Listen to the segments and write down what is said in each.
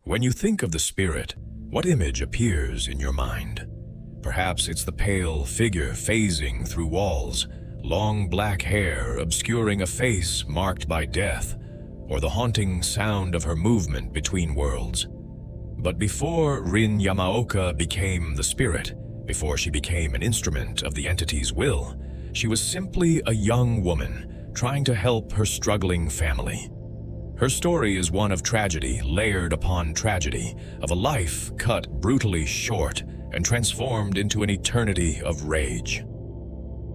When you think of the spirit, what image appears in your mind? Perhaps it's the pale figure phasing through walls, long black hair obscuring a face marked by death, or the haunting sound of her movement between worlds. But before Rin Yamaoka became the spirit, before she became an instrument of the entity's will, she was simply a young woman trying to help her struggling family. Her story is one of tragedy layered upon tragedy, of a life cut brutally short and transformed into an eternity of rage.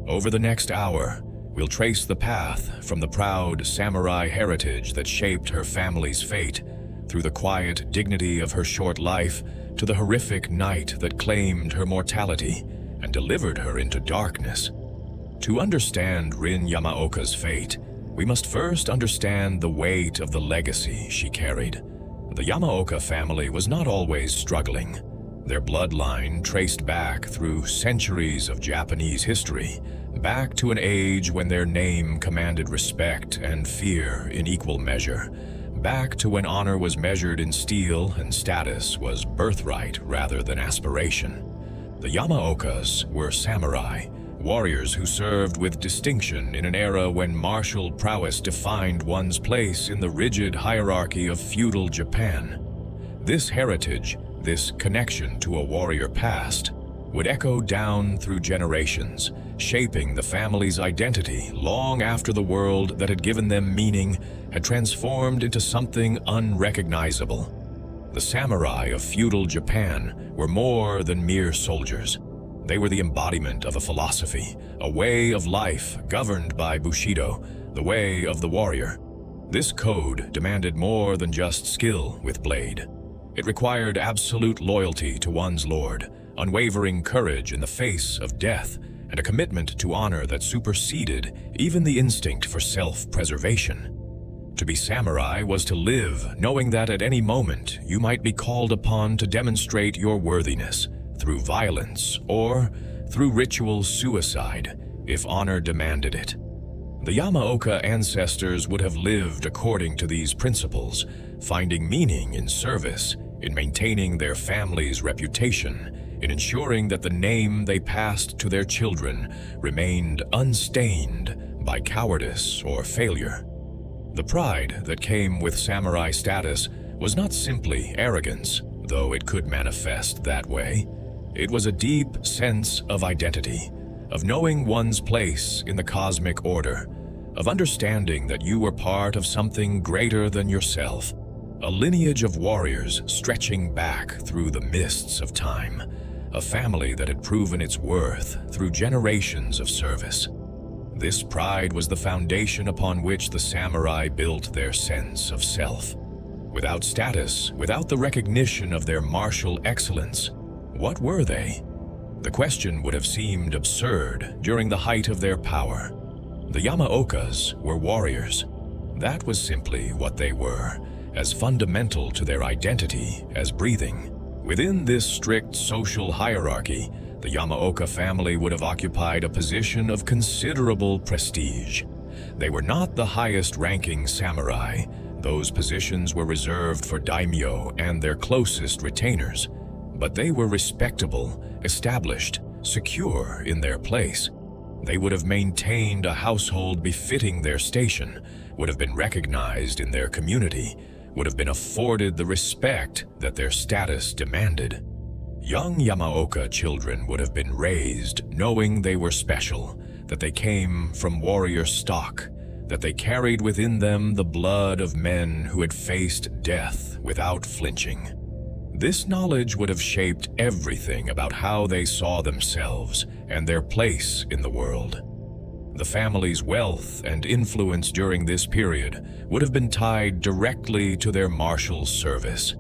Over the next hour, we'll trace the path from the proud samurai heritage that shaped her family's fate, through the quiet dignity of her short life, to the horrific night that claimed her mortality and delivered her into darkness. To understand Rin Yamaoka's fate, we must first understand the weight of the legacy she carried. The Yamaoka family was not always struggling. Their bloodline traced back through centuries of Japanese history, back to an age when their name commanded respect and fear in equal measure, back to when honor was measured in steel and status was birthright rather than aspiration. The Yamaokas were samurai, warriors who served with distinction in an era when martial prowess defined one's place in the rigid hierarchy of feudal Japan. This heritage, this connection to a warrior past, would echo down through generations, shaping the family's identity long after the world that had given them meaning had transformed into something unrecognizable. The samurai of feudal Japan were more than mere soldiers. They were the embodiment of a philosophy, a way of life governed by Bushido, the way of the warrior. This code demanded more than just skill with blade. It required absolute loyalty to one's lord, unwavering courage in the face of death, and a commitment to honor that superseded even the instinct for self-preservation. To be samurai was to live knowing that at any moment you might be called upon to demonstrate your worthiness, through violence or through ritual suicide, if honor demanded it. The Yamaoka ancestors would have lived according to these principles, finding meaning in service, in maintaining their family's reputation, in ensuring that the name they passed to their children remained unstained by cowardice or failure. The pride that came with samurai status was not simply arrogance, though it could manifest that way. It was a deep sense of identity, of knowing one's place in the cosmic order, of understanding that you were part of something greater than yourself, a lineage of warriors stretching back through the mists of time, a family that had proven its worth through generations of service. This pride was the foundation upon which the samurai built their sense of self. Without status, without the recognition of their martial excellence, what were they? The question would have seemed absurd during the height of their power. The Yamaokas were warriors. That was simply what they were, as fundamental to their identity as breathing. Within this strict social hierarchy, the Yamaoka family would have occupied a position of considerable prestige. They were not the highest-ranking samurai. Those positions were reserved for daimyo and their closest retainers. But they were respectable, established, secure in their place. They would have maintained a household befitting their station, would have been recognized in their community, would have been afforded the respect that their status demanded. Young Yamaoka children would have been raised knowing they were special, that they came from warrior stock, that they carried within them the blood of men who had faced death without flinching. This knowledge would have shaped everything about how they saw themselves and their place in the world. The family's wealth and influence during this period would have been tied directly to their martial service.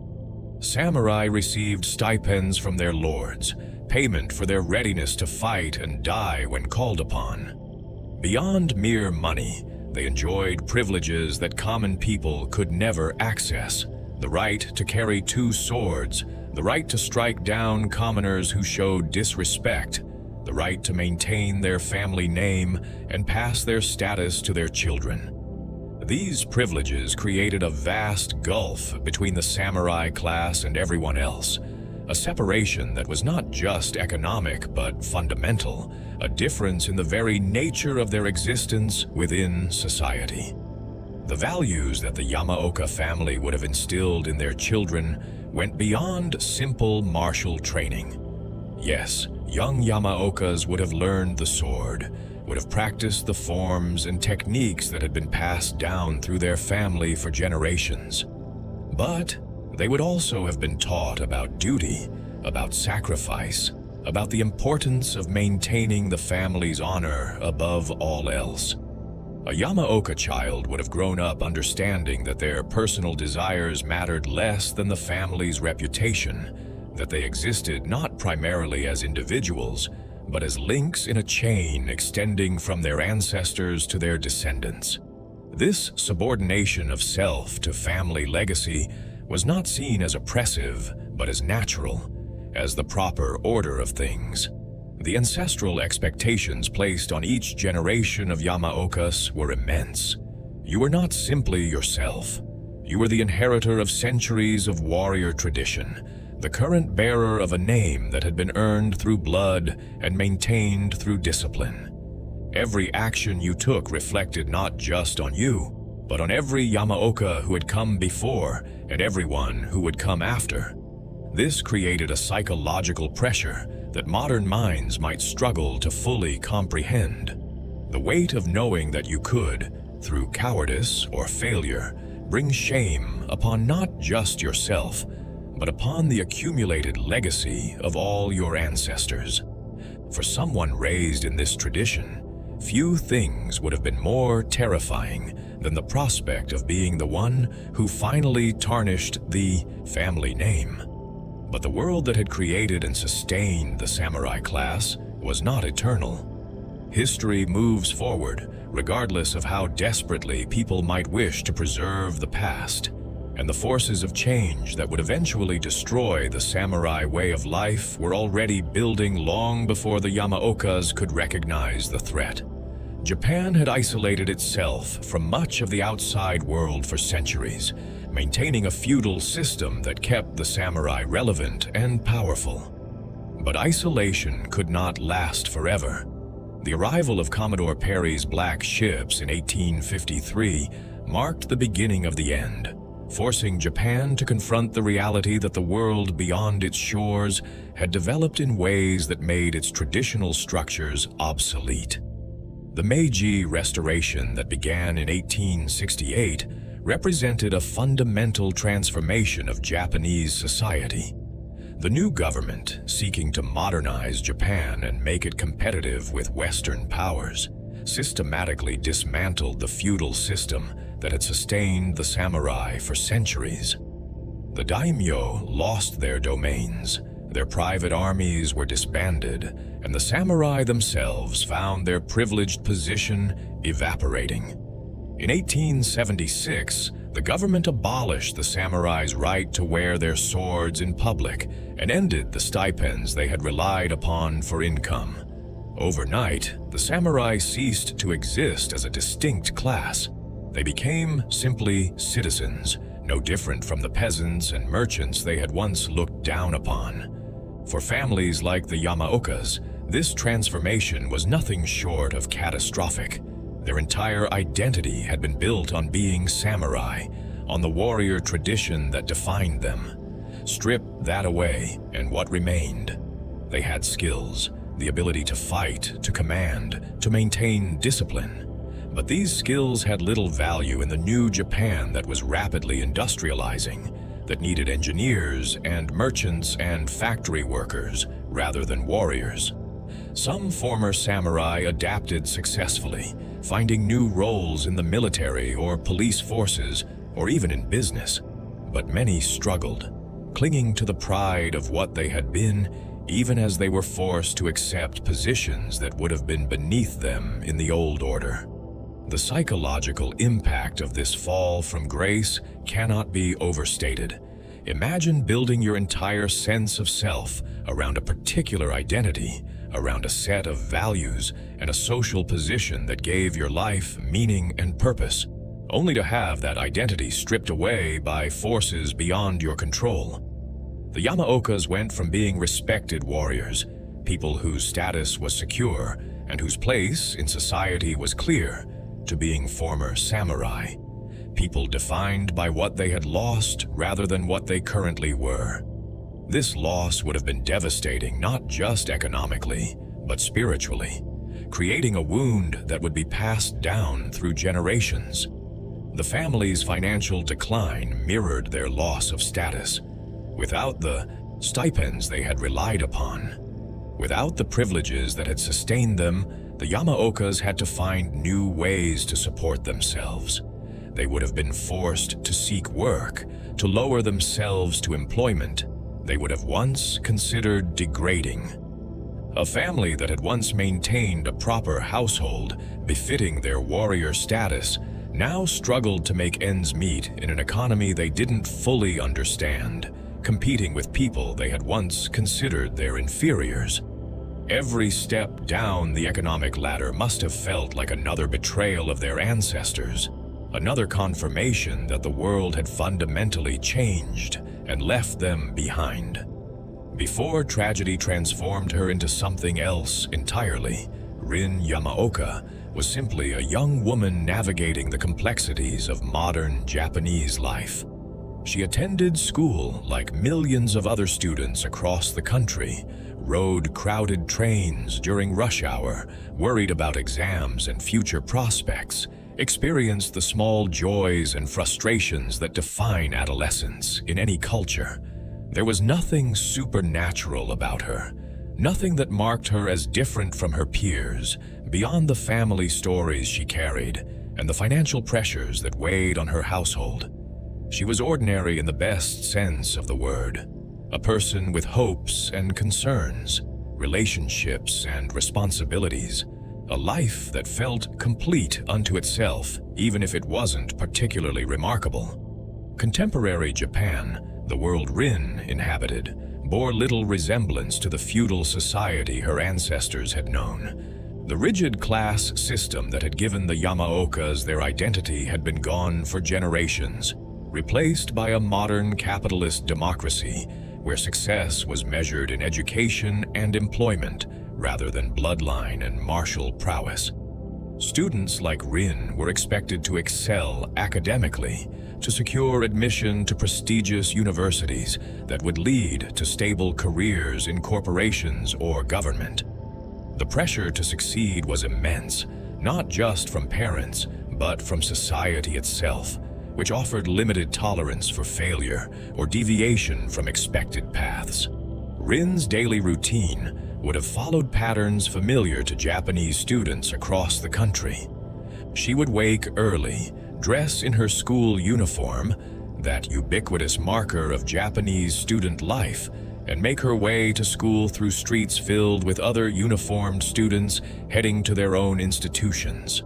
Samurai received stipends from their lords, payment for their readiness to fight and die when called upon. Beyond mere money, they enjoyed privileges that common people could never access. The right to carry two swords, the right to strike down commoners who showed disrespect, the right to maintain their family name and pass their status to their children. These privileges created a vast gulf between the samurai class and everyone else, a separation that was not just economic but fundamental, a difference in the very nature of their existence within society. The values that the Yamaoka family would have instilled in their children went beyond simple martial training. Yes, young Yamaokas would have learned the sword, would have practiced the forms and techniques that had been passed down through their family for generations. But they would also have been taught about duty, about sacrifice, about the importance of maintaining the family's honor above all else. A Yamaoka child would have grown up understanding that their personal desires mattered less than the family's reputation, that they existed not primarily as individuals, but as links in a chain extending from their ancestors to their descendants. This subordination of self to family legacy was not seen as oppressive, but as natural, as the proper order of things. The ancestral expectations placed on each generation of Yamaokas were immense. You were not simply yourself. You were the inheritor of centuries of warrior tradition, the current bearer of a name that had been earned through blood and maintained through discipline. Every action you took reflected not just on you, but on every Yamaoka who had come before and everyone who would come after. This created a psychological pressure that modern minds might struggle to fully comprehend. The weight of knowing that you could, through cowardice or failure, bring shame upon not just yourself, but upon the accumulated legacy of all your ancestors. For someone raised in this tradition, few things would have been more terrifying than the prospect of being the one who finally tarnished the family name. But the world that had created and sustained the samurai class was not eternal. History moves forward, regardless of how desperately people might wish to preserve the past, and the forces of change that would eventually destroy the samurai way of life were already building long before the Yamaokas could recognize the threat. Japan had isolated itself from much of the outside world for centuries, maintaining a feudal system that kept the samurai relevant and powerful. But isolation could not last forever. The arrival of Commodore Perry's black ships in 1853 marked the beginning of the end, forcing Japan to confront the reality that the world beyond its shores had developed in ways that made its traditional structures obsolete. The Meiji Restoration that began in 1868 represented a fundamental transformation of Japanese society. The new government, seeking to modernize Japan and make it competitive with Western powers, systematically dismantled the feudal system that had sustained the samurai for centuries. The daimyo lost their domains, their private armies were disbanded, and the samurai themselves found their privileged position evaporating. In 1876, the government abolished the samurai's right to wear their swords in public and ended the stipends they had relied upon for income. Overnight, the samurai ceased to exist as a distinct class. They became simply citizens, no different from the peasants and merchants they had once looked down upon. For families like the Yamaokas, this transformation was nothing short of catastrophic. Their entire identity had been built on being samurai, on the warrior tradition that defined them. Strip that away, and what remained? They had skills, the ability to fight, to command, to maintain discipline. But these skills had little value in the new Japan that was rapidly industrializing, that needed engineers and merchants and factory workers rather than warriors. Some former samurai adapted successfully, finding new roles in the military or police forces, or even in business. But many struggled, clinging to the pride of what they had been, even as they were forced to accept positions that would have been beneath them in the old order. The psychological impact of this fall from grace cannot be overstated. Imagine building your entire sense of self around a particular identity, around a set of values and a social position that gave your life meaning and purpose, only to have that identity stripped away by forces beyond your control. The Yamaokas went from being respected warriors, people whose status was secure and whose place in society was clear, to being former samurai, people defined by what they had lost rather than what they currently were. This loss would have been devastating not just economically, but spiritually, creating a wound that would be passed down through generations. The family's financial decline mirrored their loss of status. Without the stipends they had relied upon, without the privileges that had sustained them, the Yamaokas had to find new ways to support themselves. They would have been forced to seek work, to lower themselves to employment they would have once considered degrading. A family that had once maintained a proper household befitting their warrior status now struggled to make ends meet in an economy they didn't fully understand, competing with people they had once considered their inferiors. Every step down the economic ladder must have felt like another betrayal of their ancestors, another confirmation that the world had fundamentally changed and left them behind. Before tragedy transformed her into something else entirely, Rin Yamaoka was simply a young woman navigating the complexities of modern Japanese life. She attended school like millions of other students across the country, rode crowded trains during rush hour, worried about exams and future prospects, experienced the small joys and frustrations that define adolescence in any culture. There was nothing supernatural about her, nothing that marked her as different from her peers, beyond the family stories she carried and the financial pressures that weighed on her household. She was ordinary in the best sense of the word, a person with hopes and concerns, relationships and responsibilities, a life that felt complete unto itself, even if it wasn't particularly remarkable. Contemporary Japan, the world Rin inhabited, bore little resemblance to the feudal society her ancestors had known. The rigid class system that had given the Yamaokas their identity had been gone for generations, replaced by a modern capitalist democracy where success was measured in education and employment rather than bloodline and martial prowess. Students like Rin were expected to excel academically, to secure admission to prestigious universities that would lead to stable careers in corporations or government. The pressure to succeed was immense, not just from parents, but from society itself, which offered limited tolerance for failure or deviation from expected paths. Rin's daily routine would have followed patterns familiar to Japanese students across the country. She would wake early, dress in her school uniform, that ubiquitous marker of Japanese student life, and make her way to school through streets filled with other uniformed students heading to their own institutions.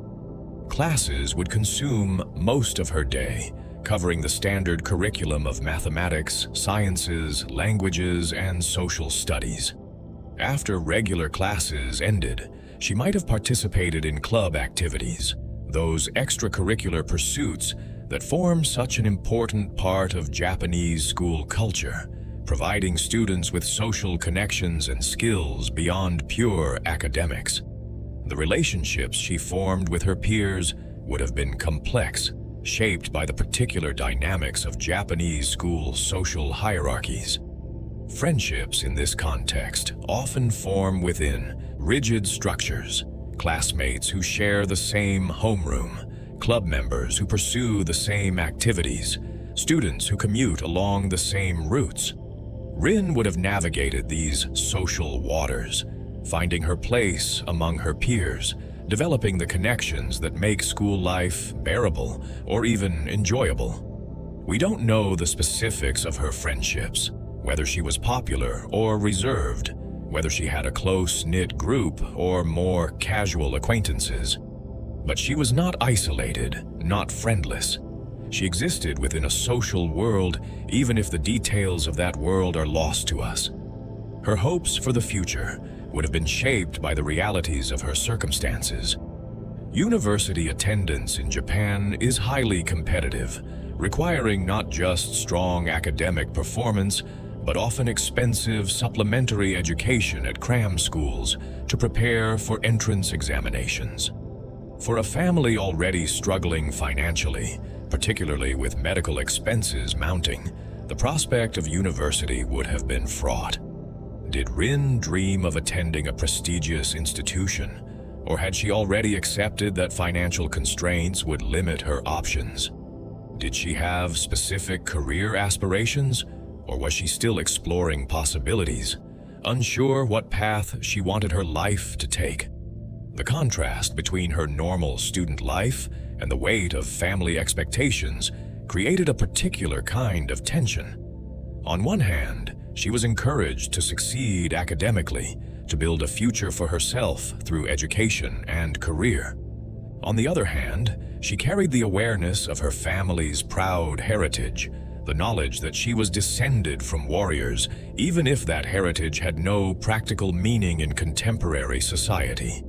Classes would consume most of her day, covering the standard curriculum of mathematics, sciences, languages, and social studies. After regular classes ended, she might have participated in club activities, those extracurricular pursuits that form such an important part of Japanese school culture, providing students with social connections and skills beyond pure academics. The relationships she formed with her peers would have been complex, shaped by the particular dynamics of Japanese school social hierarchies. Friendships in this context often form within rigid structures, classmates who share the same homeroom, club members who pursue the same activities, students who commute along the same routes. Rin would have navigated these social waters, finding her place among her peers, developing the connections that make school life bearable or even enjoyable. We don't know the specifics of her friendships, whether she was popular or reserved, whether she had a close-knit group or more casual acquaintances. But she was not isolated, not friendless. She existed within a social world, even if the details of that world are lost to us. Her hopes for the future would have been shaped by the realities of her circumstances. University attendance in Japan is highly competitive, requiring not just strong academic performance, but often expensive supplementary education at cram schools to prepare for entrance examinations. For a family already struggling financially, particularly with medical expenses mounting, the prospect of university would have been fraught. Did Rin dream of attending a prestigious institution, or had she already accepted that financial constraints would limit her options? Did she have specific career aspirations, or was she still exploring possibilities, unsure what path she wanted her life to take? The contrast between her normal student life and the weight of family expectations created a particular kind of tension. On one hand, she was encouraged to succeed academically, to build a future for herself through education and career. On the other hand, she carried the awareness of her family's proud heritage, the knowledge that she was descended from warriors, even if that heritage had no practical meaning in contemporary society.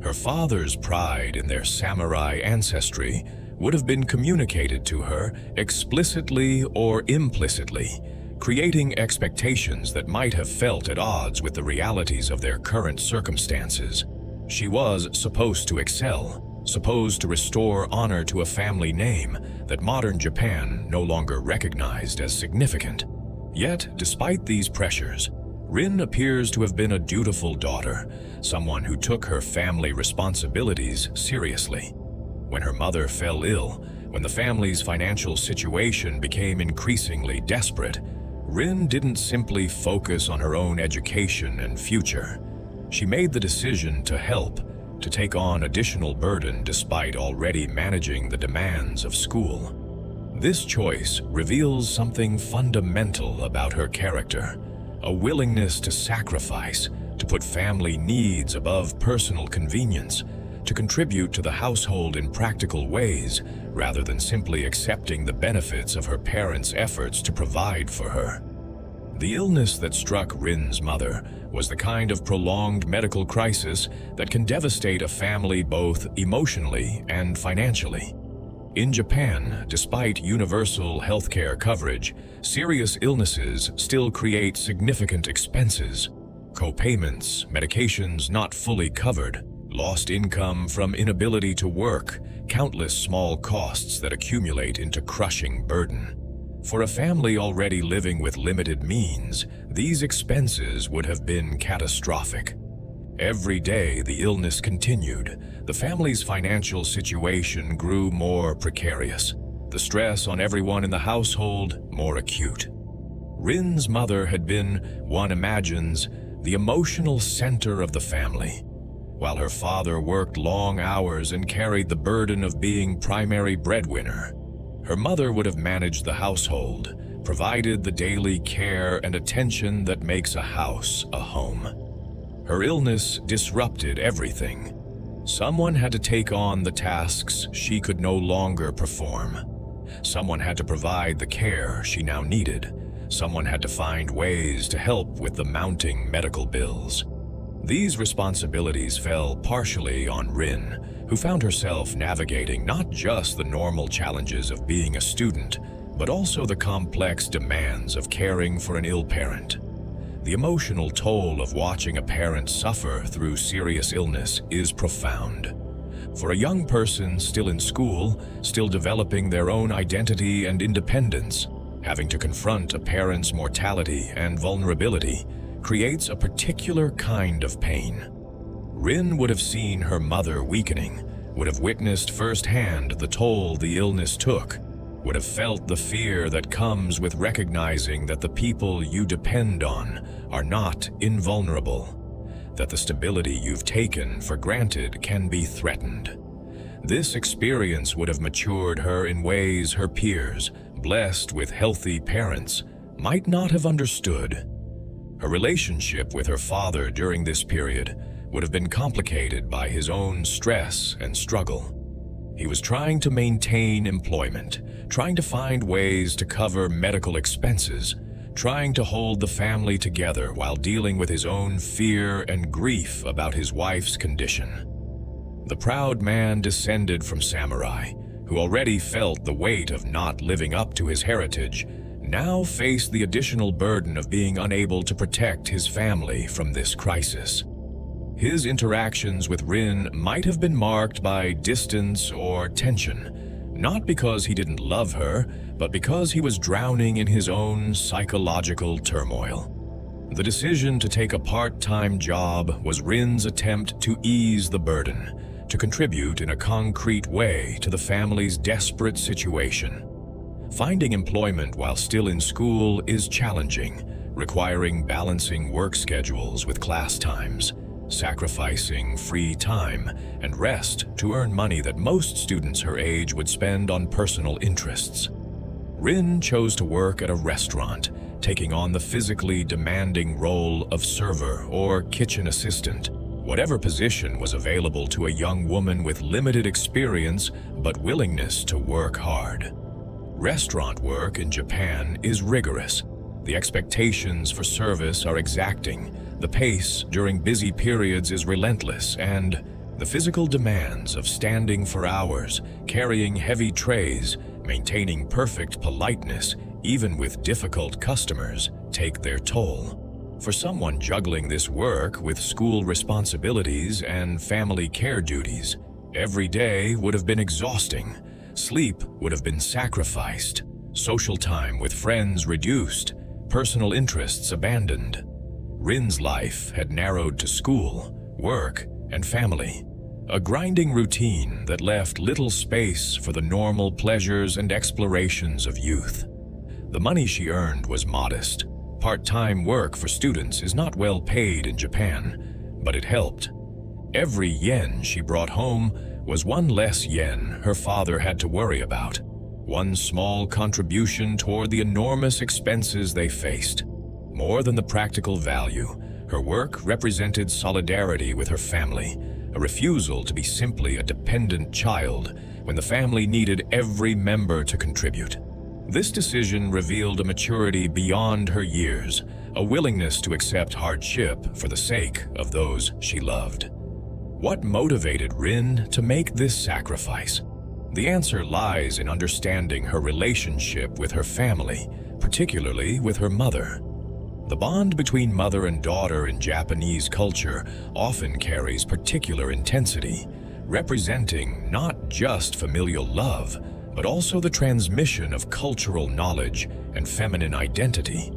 Her father's pride in their samurai ancestry would have been communicated to her explicitly or implicitly, creating expectations that might have felt at odds with the realities of their current circumstances. She was supposed to excel, supposed to restore honor to a family name that modern Japan no longer recognized as significant. Yet, despite these pressures, Rin appears to have been a dutiful daughter, someone who took her family responsibilities seriously. When her mother fell ill, when the family's financial situation became increasingly desperate, Rin didn't simply focus on her own education and future. She made the decision to help, to take on additional burden despite already managing the demands of school. This choice reveals something fundamental about her character, a willingness to sacrifice, to put family needs above personal convenience, to contribute to the household in practical ways, rather than simply accepting the benefits of her parents' efforts to provide for her. The illness that struck Rin's mother was the kind of prolonged medical crisis that can devastate a family both emotionally and financially. In Japan, despite universal healthcare coverage, serious illnesses still create significant expenses. Co-payments, medications not fully covered, lost income from inability to work, countless small costs that accumulate into crushing burden. For a family already living with limited means, these expenses would have been catastrophic. Every day the illness continued, the family's financial situation grew more precarious, the stress on everyone in the household more acute. Rin's mother had been, one imagines, the emotional center of the family, while her father worked long hours and carried the burden of being primary breadwinner. Her mother would have managed the household, provided the daily care and attention that makes a house a home. Her illness disrupted everything. Someone had to take on the tasks she could no longer perform. Someone had to provide the care she now needed. Someone had to find ways to help with the mounting medical bills. These responsibilities fell partially on Rin, who found herself navigating not just the normal challenges of being a student, but also the complex demands of caring for an ill parent. The emotional toll of watching a parent suffer through serious illness is profound. For a young person still in school, still developing their own identity and independence, having to confront a parent's mortality and vulnerability creates a particular kind of pain. Rin would have seen her mother weakening, would have witnessed firsthand the toll the illness took, would have felt the fear that comes with recognizing that the people you depend on are not invulnerable, that the stability you've taken for granted can be threatened. This experience would have matured her in ways her peers, blessed with healthy parents, might not have understood. Her relationship with her father during this period would have been complicated by his own stress and struggle. He was trying to maintain employment, trying to find ways to cover medical expenses, trying to hold the family together while dealing with his own fear and grief about his wife's condition. The proud man descended from samurai, who already felt the weight of not living up to his heritage, now faced the additional burden of being unable to protect his family from this crisis. His interactions with Rin might have been marked by distance or tension, not because he didn't love her, but because he was drowning in his own psychological turmoil. The decision to take a part-time job was Rin's attempt to ease the burden, to contribute in a concrete way to the family's desperate situation. Finding employment while still in school is challenging, requiring balancing work schedules with class times, sacrificing free time and rest to earn money that most students her age would spend on personal interests. Rin chose to work at a restaurant, taking on the physically demanding role of server or kitchen assistant, whatever position was available to a young woman with limited experience but willingness to work hard. Restaurant work in Japan is rigorous. The expectations for service are exacting, the pace during busy periods is relentless, and the physical demands of standing for hours, carrying heavy trays, maintaining perfect politeness, even with difficult customers, take their toll. For someone juggling this work with school responsibilities and family care duties, every day would have been exhausting. Sleep would have been sacrificed, social time with friends reduced, personal interests abandoned. Rin's life had narrowed to school, work, and family, a grinding routine that left little space for the normal pleasures and explorations of youth. The money she earned was modest. Part-time work for students is not well paid in Japan, but it helped. Every yen she brought home was one less yen her father had to worry about, one small contribution toward the enormous expenses they faced. More than the practical value, her work represented solidarity with her family, a refusal to be simply a dependent child when the family needed every member to contribute. This decision revealed a maturity beyond her years, a willingness to accept hardship for the sake of those she loved. What motivated Rin to make this sacrifice? The answer lies in understanding her relationship with her family, particularly with her mother. The bond between mother and daughter in Japanese culture often carries particular intensity, representing not just familial love, but also the transmission of cultural knowledge and feminine identity.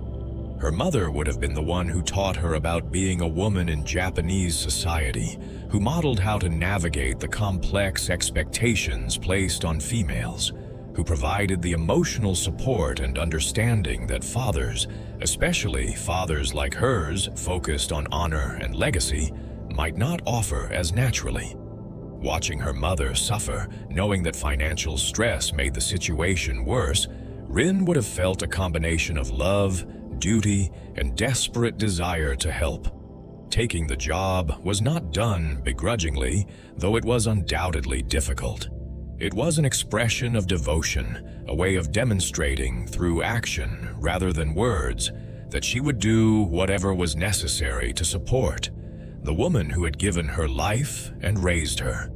Her mother would have been the one who taught her about being a woman in Japanese society, who modeled how to navigate the complex expectations placed on females, who provided the emotional support and understanding that fathers, especially fathers like hers focused on honor and legacy, might not offer as naturally. Watching her mother suffer, knowing that financial stress made the situation worse, Rin would have felt a combination of love, duty, and desperate desire to help. Taking the job was not done begrudgingly, though it was undoubtedly difficult. It was an expression of devotion, a way of demonstrating through action rather than words that she would do whatever was necessary to support the woman who had given her life and raised her.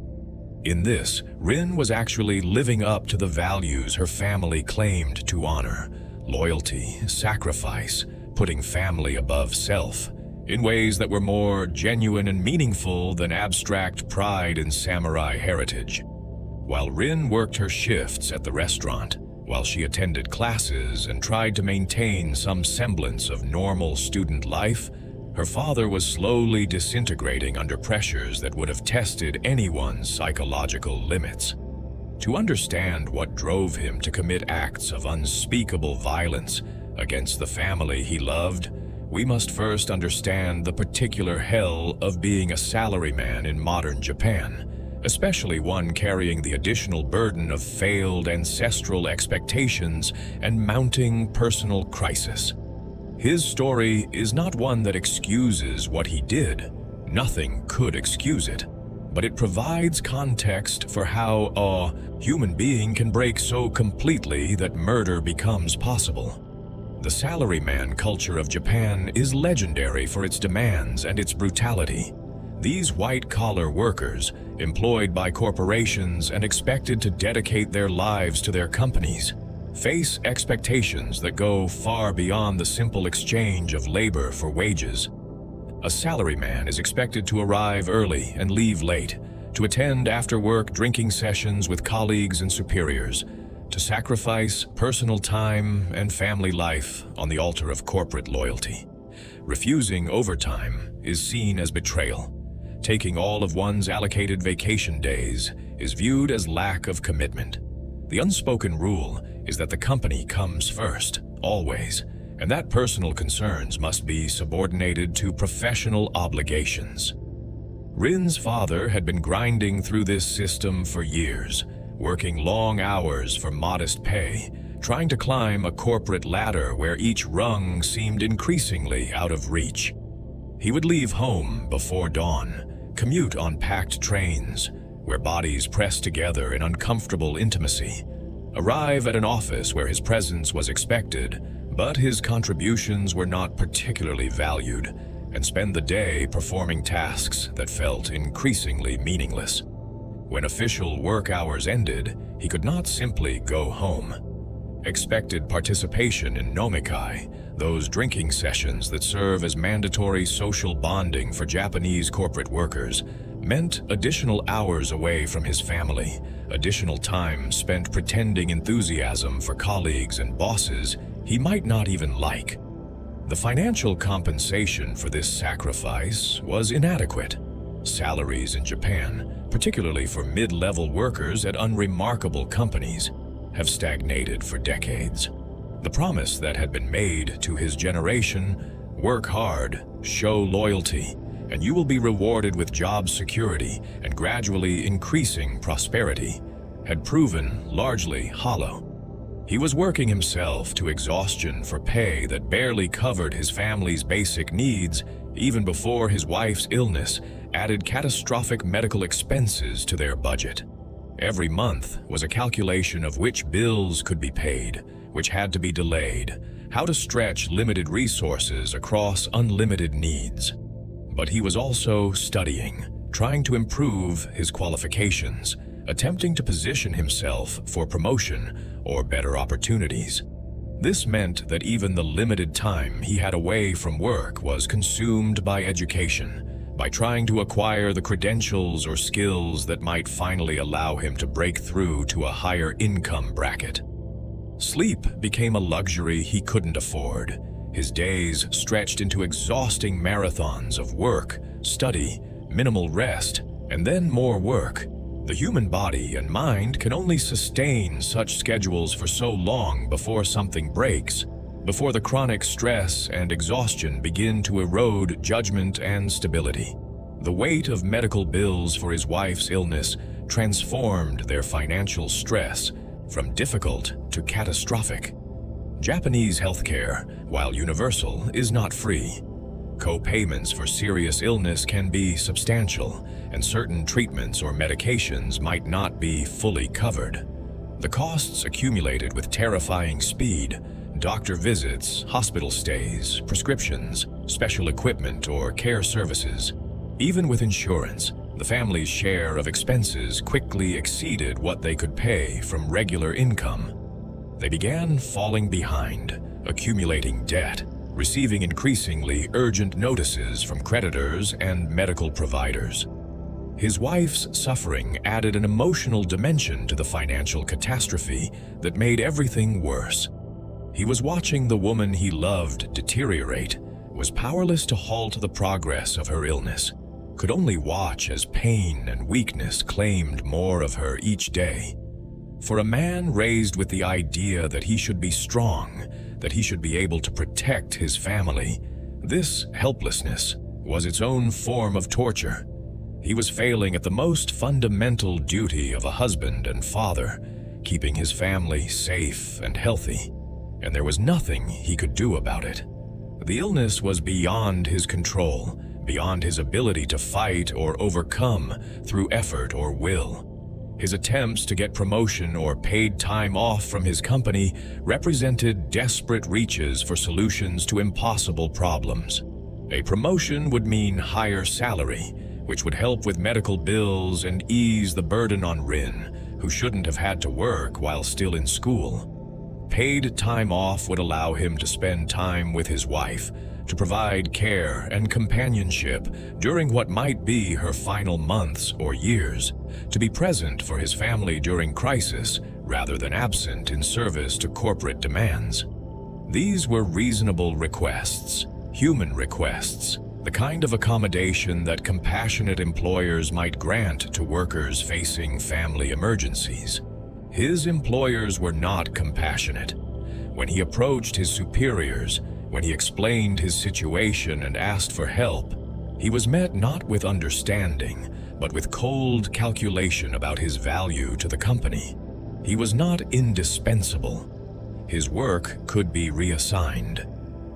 In this, Rin was actually living up to the values her family claimed to honor: loyalty, sacrifice, putting family above self, in ways that were more genuine and meaningful than abstract pride in samurai heritage. While Rin worked her shifts at the restaurant, while she attended classes and tried to maintain some semblance of normal student life, her father was slowly disintegrating under pressures that would have tested anyone's psychological limits. To understand what drove him to commit acts of unspeakable violence against the family he loved, we must first understand the particular hell of being a salaryman in modern Japan, especially one carrying the additional burden of failed ancestral expectations and mounting personal crisis. His story is not one that excuses what he did. Nothing could excuse it. But it provides context for how a human being can break so completely that murder becomes possible. The salaryman culture of Japan is legendary for its demands and its brutality. These white-collar workers, employed by corporations and expected to dedicate their lives to their companies, face expectations that go far beyond the simple exchange of labor for wages. A salaryman is expected to arrive early and leave late, to attend after-work drinking sessions with colleagues and superiors, to sacrifice personal time and family life on the altar of corporate loyalty. Refusing overtime is seen as betrayal. Taking all of one's allocated vacation days is viewed as lack of commitment. The unspoken rule is that the company comes first, always, and that personal concerns must be subordinated to professional obligations. Rin's father had been grinding through this system for years, working long hours for modest pay, trying to climb a corporate ladder where each rung seemed increasingly out of reach. He would leave home before dawn, commute on packed trains, where bodies pressed together in uncomfortable intimacy, arrive at an office where his presence was expected, but his contributions were not particularly valued, and spend the day performing tasks that felt increasingly meaningless. When official work hours ended, he could not simply go home. Expected participation in nomikai, those drinking sessions that serve as mandatory social bonding for Japanese corporate workers, meant additional hours away from his family, additional time spent pretending enthusiasm for colleagues and bosses he might not even like. The financial compensation for this sacrifice was inadequate. Salaries in Japan, particularly for mid-level workers at unremarkable companies, have stagnated for decades. The promise that had been made to his generation, work hard, show loyalty, and you will be rewarded with job security and gradually increasing prosperity, had proven largely hollow. He was working himself to exhaustion for pay that barely covered his family's basic needs, even before his wife's illness added catastrophic medical expenses to their budget. Every month was a calculation of which bills could be paid, which had to be delayed, how to stretch limited resources across unlimited needs. But he was also studying, trying to improve his qualifications, attempting to position himself for promotion or better opportunities. This meant that even the limited time he had away from work was consumed by education, by trying to acquire the credentials or skills that might finally allow him to break through to a higher income bracket. Sleep became a luxury he couldn't afford. His days stretched into exhausting marathons of work, study, minimal rest, and then more work. The human body and mind can only sustain such schedules for so long before something breaks, before the chronic stress and exhaustion begin to erode judgment and stability. The weight of medical bills for his wife's illness transformed their financial stress from difficult to catastrophic. Japanese healthcare, while universal, is not free. Co-payments for serious illness can be substantial, and certain treatments or medications might not be fully covered. The costs accumulated with terrifying speed: doctor visits, hospital stays, prescriptions, special equipment or care services. Even with insurance, the family's share of expenses quickly exceeded what they could pay from regular income. They began falling behind, accumulating debt, receiving increasingly urgent notices from creditors and medical providers. His wife's suffering added an emotional dimension to the financial catastrophe that made everything worse. He was watching the woman he loved deteriorate, was powerless to halt the progress of her illness, could only watch as pain and weakness claimed more of her each day. For a man raised with the idea that he should be strong, that he should be able to protect his family, this helplessness was its own form of torture. He was failing at the most fundamental duty of a husband and father, keeping his family safe and healthy, and there was nothing he could do about it. The illness was beyond his control, beyond his ability to fight or overcome through effort or will. His attempts to get promotion or paid time off from his company represented desperate reaches for solutions to impossible problems. A promotion would mean higher salary, which would help with medical bills and ease the burden on Rin, who shouldn't have had to work while still in school. Paid time off would allow him to spend time with his wife, to provide care and companionship during what might be her final months or years, to be present for his family during crisis rather than absent in service to corporate demands. These were reasonable requests, human requests, the kind of accommodation that compassionate employers might grant to workers facing family emergencies. His employers were not compassionate. When he approached his superiors, when he explained his situation and asked for help, he was met not with understanding, but with cold calculation about his value to the company. He was not indispensable. His work could be reassigned.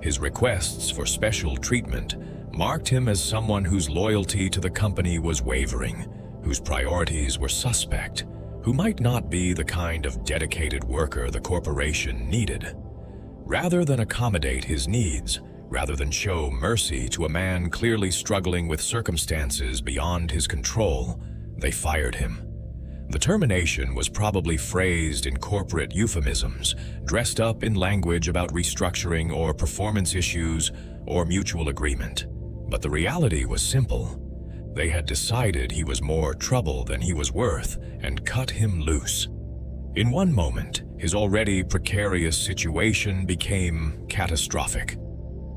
His requests for special treatment marked him as someone whose loyalty to the company was wavering, whose priorities were suspect, who might not be the kind of dedicated worker the corporation needed. Rather than accommodate his needs, rather than show mercy to a man clearly struggling with circumstances beyond his control, they fired him. The termination was probably phrased in corporate euphemisms, dressed up in language about restructuring or performance issues or mutual agreement. But the reality was simple. They had decided he was more trouble than he was worth and cut him loose. In one moment, his already precarious situation became catastrophic.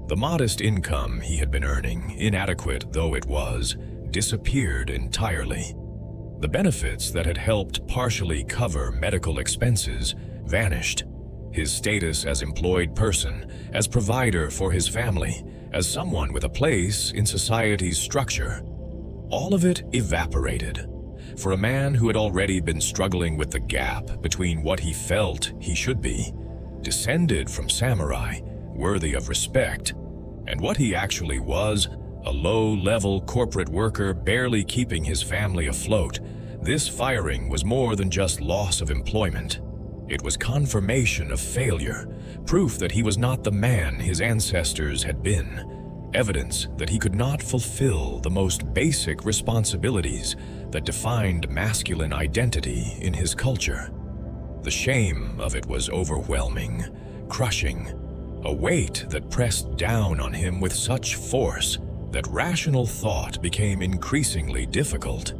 The modest income he had been earning, inadequate though it was, disappeared entirely. The benefits that had helped partially cover medical expenses vanished. His status as employed person, as provider for his family, as someone with a place in society's structure, all of it evaporated. For a man who had already been struggling with the gap between what he felt he should be, descended from samurai, worthy of respect, and what he actually was, a low-level corporate worker barely keeping his family afloat, this firing was more than just loss of employment. It was confirmation of failure, proof that he was not the man his ancestors had been, evidence that he could not fulfill the most basic responsibilities that defined masculine identity in his culture. The shame of it was overwhelming, crushing, a weight that pressed down on him with such force that rational thought became increasingly difficult.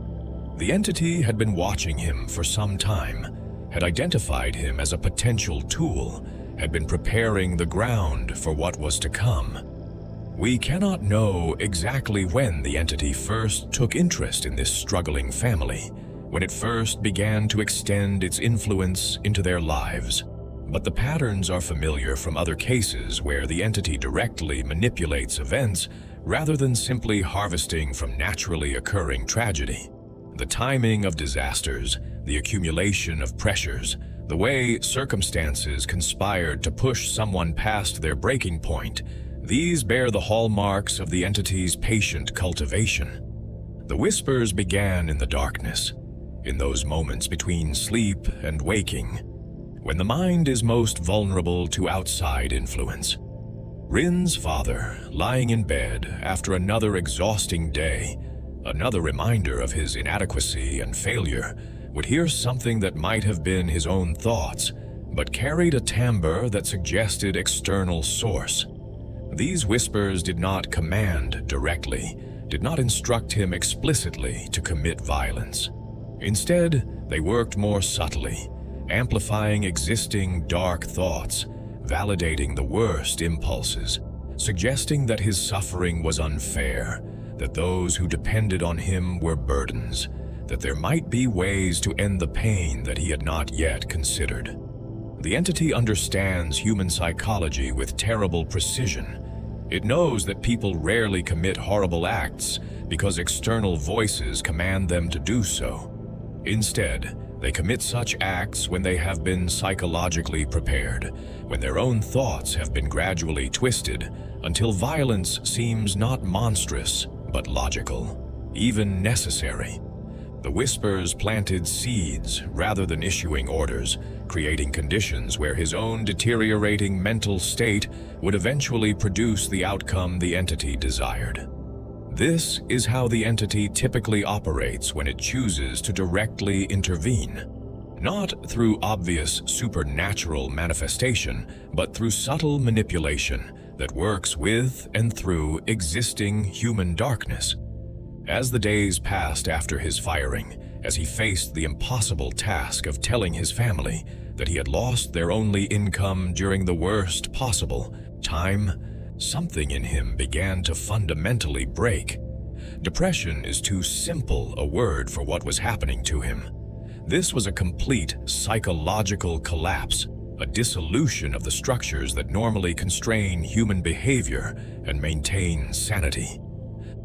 The entity had been watching him for some time, had identified him as a potential tool, had been preparing the ground for what was to come. We cannot know exactly when the entity first took interest in this struggling family, when it first began to extend its influence into their lives. But the patterns are familiar from other cases where the entity directly manipulates events rather than simply harvesting from naturally occurring tragedy. The timing of disasters, the accumulation of pressures, the way circumstances conspired to push someone past their breaking point, these bear the hallmarks of the entity's patient cultivation. The whispers began in the darkness, in those moments between sleep and waking, when the mind is most vulnerable to outside influence. Rin's father, lying in bed after another exhausting day, another reminder of his inadequacy and failure, would hear something that might have been his own thoughts, but carried a timbre that suggested external source. These whispers did not command directly, did not instruct him explicitly to commit violence. Instead, they worked more subtly, amplifying existing dark thoughts, validating the worst impulses, suggesting that his suffering was unfair, that those who depended on him were burdens, that there might be ways to end the pain that he had not yet considered. The entity understands human psychology with terrible precision. It knows that people rarely commit horrible acts because external voices command them to do so. Instead, they commit such acts when they have been psychologically prepared, when their own thoughts have been gradually twisted until violence seems not monstrous, but logical, even necessary. The whispers planted seeds rather than issuing orders, creating conditions where his own deteriorating mental state would eventually produce the outcome the entity desired. This is how the entity typically operates when it chooses to directly intervene. Not through obvious supernatural manifestation, but through subtle manipulation that works with and through existing human darkness. As the days passed after his firing, as he faced the impossible task of telling his family that he had lost their only income during the worst possible time, something in him began to fundamentally break. Depression is too simple a word for what was happening to him. This was a complete psychological collapse, a dissolution of the structures that normally constrain human behavior and maintain sanity.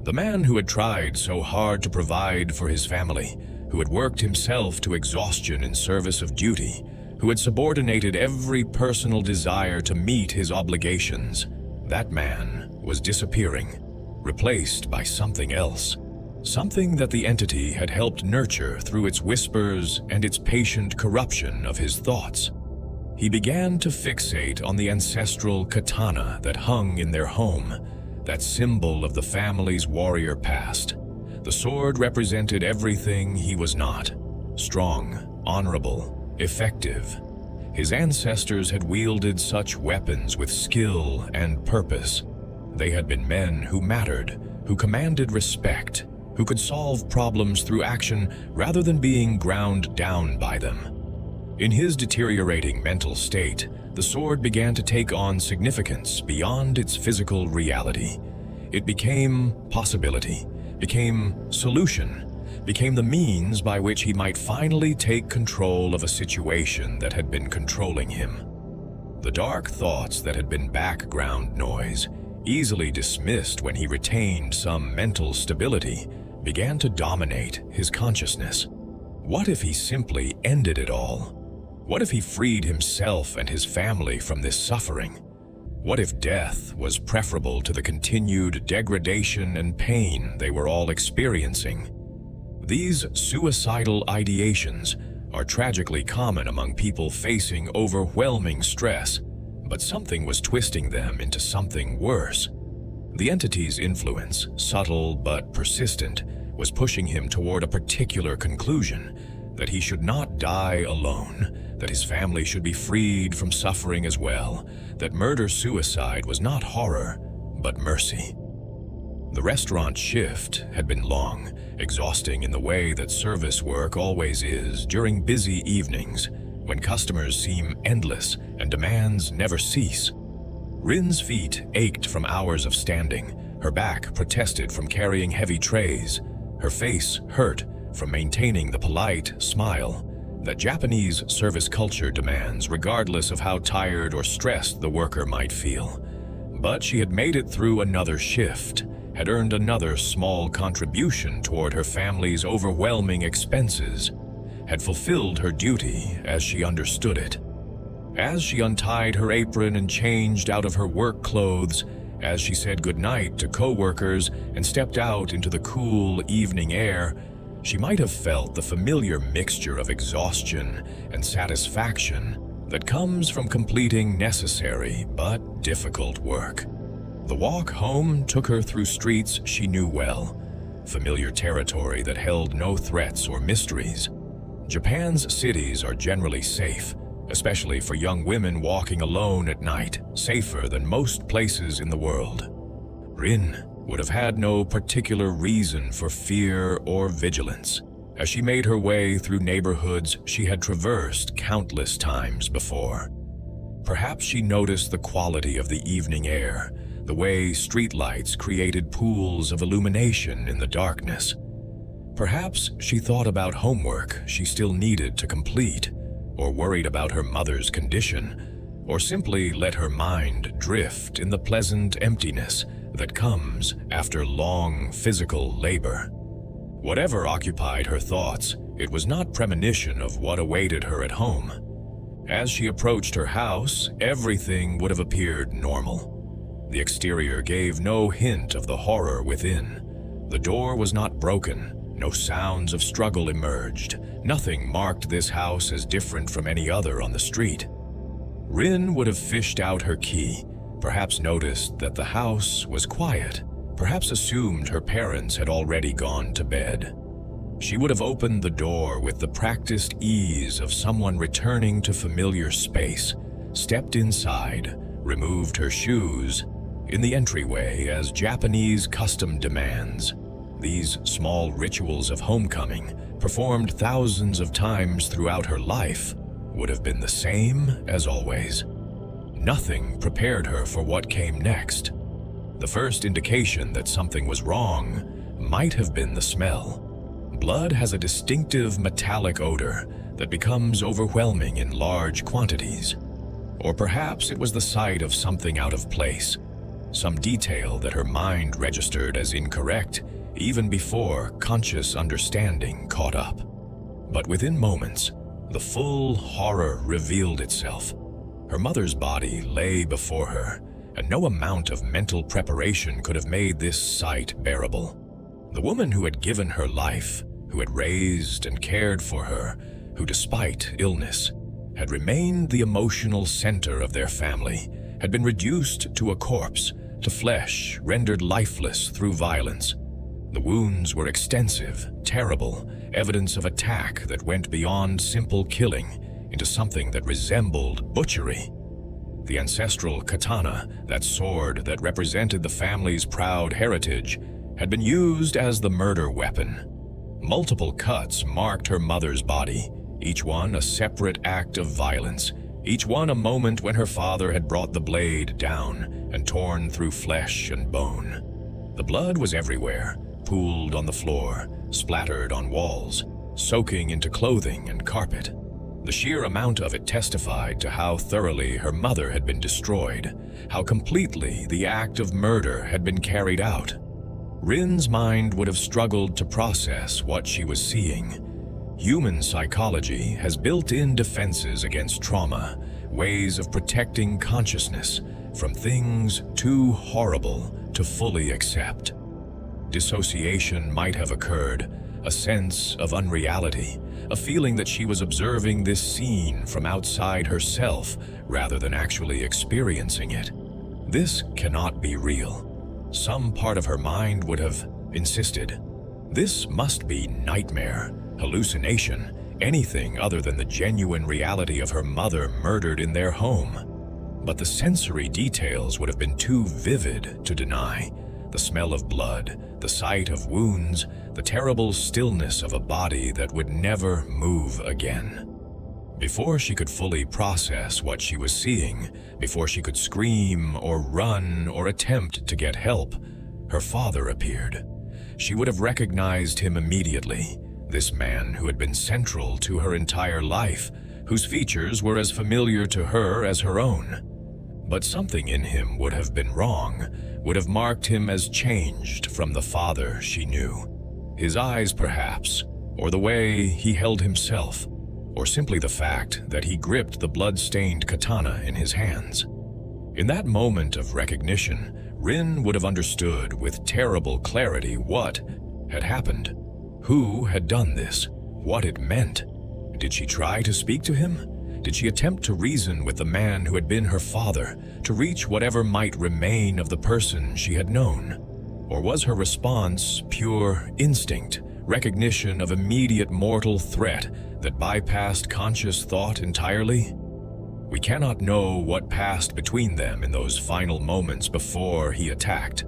The man who had tried so hard to provide for his family, who had worked himself to exhaustion in service of duty, who had subordinated every personal desire to meet his obligations, that man was disappearing, replaced by something else. Something that the entity had helped nurture through its whispers and its patient corruption of his thoughts. He began to fixate on the ancestral katana that hung in their home, that symbol of the family's warrior past. The sword represented everything he was not: strong, honorable, effective. His ancestors had wielded such weapons with skill and purpose. They had been men who mattered, who commanded respect, who could solve problems through action rather than being ground down by them. In his deteriorating mental state, the sword began to take on significance beyond its physical reality. It became possibility, became solution, became the means by which he might finally take control of a situation that had been controlling him. The dark thoughts that had been background noise, easily dismissed when he retained some mental stability, began to dominate his consciousness. What if he simply ended it all? What if he freed himself and his family from this suffering? What if death was preferable to the continued degradation and pain they were all experiencing? These suicidal ideations are tragically common among people facing overwhelming stress, but something was twisting them into something worse. The entity's influence, subtle but persistent, was pushing him toward a particular conclusion: that he should not die alone, that his family should be freed from suffering as well, that murder-suicide was not horror, but mercy. The restaurant shift had been long, exhausting in the way that service work always is during busy evenings, when customers seem endless and demands never cease. Rin's feet ached from hours of standing, her back protested from carrying heavy trays, her face hurt from maintaining the polite smile that Japanese service culture demands regardless of how tired or stressed the worker might feel. But she had made it through another shift, had earned another small contribution toward her family's overwhelming expenses, had fulfilled her duty as she understood it. As she untied her apron and changed out of her work clothes, as she said goodnight to co-workers and stepped out into the cool evening air, she might have felt the familiar mixture of exhaustion and satisfaction that comes from completing necessary but difficult work. The walk home took her through streets she knew well, familiar territory that held no threats or mysteries. Japan's cities are generally safe, especially for young women walking alone at night, safer than most places in the world. Rin would have had no particular reason for fear or vigilance as she made her way through neighborhoods she had traversed countless times before. Perhaps she noticed the quality of the evening air, the way streetlights created pools of illumination in the darkness. Perhaps she thought about homework she still needed to complete, or worried about her mother's condition, or simply let her mind drift in the pleasant emptiness that comes after long physical labor. Whatever occupied her thoughts, it was not premonition of what awaited her at home. As she approached her house, everything would have appeared normal. The exterior gave no hint of the horror within. The door was not broken. No sounds of struggle emerged. Nothing marked this house as different from any other on the street. Rin would have fished out her key, perhaps noticed that the house was quiet, perhaps assumed her parents had already gone to bed. She would have opened the door with the practiced ease of someone returning to familiar space, stepped inside, removed her shoes, in the entryway as Japanese custom demands. These small rituals of homecoming, performed thousands of times throughout her life, would have been the same as always. Nothing prepared her for what came next. The first indication that something was wrong might have been the smell. Blood has a distinctive metallic odor that becomes overwhelming in large quantities. Or perhaps it was the sight of something out of place, some detail that her mind registered as incorrect even before conscious understanding caught up. But within moments, the full horror revealed itself. Her mother's body lay before her, and no amount of mental preparation could have made this sight bearable. The woman who had given her life, who had raised and cared for her, who despite illness, had remained the emotional center of their family, had been reduced to a corpse, to flesh rendered lifeless through violence. The wounds were extensive, terrible, evidence of attack that went beyond simple killing into something that resembled butchery. The ancestral katana, that sword that represented the family's proud heritage, had been used as the murder weapon. Multiple cuts marked her mother's body, each one a separate act of violence, each one a moment when her father had brought the blade down and torn through flesh and bone. The blood was everywhere, pooled on the floor, splattered on walls, soaking into clothing and carpet. The sheer amount of it testified to how thoroughly her mother had been destroyed, how completely the act of murder had been carried out. Rin's mind would have struggled to process what she was seeing. Human psychology has built-in defenses against trauma, ways of protecting consciousness from things too horrible to fully accept. Dissociation might have occurred, a sense of unreality, a feeling that she was observing this scene from outside herself rather than actually experiencing it. This cannot be real. Some part of her mind would have insisted. This must be nightmare, hallucination, anything other than the genuine reality of her mother murdered in their home. But the sensory details would have been too vivid to deny. The smell of blood, the sight of wounds, the terrible stillness of a body that would never move again. Before she could fully process what she was seeing, before she could scream or run or attempt to get help, her father appeared. She would have recognized him immediately, this man who had been central to her entire life, whose features were as familiar to her as her own. But something in him would have been wrong, would have marked him as changed from the father she knew. His eyes, perhaps, or the way he held himself, or simply the fact that he gripped the blood-stained katana in his hands. In that moment of recognition, Rin would have understood with terrible clarity what had happened, who had done this, what it meant. Did she try to speak to him? Did she attempt to reason with the man who had been her father, to reach whatever might remain of the person she had known? Or was her response pure instinct, recognition of immediate mortal threat that bypassed conscious thought entirely? We cannot know what passed between them in those final moments before he attacked.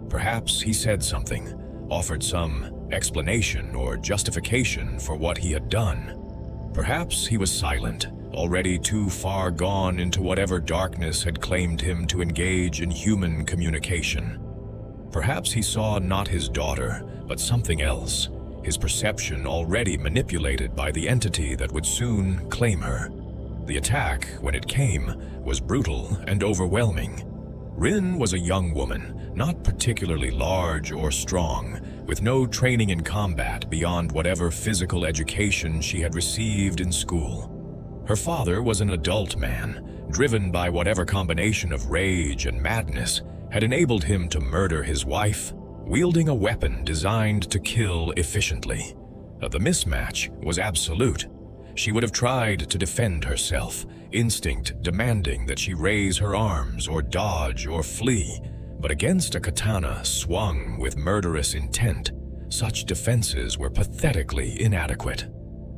Perhaps he said something, offered some explanation or justification for what he had done. Perhaps he was silent, already too far gone into whatever darkness had claimed him to engage in human communication. Perhaps he saw not his daughter, but something else, his perception already manipulated by the entity that would soon claim her. The attack, when it came, was brutal and overwhelming. Rin was a young woman, not particularly large or strong, with no training in combat beyond whatever physical education she had received in school. Her father was an adult man, driven by whatever combination of rage and madness had enabled him to murder his wife, wielding a weapon designed to kill efficiently. The mismatch was absolute. She would have tried to defend herself, instinct demanding that she raise her arms or dodge or flee, But against a katana swung with murderous intent, such defenses were pathetically inadequate.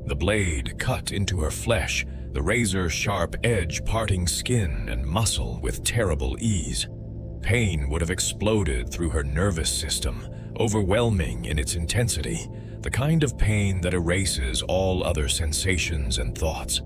The blade cut into her flesh, the razor-sharp edge parting skin and muscle with terrible ease. Pain would have exploded through her nervous system, overwhelming in its intensity, the kind of pain that erases all other sensations and thoughts.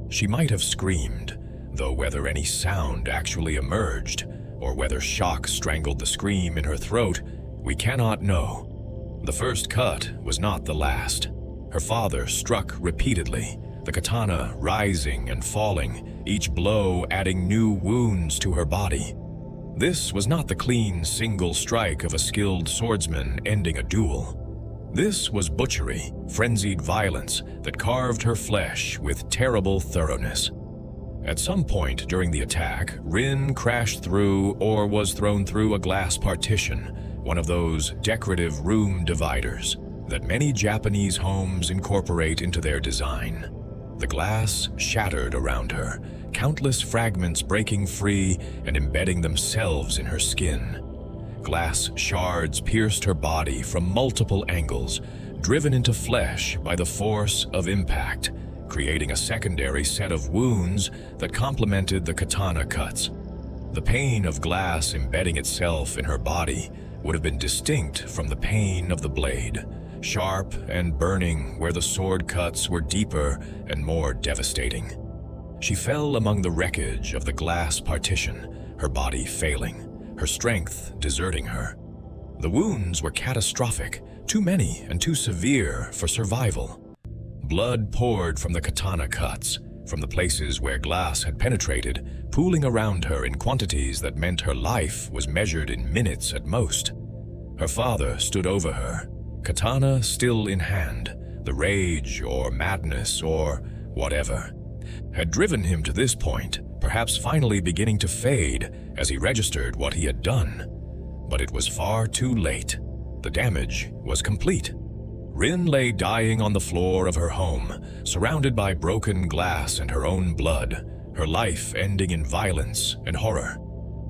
She might have screamed, though whether any sound actually emerged, or whether shock strangled the scream in her throat, we cannot know. The first cut was not the last. Her father struck repeatedly, the katana rising and falling, each blow adding new wounds to her body. This was not the clean single strike of a skilled swordsman ending a duel. This was butchery, frenzied violence that carved her flesh with terrible thoroughness. At some point during the attack, Rin crashed through or was thrown through a glass partition, one of those decorative room dividers that many Japanese homes incorporate into their design. The glass shattered around her, countless fragments breaking free and embedding themselves in her skin. Glass shards pierced her body from multiple angles, driven into flesh by the force of impact, creating a secondary set of wounds that complemented the katana cuts. The pain of glass embedding itself in her body would have been distinct from the pain of the blade, sharp and burning where the sword cuts were deeper and more devastating. She fell among the wreckage of the glass partition, her body failing, her strength deserting her. The wounds were catastrophic, too many and too severe for survival. Blood poured from the katana cuts, from the places where glass had penetrated, pooling around her in quantities that meant her life was measured in minutes at most. Her father stood over her, katana still in hand. The rage or madness or whatever had driven him to this point, perhaps finally beginning to fade as he registered what he had done. But it was far too late. The damage was complete. Rin lay dying on the floor of her home, surrounded by broken glass and her own blood, her life ending in violence and horror.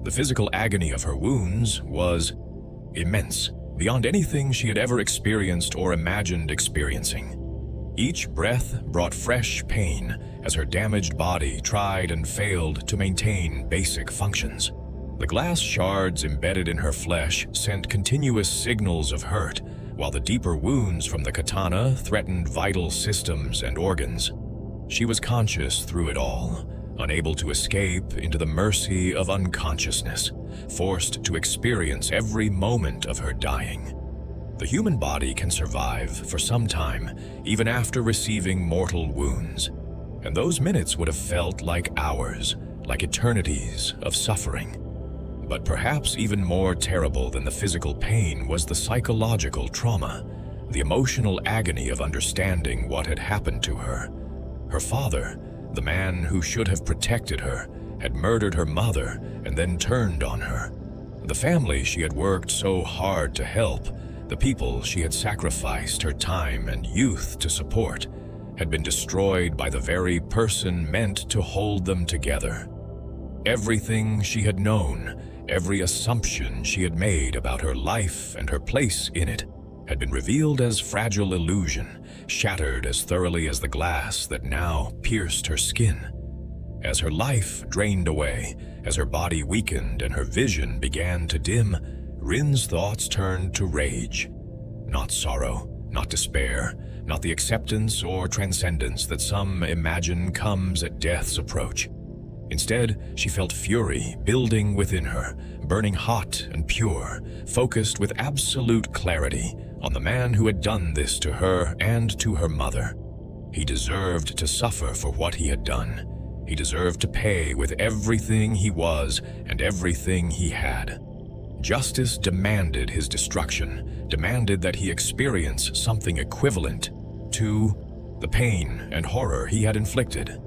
The physical agony of her wounds was immense, beyond anything she had ever experienced or imagined experiencing. Each breath brought fresh pain as her damaged body tried and failed to maintain basic functions. The glass shards embedded in her flesh sent continuous signals of hurt, while the deeper wounds from the katana threatened vital systems and organs. She was conscious through it all, unable to escape into the mercy of unconsciousness, forced to experience every moment of her dying. The human body can survive for some time, even after receiving mortal wounds, and those minutes would have felt like hours, like eternities of suffering. But perhaps even more terrible than the physical pain was the psychological trauma, the emotional agony of understanding what had happened to her. Her father, the man who should have protected her, had murdered her mother and then turned on her. The family she had worked so hard to help, the people she had sacrificed her time and youth to support, had been destroyed by the very person meant to hold them together. Everything she had known, every assumption she had made about her life and her place in it, had been revealed as fragile illusion, shattered as thoroughly as the glass that now pierced her skin. As her life drained away, as her body weakened and her vision began to dim, Rin's thoughts turned to rage. Not sorrow, not despair, not the acceptance or transcendence that some imagine comes at death's approach. Instead, she felt fury building within her, burning hot and pure, focused with absolute clarity on the man who had done this to her and to her mother. He deserved to suffer for what he had done. He deserved to pay with everything he was and everything he had. Justice demanded his destruction, demanded that he experience something equivalent to the pain and horror he had inflicted.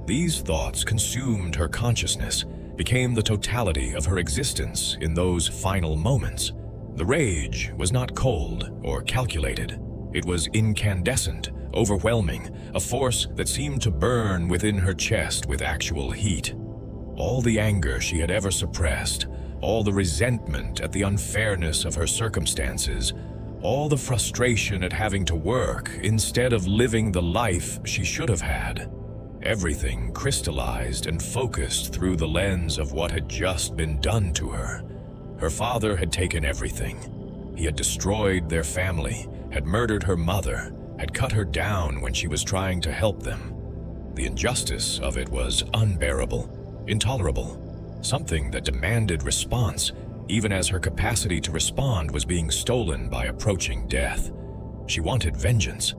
These thoughts consumed her consciousness, became the totality of her existence in those final moments. The rage was not cold or calculated. It was incandescent, overwhelming, a force that seemed to burn within her chest with actual heat. All the anger she had ever suppressed, all the resentment at the unfairness of her circumstances, all the frustration at having to work instead of living the life she should have had. Everything crystallized and focused through the lens of what had just been done to her. Her father had taken everything. He had destroyed their family, had murdered her mother, had cut her down when she was trying to help them. The injustice of it was unbearable, intolerable, something that demanded response, even as her capacity to respond was being stolen by approaching death. She wanted vengeance.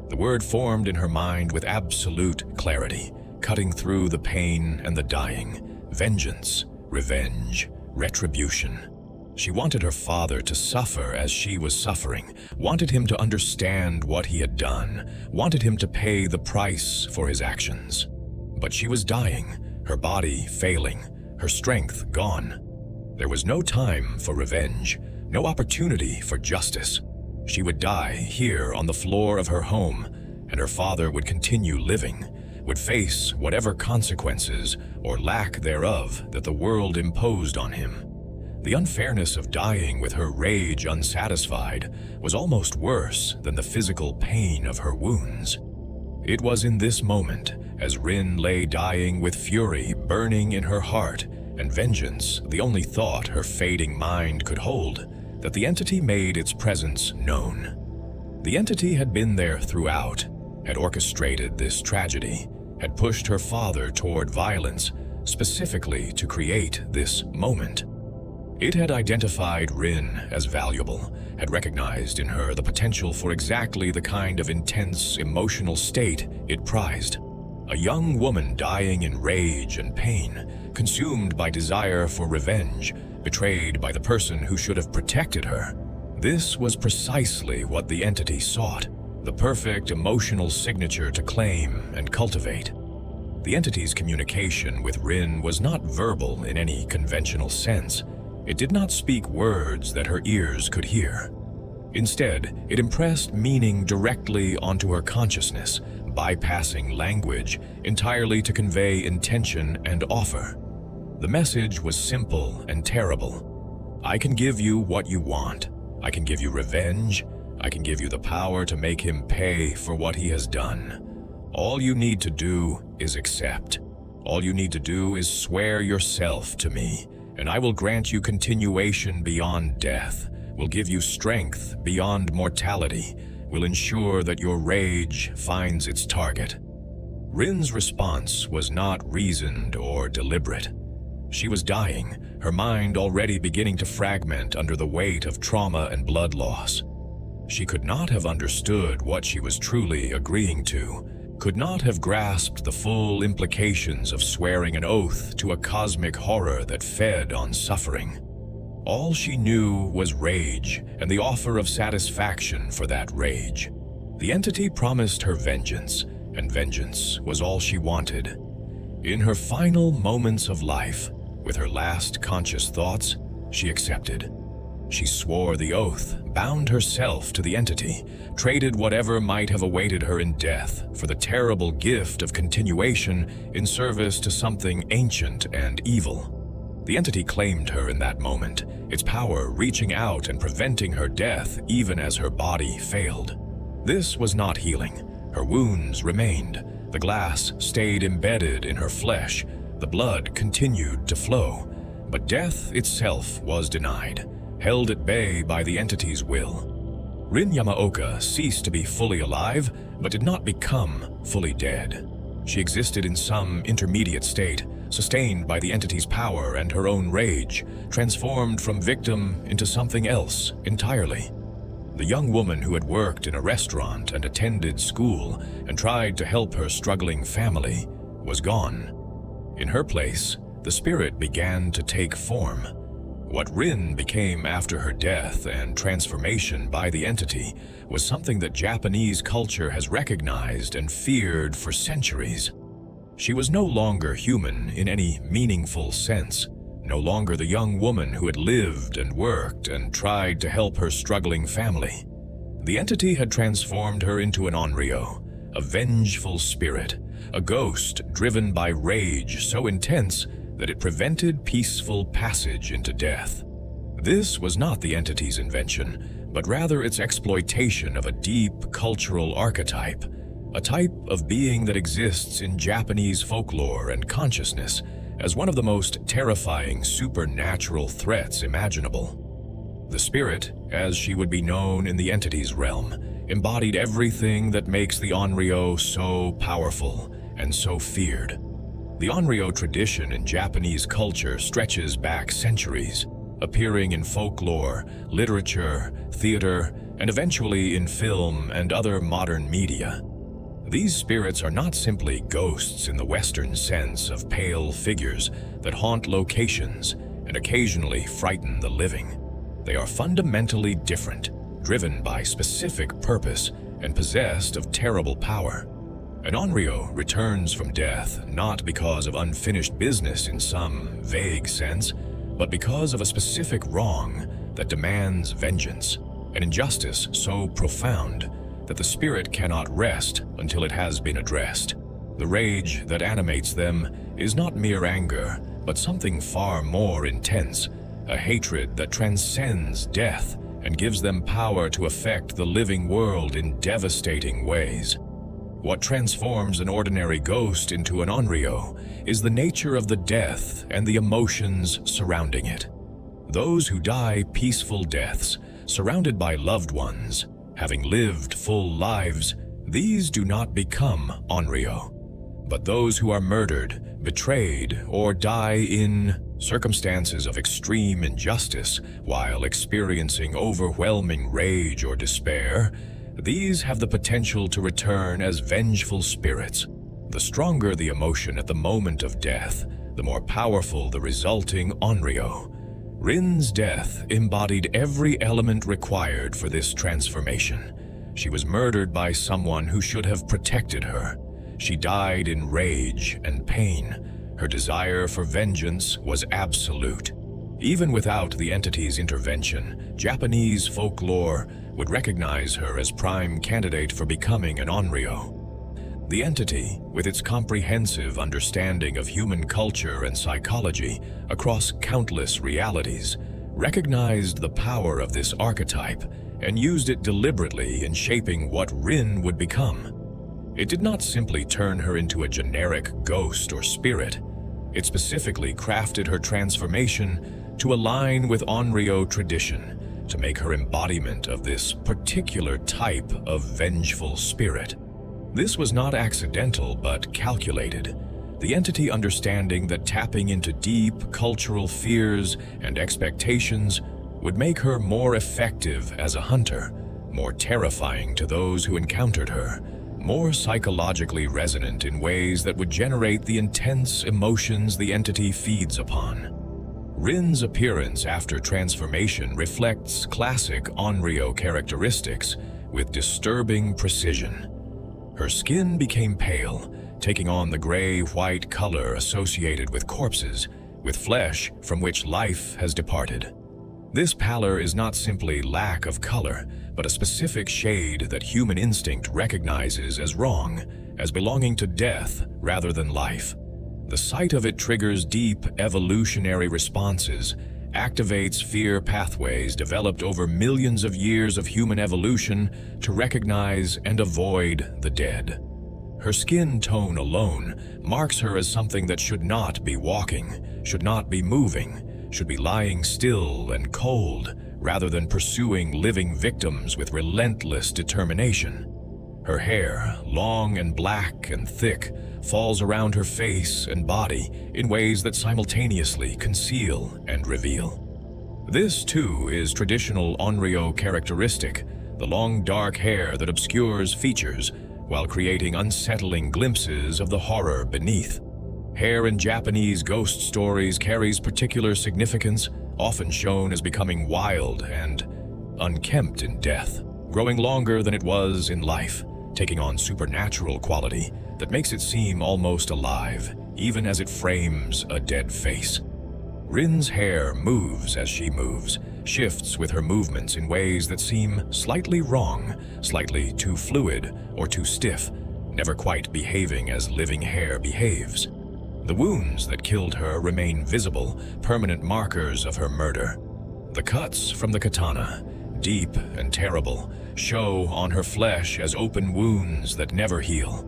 The word formed in her mind with absolute clarity, cutting through the pain and the dying. Vengeance, revenge, retribution. She wanted her father to suffer as she was suffering, wanted him to understand what he had done, wanted him to pay the price for his actions. But she was dying, her body failing, her strength gone. There was no time for revenge, no opportunity for justice. She would die here on the floor of her home, and her father would continue living, would face whatever consequences or lack thereof that the world imposed on him. The unfairness of dying with her rage unsatisfied was almost worse than the physical pain of her wounds. It was in this moment, as Rin lay dying with fury burning in her heart and vengeance the only thought her fading mind could hold, that the entity made its presence known. The entity had been there throughout, had orchestrated this tragedy, had pushed her father toward violence, specifically to create this moment. It had identified Rin as valuable, had recognized in her the potential for exactly the kind of intense emotional state it prized. A young woman dying in rage and pain, consumed by desire for revenge, betrayed by the person who should have protected her. This was precisely what the entity sought, the perfect emotional signature to claim and cultivate. The entity's communication with Rin was not verbal in any conventional sense. It did not speak words that her ears could hear. Instead, it impressed meaning directly onto her consciousness, bypassing language entirely to convey intention and offer. The message was simple and terrible. I can give you what you want. I can give you revenge. I can give you the power to make him pay for what he has done. All you need to do is accept. All you need to do is swear yourself to me, and I will grant you continuation beyond death, will give you strength beyond mortality, will ensure that your rage finds its target. Rin's response was not reasoned or deliberate. She was dying, her mind already beginning to fragment under the weight of trauma and blood loss. She could not have understood what she was truly agreeing to, could not have grasped the full implications of swearing an oath to a cosmic horror that fed on suffering. All she knew was rage and the offer of satisfaction for that rage. The entity promised her vengeance, and vengeance was all she wanted. In her final moments of life, with her last conscious thoughts, she accepted. She swore the oath, bound herself to the entity, traded whatever might have awaited her in death for the terrible gift of continuation in service to something ancient and evil. The entity claimed her in that moment, its power reaching out and preventing her death even as her body failed. This was not healing. Her wounds remained. The glass stayed embedded in her flesh. The blood continued to flow. But death itself was denied, held at bay by the entity's will. Rin Yamaoka ceased to be fully alive, but did not become fully dead. She existed in some intermediate state, sustained by the entity's power and her own rage, transformed from victim into something else entirely. The young woman who had worked in a restaurant and attended school and tried to help her struggling family was gone. In her place, the spirit began to take form. What Rin became after her death and transformation by the entity was something that Japanese culture has recognized and feared for centuries. She was no longer human in any meaningful sense, no longer the young woman who had lived and worked and tried to help her struggling family. The entity had transformed her into an onryo, a vengeful spirit, a ghost driven by rage so intense that it prevented peaceful passage into death. This was not the entity's invention, but rather its exploitation of a deep cultural archetype, a type of being that exists in Japanese folklore and consciousness as one of the most terrifying supernatural threats imaginable. The spirit, as she would be known in the entity's realm, embodied everything that makes the Onryo so powerful and so feared. The Onryo tradition in Japanese culture stretches back centuries, appearing in folklore, literature, theater, and eventually in film and other modern media. These spirits are not simply ghosts in the Western sense of pale figures that haunt locations and occasionally frighten the living. They are fundamentally different, driven by specific purpose and possessed of terrible power. An Onryo returns from death not because of unfinished business in some vague sense, but because of a specific wrong that demands vengeance, an injustice so profound that the spirit cannot rest until it has been addressed. The rage that animates them is not mere anger, but something far more intense, a hatred that transcends death and gives them power to affect the living world in devastating ways. What transforms an ordinary ghost into an Onryo is the nature of the death and the emotions surrounding it. Those who die peaceful deaths, surrounded by loved ones, having lived full lives, these do not become Onryo. But those who are murdered, betrayed, or die in circumstances of extreme injustice while experiencing overwhelming rage or despair, these have the potential to return as vengeful spirits. The stronger the emotion at the moment of death, the more powerful the resulting Onryo. Rin's death embodied every element required for this transformation. She was murdered by someone who should have protected her. She died in rage and pain. Her desire for vengeance was absolute. Even without the entity's intervention, Japanese folklore would recognize her as prime candidate for becoming an Onryo. The entity, with its comprehensive understanding of human culture and psychology across countless realities, recognized the power of this archetype and used it deliberately in shaping what Rin would become. It did not simply turn her into a generic ghost or spirit. It specifically crafted her transformation to align with Onryo tradition, to make her embodiment of this particular type of vengeful spirit. This was not accidental but calculated, the entity understanding that tapping into deep cultural fears and expectations would make her more effective as a hunter, more terrifying to those who encountered her, more psychologically resonant in ways that would generate the intense emotions the entity feeds upon. Rin's appearance after transformation reflects classic Onryo characteristics with disturbing precision. Her skin became pale, taking on the gray-white color associated with corpses, with flesh from which life has departed. This pallor is not simply lack of color, but a specific shade that human instinct recognizes as wrong, as belonging to death rather than life. The sight of it triggers deep evolutionary responses, activates fear pathways developed over millions of years of human evolution to recognize and avoid the dead. Her skin tone alone marks her as something that should not be walking, should not be moving, should be lying still and cold, rather than pursuing living victims with relentless determination. Her hair, long and black and thick, falls around her face and body in ways that simultaneously conceal and reveal. This, too, is traditional Onryo characteristic, the long dark hair that obscures features while creating unsettling glimpses of the horror beneath. Hair in Japanese ghost stories carries particular significance, often shown as becoming wild and unkempt in death, growing longer than it was in life, taking on supernatural quality that makes it seem almost alive, even as it frames a dead face. Rin's hair moves as she moves, shifts with her movements in ways that seem slightly wrong, slightly too fluid or too stiff, never quite behaving as living hair behaves. The wounds that killed her remain visible, permanent markers of her murder. The cuts from the katana, deep and terrible, show on her flesh as open wounds that never heal.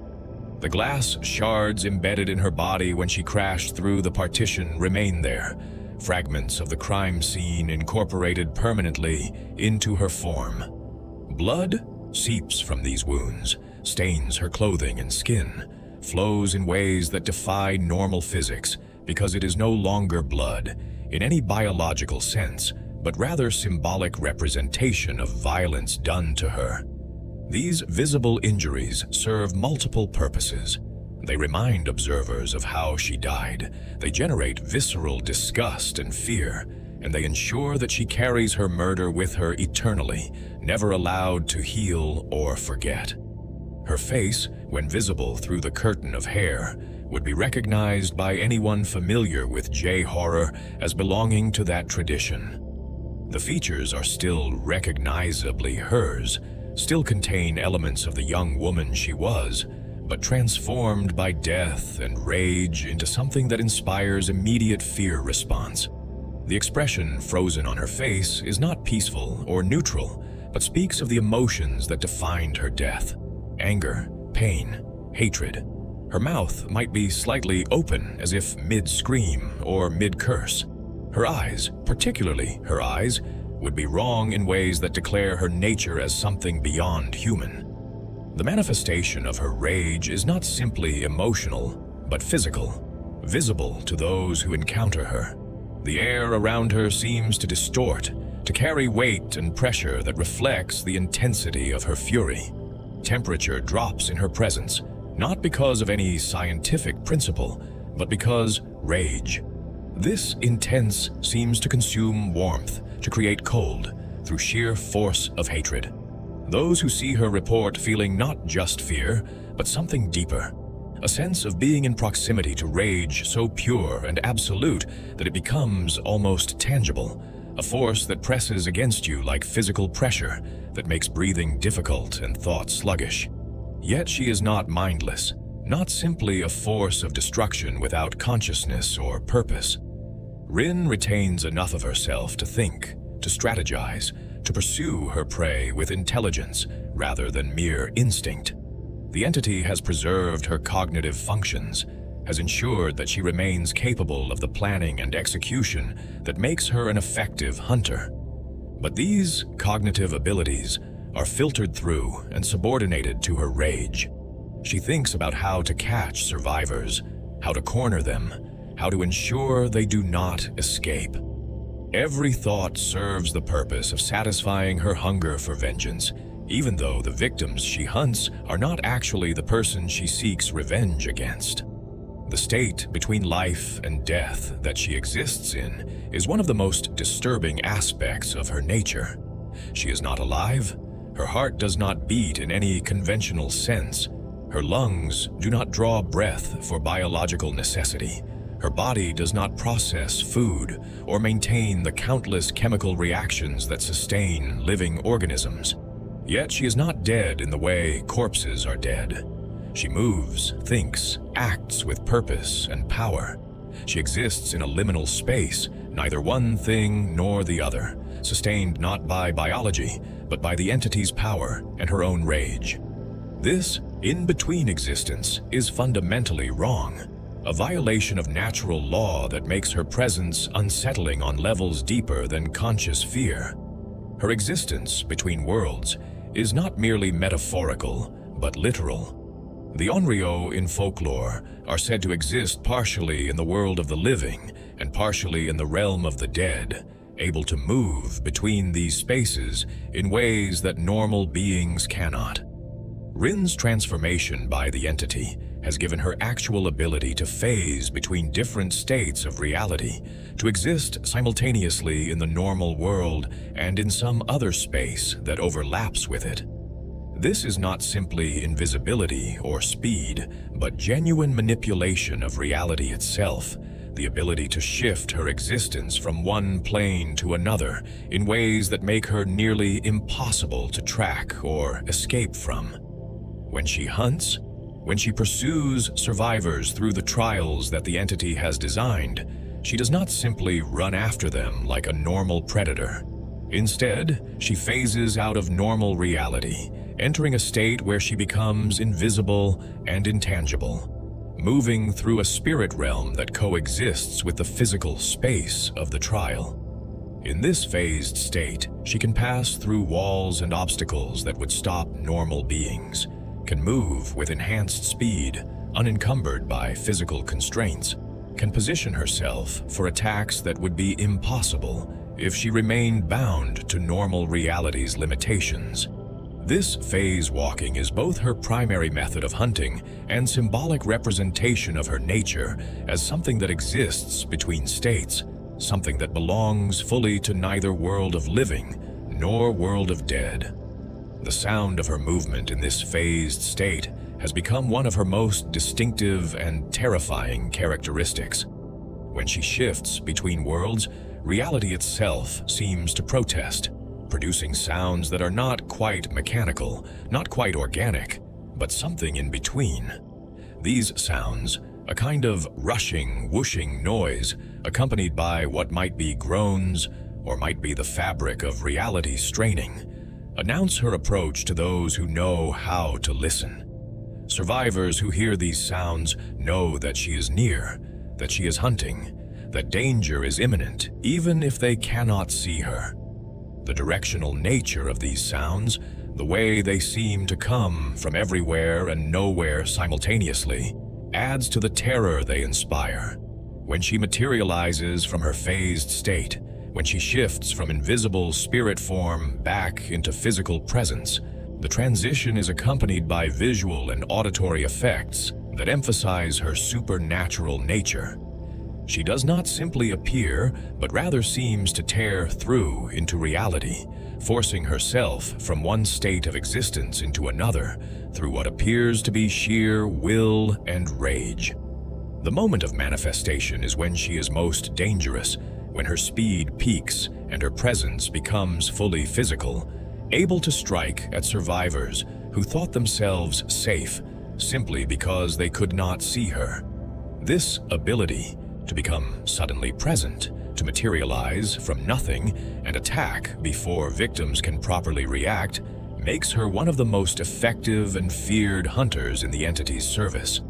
The glass shards embedded in her body when she crashed through the partition remain there, fragments of the crime scene incorporated permanently into her form. Blood seeps from these wounds, stains her clothing and skin, flows in ways that defy normal physics because it is no longer blood in any biological sense, but rather symbolic representation of violence done to her. These visible injuries serve multiple purposes. They remind observers of how she died. They generate visceral disgust and fear, and they ensure that she carries her murder with her eternally, never allowed to heal or forget. Her face, when visible through the curtain of hair, would be recognized by anyone familiar with J-horror as belonging to that tradition. The features are still recognizably hers, still contain elements of the young woman she was, but transformed by death and rage into something that inspires immediate fear response. The expression frozen on her face is not peaceful or neutral, but speaks of the emotions that defined her death: anger, pain, hatred. Her mouth might be slightly open, as if mid-scream or mid-curse. Her eyes, particularly her eyes, would be wrong in ways that declare her nature as something beyond human. The manifestation of her rage is not simply emotional, but physical, visible to those who encounter her. The air around her seems to distort, to carry weight and pressure that reflects the intensity of her fury. Temperature drops in her presence, not because of any scientific principle, but because rage. This intense seems to consume warmth, to create cold, through sheer force of hatred. Those who see her report feeling not just fear, but something deeper, a sense of being in proximity to rage so pure and absolute that it becomes almost tangible, a force that presses against you like physical pressure that makes breathing difficult and thought sluggish. Yet she is not mindless, not simply a force of destruction without consciousness or purpose. Rin retains enough of herself to think, to strategize, to pursue her prey with intelligence rather than mere instinct. The entity has preserved her cognitive functions, has ensured that she remains capable of the planning and execution that makes her an effective hunter. But these cognitive abilities are filtered through and subordinated to her rage. She thinks about how to catch survivors, how to corner them, how to ensure they do not escape. Every thought serves the purpose of satisfying her hunger for vengeance, even though the victims she hunts are not actually the person she seeks revenge against. The state between life and death that she exists in is one of the most disturbing aspects of her nature. She is not alive. Her heart does not beat in any conventional sense. Her lungs do not draw breath for biological necessity. Her body does not process food or maintain the countless chemical reactions that sustain living organisms. Yet she is not dead in the way corpses are dead. She moves, thinks, acts with purpose and power. She exists in a liminal space, neither one thing nor the other, sustained not by biology, but by the entity's power and her own rage. This in-between existence is fundamentally wrong, a violation of natural law that makes her presence unsettling on levels deeper than conscious fear. Her existence between worlds is not merely metaphorical, but literal. The Onryo in folklore are said to exist partially in the world of the living and partially in the realm of the dead, able to move between these spaces in ways that normal beings cannot. Rin's transformation by the entity has given her actual ability to phase between different states of reality, to exist simultaneously in the normal world and in some other space that overlaps with it. This is not simply invisibility or speed, but genuine manipulation of reality itself, the ability to shift her existence from one plane to another in ways that make her nearly impossible to track or escape from. When she hunts, When she pursues survivors through the trials that the entity has designed, she does not simply run after them like a normal predator. Instead, she phases out of normal reality, entering a state where she becomes invisible and intangible, moving through a spirit realm that coexists with the physical space of the trial. In this phased state, she can pass through walls and obstacles that would stop normal beings, can move with enhanced speed, unencumbered by physical constraints, can position herself for attacks that would be impossible if she remained bound to normal reality's limitations. This phase walking is both her primary method of hunting and symbolic representation of her nature as something that exists between states, something that belongs fully to neither world of living nor world of dead. The sound of her movement in this phased state has become one of her most distinctive and terrifying characteristics. When she shifts between worlds, reality itself seems to protest, producing sounds that are not quite mechanical, not quite organic, but something in between. These sounds, a kind of rushing, whooshing noise, accompanied by what might be groans or might be the fabric of reality straining, announce her approach to those who know how to listen. Survivors who hear these sounds know that she is near, that she is hunting, that danger is imminent, even if they cannot see her. The directional nature of these sounds, the way they seem to come from everywhere and nowhere simultaneously, adds to the terror they inspire. When she materializes from her phased state, when she shifts from invisible spirit form back into physical presence, the transition is accompanied by visual and auditory effects that emphasize her supernatural nature. She does not simply appear, but rather seems to tear through into reality, forcing herself from one state of existence into another through what appears to be sheer will and rage. The moment of manifestation is when she is most dangerous, when her speed peaks and her presence becomes fully physical, able to strike at survivors who thought themselves safe simply because they could not see her. This ability to become suddenly present, to materialize from nothing and attack before victims can properly react, makes her one of the most effective and feared hunters in the entity's service.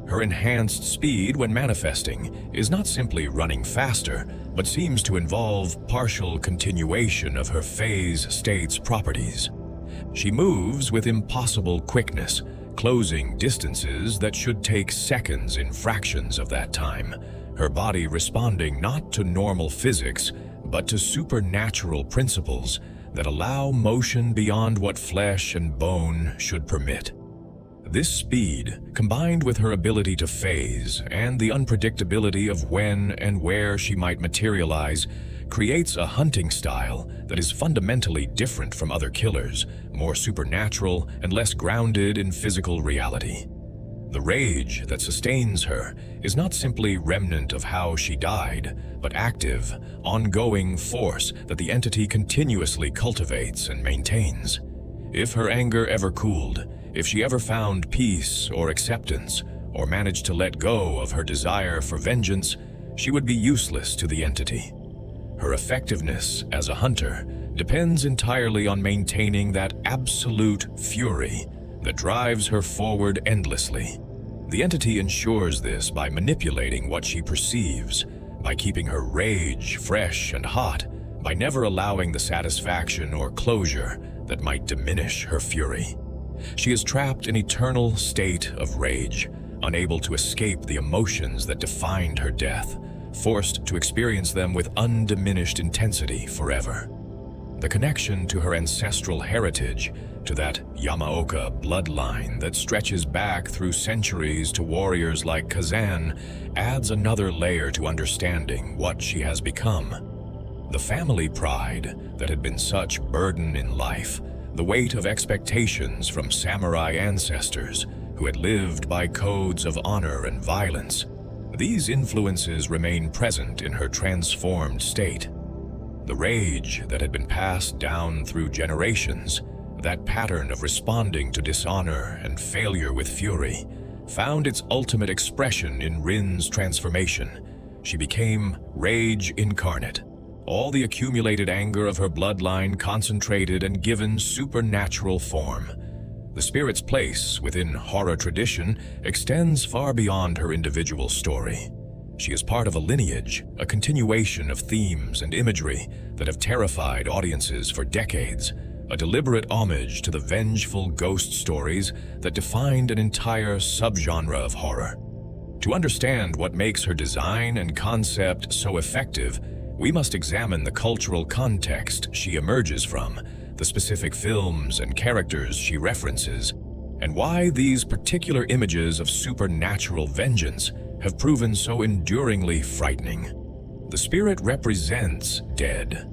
Her enhanced speed when manifesting is not simply running faster, but seems to involve partial continuation of her phase state's properties. She moves with impossible quickness, closing distances that should take seconds in fractions of that time, her body responding not to normal physics, but to supernatural principles that allow motion beyond what flesh and bone should permit. This speed, combined with her ability to phase and the unpredictability of when and where she might materialize, creates a hunting style that is fundamentally different from other killers, more supernatural and less grounded in physical reality. The rage that sustains her is not simply remnant of how she died, but active, ongoing force that the entity continuously cultivates and maintains. If her anger ever cooled, if she ever found peace or acceptance, or managed to let go of her desire for vengeance, she would be useless to the entity. Her effectiveness as a hunter depends entirely on maintaining that absolute fury that drives her forward endlessly. The entity ensures this by manipulating what she perceives, by keeping her rage fresh and hot, by never allowing the satisfaction or closure that might diminish her fury. She is trapped in eternal state of rage, unable to escape the emotions that defined her death, forced to experience them with undiminished intensity forever. The connection to her ancestral heritage, to that Yamaoka bloodline that stretches back through centuries to warriors like Kazan, adds another layer to understanding what she has become. The family pride that had been such burden in life, the weight of expectations from samurai ancestors who had lived by codes of honor and violence, these influences remain present in her transformed state. The rage that had been passed down through generations, that pattern of responding to dishonor and failure with fury, found its ultimate expression in Rin's transformation. She became rage incarnate. All the accumulated anger of her bloodline concentrated and given supernatural form. The spirit's place within horror tradition extends far beyond her individual story. She is part of a lineage, a continuation of themes and imagery that have terrified audiences for decades, a deliberate homage to the vengeful ghost stories that defined an entire subgenre of horror. To understand what makes her design and concept so effective, we must examine the cultural context she emerges from, the specific films and characters she references, and why these particular images of supernatural vengeance have proven so enduringly frightening. The spirit represents dead.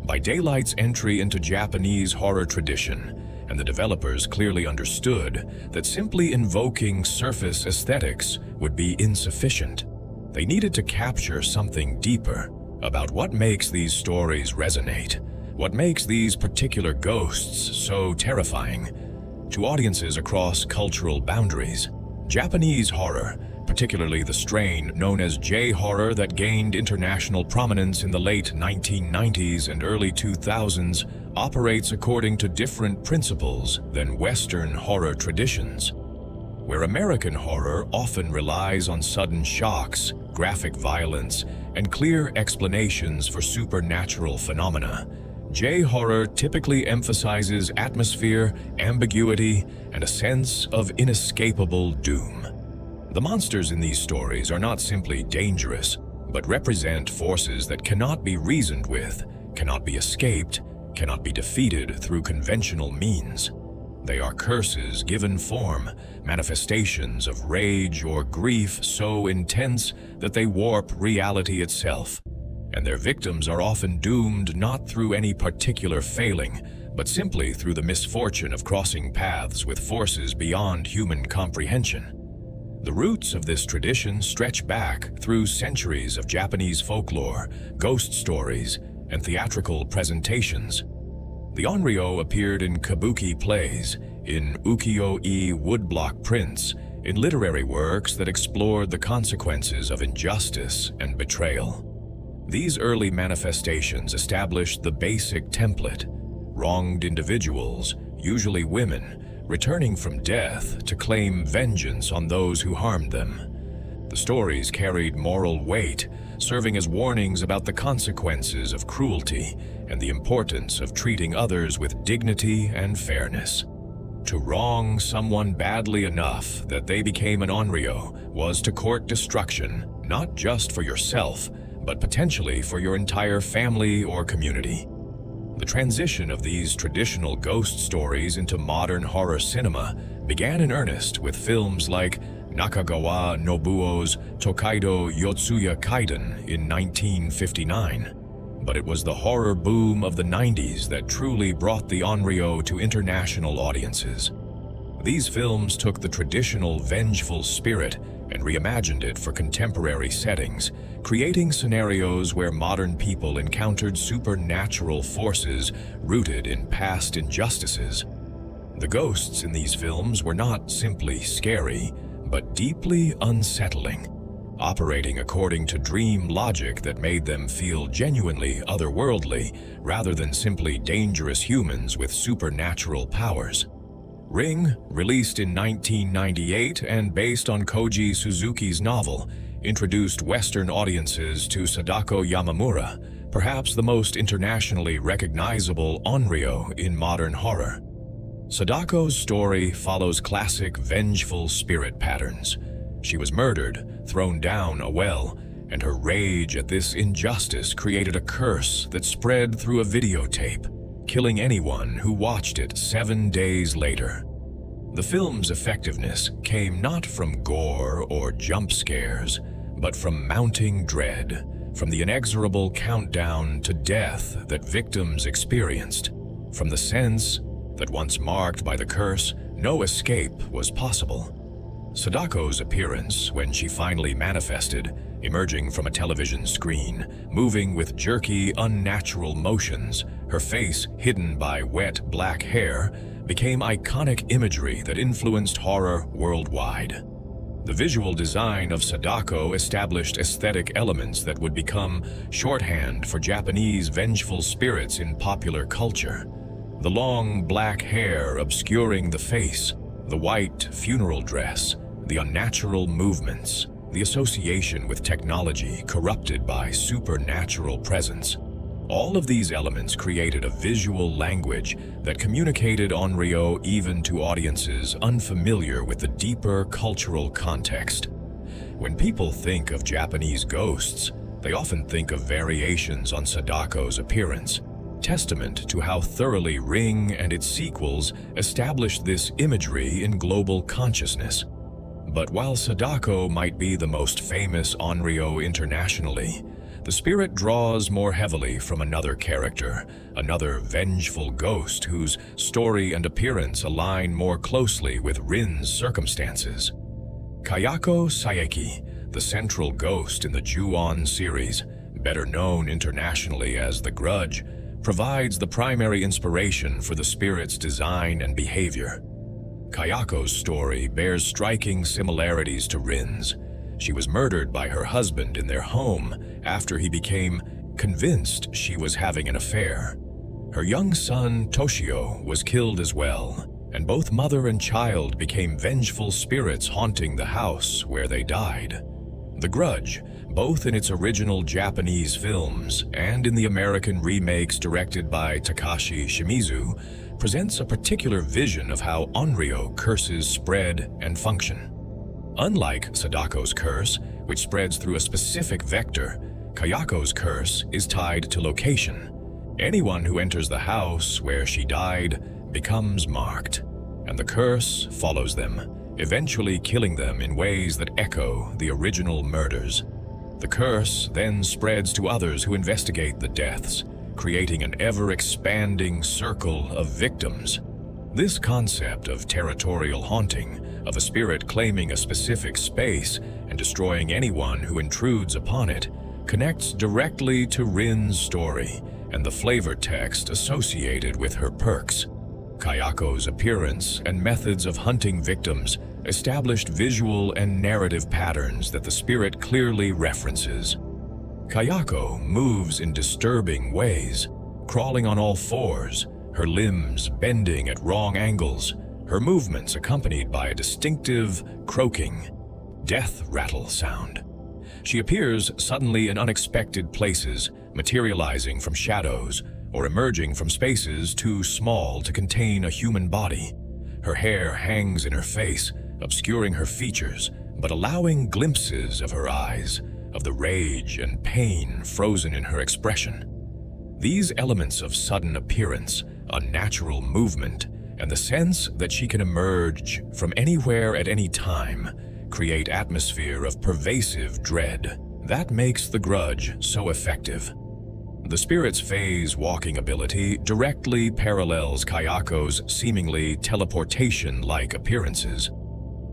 By Daylight's entry into Japanese horror tradition, and the developers clearly understood that simply invoking surface aesthetics would be insufficient. They needed to capture something deeper about what makes these stories resonate, what makes these particular ghosts so terrifying. To audiences across cultural boundaries, Japanese horror, particularly the strain known as J-horror that gained international prominence in the late 1990s and early 2000s, operates according to different principles than Western horror traditions. Where American horror often relies on sudden shocks, graphic violence, and clear explanations for supernatural phenomena, J-horror typically emphasizes atmosphere, ambiguity, and a sense of inescapable doom. The monsters in these stories are not simply dangerous, but represent forces that cannot be reasoned with, cannot be escaped, cannot be defeated through conventional means. They are curses given form, manifestations of rage or grief so intense that they warp reality itself. And their victims are often doomed not through any particular failing, but simply through the misfortune of crossing paths with forces beyond human comprehension. The roots of this tradition stretch back through centuries of Japanese folklore, ghost stories, and theatrical presentations. The onryo appeared in kabuki plays, in ukiyo-e woodblock prints, in literary works that explored the consequences of injustice and betrayal. These early manifestations established the basic template: wronged individuals, usually women, returning from death to claim vengeance on those who harmed them. The stories carried moral weight, serving as warnings about the consequences of cruelty and the importance of treating others with dignity and fairness. To wrong someone badly enough that they became an onryo was to court destruction, not just for yourself, but potentially for your entire family or community. The transition of these traditional ghost stories into modern horror cinema began in earnest with films like Nakagawa Nobuo's Tokaido Yotsuya Kaiden in 1959. But it was the horror boom of the 90s that truly brought the onryo to international audiences. These films took the traditional vengeful spirit and reimagined it for contemporary settings, creating scenarios where modern people encountered supernatural forces rooted in past injustices. The ghosts in these films were not simply scary, but deeply unsettling, operating according to dream logic that made them feel genuinely otherworldly rather than simply dangerous humans with supernatural powers. Ring, released in 1998 and based on Koji Suzuki's novel, introduced Western audiences to Sadako Yamamura, perhaps the most internationally recognizable onryo in modern horror. Sadako's story follows classic vengeful spirit patterns. She was murdered, thrown down a well, and her rage at this injustice created a curse that spread through a videotape, killing anyone who watched it 7 days later. The film's effectiveness came not from gore or jump scares, but from mounting dread, from the inexorable countdown to death that victims experienced, from the sense that once marked by the curse, no escape was possible. Sadako's appearance, when she finally manifested, emerging from a television screen, moving with jerky, unnatural motions, her face hidden by wet black hair, became iconic imagery that influenced horror worldwide. The visual design of Sadako established aesthetic elements that would become shorthand for Japanese vengeful spirits in popular culture. The long black hair obscuring the face, the white funeral dress, the unnatural movements, the association with technology corrupted by supernatural presence. All of these elements created a visual language that communicated Onryo even to audiences unfamiliar with the deeper cultural context. When people think of Japanese ghosts, they often think of variations on Sadako's appearance, testament to how thoroughly Ring and its sequels established this imagery in global consciousness. But while Sadako might be the most famous Onryo internationally, the spirit draws more heavily from another character, another vengeful ghost whose story and appearance align more closely with Rin's circumstances. Kayako Saeki, the central ghost in the Ju-On series, better known internationally as the Grudge, provides the primary inspiration for the spirit's design and behavior. Kayako's story bears striking similarities to Rin's. She was murdered by her husband in their home after he became convinced she was having an affair. Her young son, Toshio, was killed as well, and both mother and child became vengeful spirits haunting the house where they died. The Grudge, both in its original Japanese films and in the American remakes directed by Takashi Shimizu, presents a particular vision of how Onryo curses spread and function. Unlike Sadako's curse, which spreads through a specific vector, Kayako's curse is tied to location. Anyone who enters the house where she died becomes marked, and the curse follows them, eventually killing them in ways that echo the original murders. The curse then spreads to others who investigate the deaths, creating an ever-expanding circle of victims. This concept of territorial haunting, of a spirit claiming a specific space and destroying anyone who intrudes upon it, connects directly to Rin's story and the flavor text associated with her perks. Kayako's appearance and methods of hunting victims established visual and narrative patterns that the spirit clearly references. Kayako moves in disturbing ways, crawling on all fours, her limbs bending at wrong angles, her movements accompanied by a distinctive, croaking, death rattle sound. She appears suddenly in unexpected places, materializing from shadows or emerging from spaces too small to contain a human body. Her hair hangs in her face, obscuring her features, but allowing glimpses of her eyes, of the rage and pain frozen in her expression. These elements of sudden appearance, unnatural movement, and the sense that she can emerge from anywhere at any time create atmosphere of pervasive dread. That makes the Grudge so effective. The spirit's phase walking ability directly parallels Kayako's seemingly teleportation-like appearances.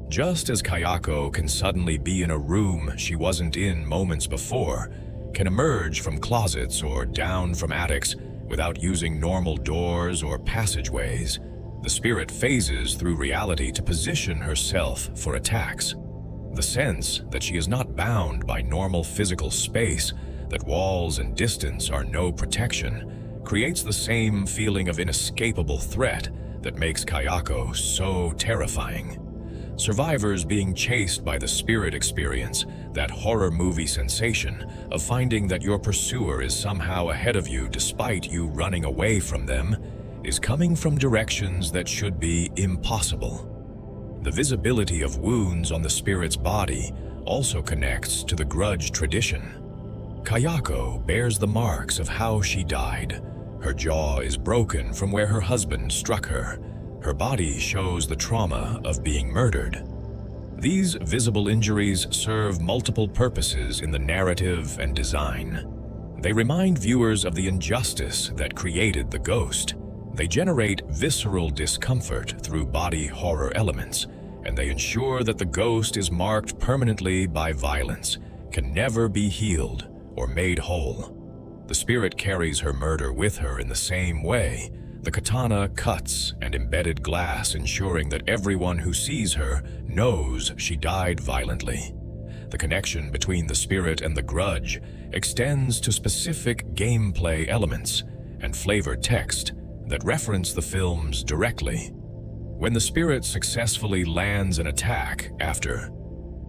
Just as Kayako can suddenly be in a room she wasn't in moments before, can emerge from closets or down from attics without using normal doors or passageways, the spirit phases through reality to position herself for attacks. The sense that she is not bound by normal physical space, that walls and distance are no protection, creates the same feeling of inescapable threat that makes Kayako so terrifying. Survivors being chased by the spirit experience that horror movie sensation of finding that your pursuer is somehow ahead of you despite you running away from them, is coming from directions that should be impossible. The visibility of wounds on the spirit's body also connects to the Grudge tradition. Kayako bears the marks of how she died. Her jaw is broken from where her husband struck her. Her body shows the trauma of being murdered. These visible injuries serve multiple purposes in the narrative and design. They remind viewers of the injustice that created the ghost. They generate visceral discomfort through body horror elements, and they ensure that the ghost is marked permanently by violence, can never be healed or made whole. The spirit carries her murder with her in the same way, The katana cuts and embedded glass, ensuring that everyone who sees her knows she died violently. The connection between the spirit and the grudge extends to specific gameplay elements and flavor text that reference the films directly. When the spirit successfully lands an attack after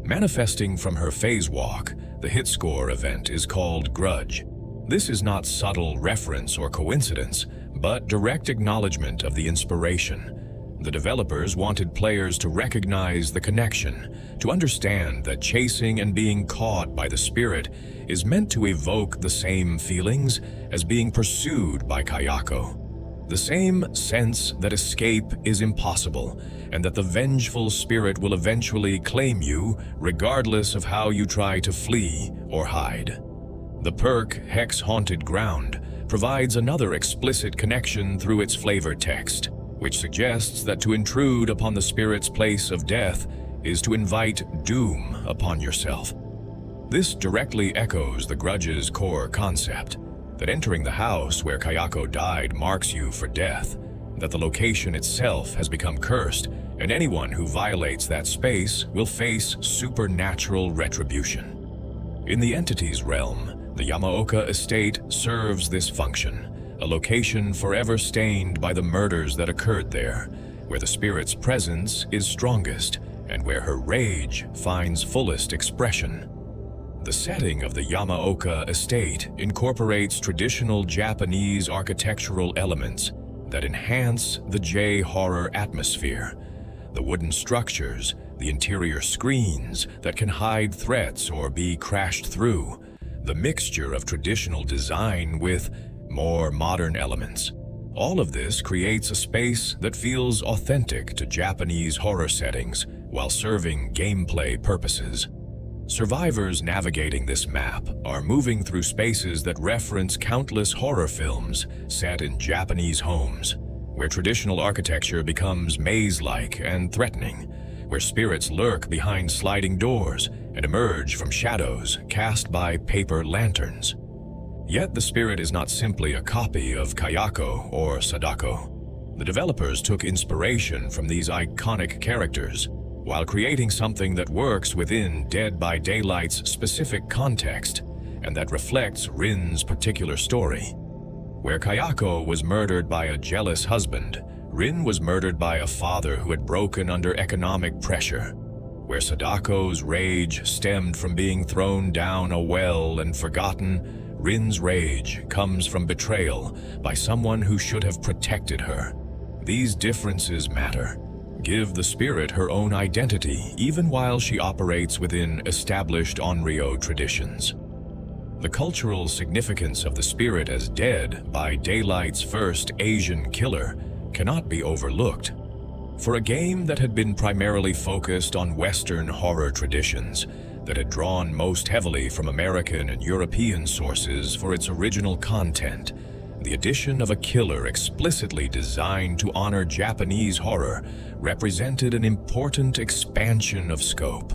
manifesting from her phase walk, the hit score event is called grudge. This is not subtle reference or coincidence, but direct acknowledgement of the inspiration. The developers wanted players to recognize the connection, to understand that chasing and being caught by the spirit is meant to evoke the same feelings as being pursued by Kayako. The same sense that escape is impossible, and that the vengeful spirit will eventually claim you regardless of how you try to flee or hide. The perk Hex Haunted Ground provides another explicit connection through its flavor text, which suggests that to intrude upon the spirit's place of death is to invite doom upon yourself. This directly echoes the grudge's core concept, that entering the house where Kayako died marks you for death, that the location itself has become cursed, and anyone who violates that space will face supernatural retribution. In the entity's realm, the Yamaoka estate serves this function, a location forever stained by the murders that occurred there, where the spirit's presence is strongest and where her rage finds fullest expression. The setting of the Yamaoka estate incorporates traditional Japanese architectural elements that enhance the J-horror atmosphere. The wooden structures, the interior screens that can hide threats or be crashed through, the mixture of traditional design with more modern elements. All of this creates a space that feels authentic to Japanese horror settings while serving gameplay purposes. Survivors navigating this map are moving through spaces that reference countless horror films set in Japanese homes, where traditional architecture becomes maze-like and threatening, where spirits lurk behind sliding doors and emerge from shadows cast by paper lanterns. Yet the spirit is not simply a copy of Kayako or Sadako. The developers took inspiration from these iconic characters, while creating something that works within Dead by Daylight's specific context and that reflects Rin's particular story. Where Kayako was murdered by a jealous husband, Rin was murdered by a father who had broken under economic pressure. Where Sadako's rage stemmed from being thrown down a well and forgotten, Rin's rage comes from betrayal by someone who should have protected her. These differences matter. Give the spirit her own identity, even while she operates within established Onryo traditions. The cultural significance of the spirit as Dead by Daylight's first Asian killer cannot be overlooked. For a game that had been primarily focused on Western horror traditions, that had drawn most heavily from American and European sources for its original content, the addition of a killer explicitly designed to honor Japanese horror represented an important expansion of scope.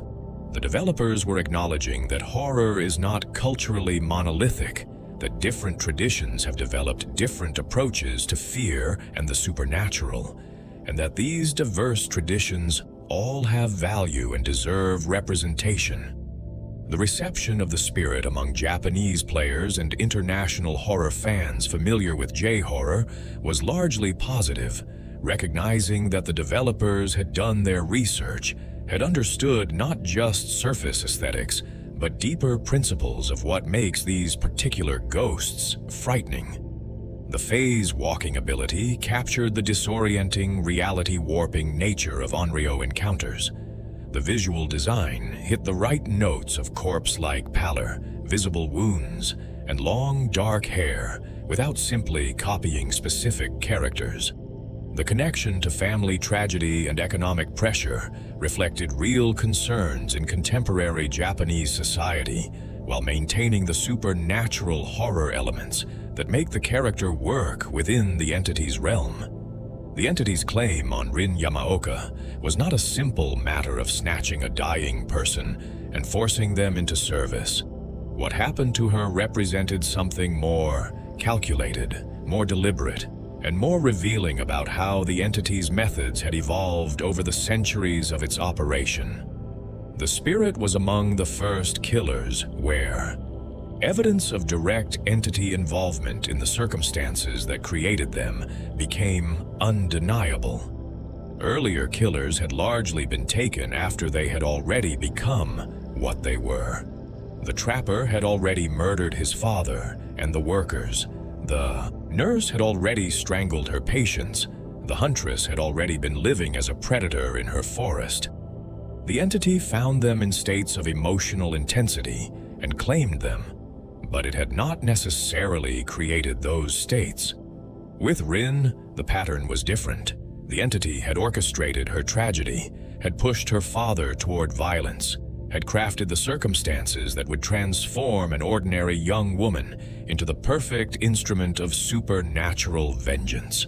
The developers were acknowledging that horror is not culturally monolithic, that different traditions have developed different approaches to fear and the supernatural, and that these diverse traditions all have value and deserve representation. The reception of the spirit among Japanese players and international horror fans familiar with J-horror was largely positive, recognizing that the developers had done their research, had understood not just surface aesthetics, but deeper principles of what makes these particular ghosts frightening. The phase walking ability captured the disorienting, reality-warping nature of Onryo encounters. The visual design hit the right notes of corpse-like pallor, visible wounds, and long, dark hair without simply copying specific characters. The connection to family tragedy and economic pressure reflected real concerns in contemporary Japanese society, while maintaining the supernatural horror elements that make the character work within the entity's realm. The entity's claim on Rin Yamaoka was not a simple matter of snatching a dying person and forcing them into service. What happened to her represented something more calculated, more deliberate. and more revealing about how the entity's methods had evolved over the centuries of its operation. The spirit was among the first killers where evidence of direct entity involvement in the circumstances that created them became undeniable. Earlier killers had largely been taken after they had already become what they were. The trapper had already murdered his father and the workers. The nurse had already strangled her patients. The huntress had already been living as a predator in her forest. The entity found them in states of emotional intensity and claimed them, but it had not necessarily created those states. With Rin, the pattern was different. The entity had orchestrated her tragedy, had pushed her father toward violence, had crafted the circumstances that would transform an ordinary young woman into the perfect instrument of supernatural vengeance.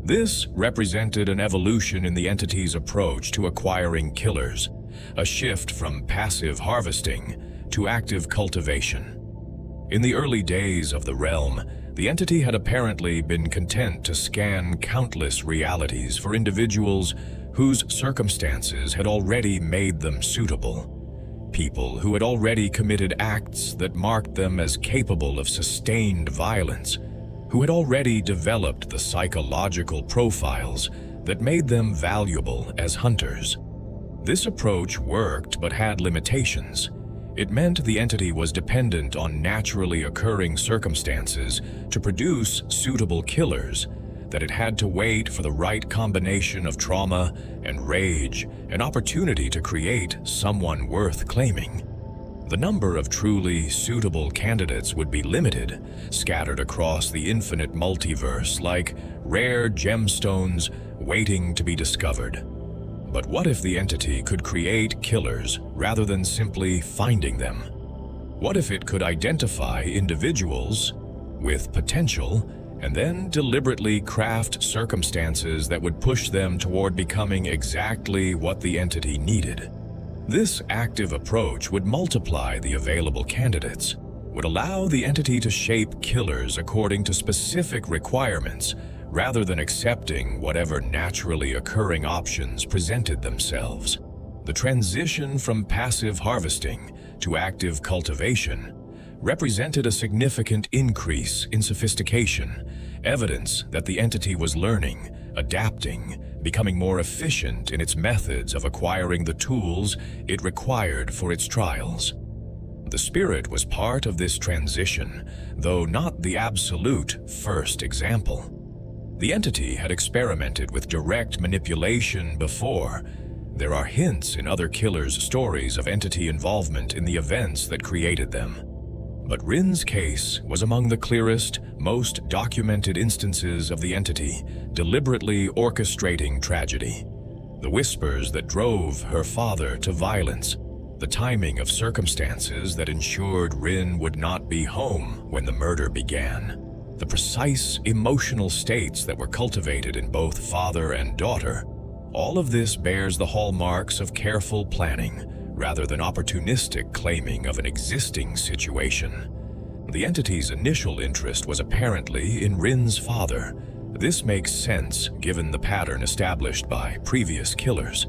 This represented an evolution in the entity's approach to acquiring killers, a shift from passive harvesting to active cultivation. In the early days of the realm, the entity had apparently been content to scan countless realities for individuals whose circumstances had already made them suitable. People who had already committed acts that marked them as capable of sustained violence, who had already developed the psychological profiles that made them valuable as hunters. This approach worked but had limitations. It meant the entity was dependent on naturally occurring circumstances to produce suitable killers, that it had to wait for the right combination of trauma and rage, an opportunity to create someone worth claiming. The number of truly suitable candidates would be limited, scattered across the infinite multiverse like rare gemstones waiting to be discovered. But what if the entity could create killers rather than simply finding them? What if it could identify individuals with potential and then deliberately craft circumstances that would push them toward becoming exactly what the entity needed? This active approach would multiply the available candidates, would allow the entity to shape killers according to specific requirements rather than accepting whatever naturally occurring options presented themselves. The transition from passive harvesting to active cultivation represented a significant increase in sophistication, evidence that the entity was learning, adapting, becoming more efficient in its methods of acquiring the tools it required for its trials. The spirit was part of this transition, though not the absolute first example. The entity had experimented with direct manipulation before. There are hints in other killers' stories of entity involvement in the events that created them. But Rin's case was among the clearest, most documented instances of the entity deliberately orchestrating tragedy. The whispers that drove her father to violence, the timing of circumstances that ensured Rin would not be home when the murder began, the precise emotional states that were cultivated in both father and daughter, all of this bears the hallmarks of careful planning rather than opportunistic claiming of an existing situation. The entity's initial interest was apparently in Rin's father. This makes sense given the pattern established by previous killers.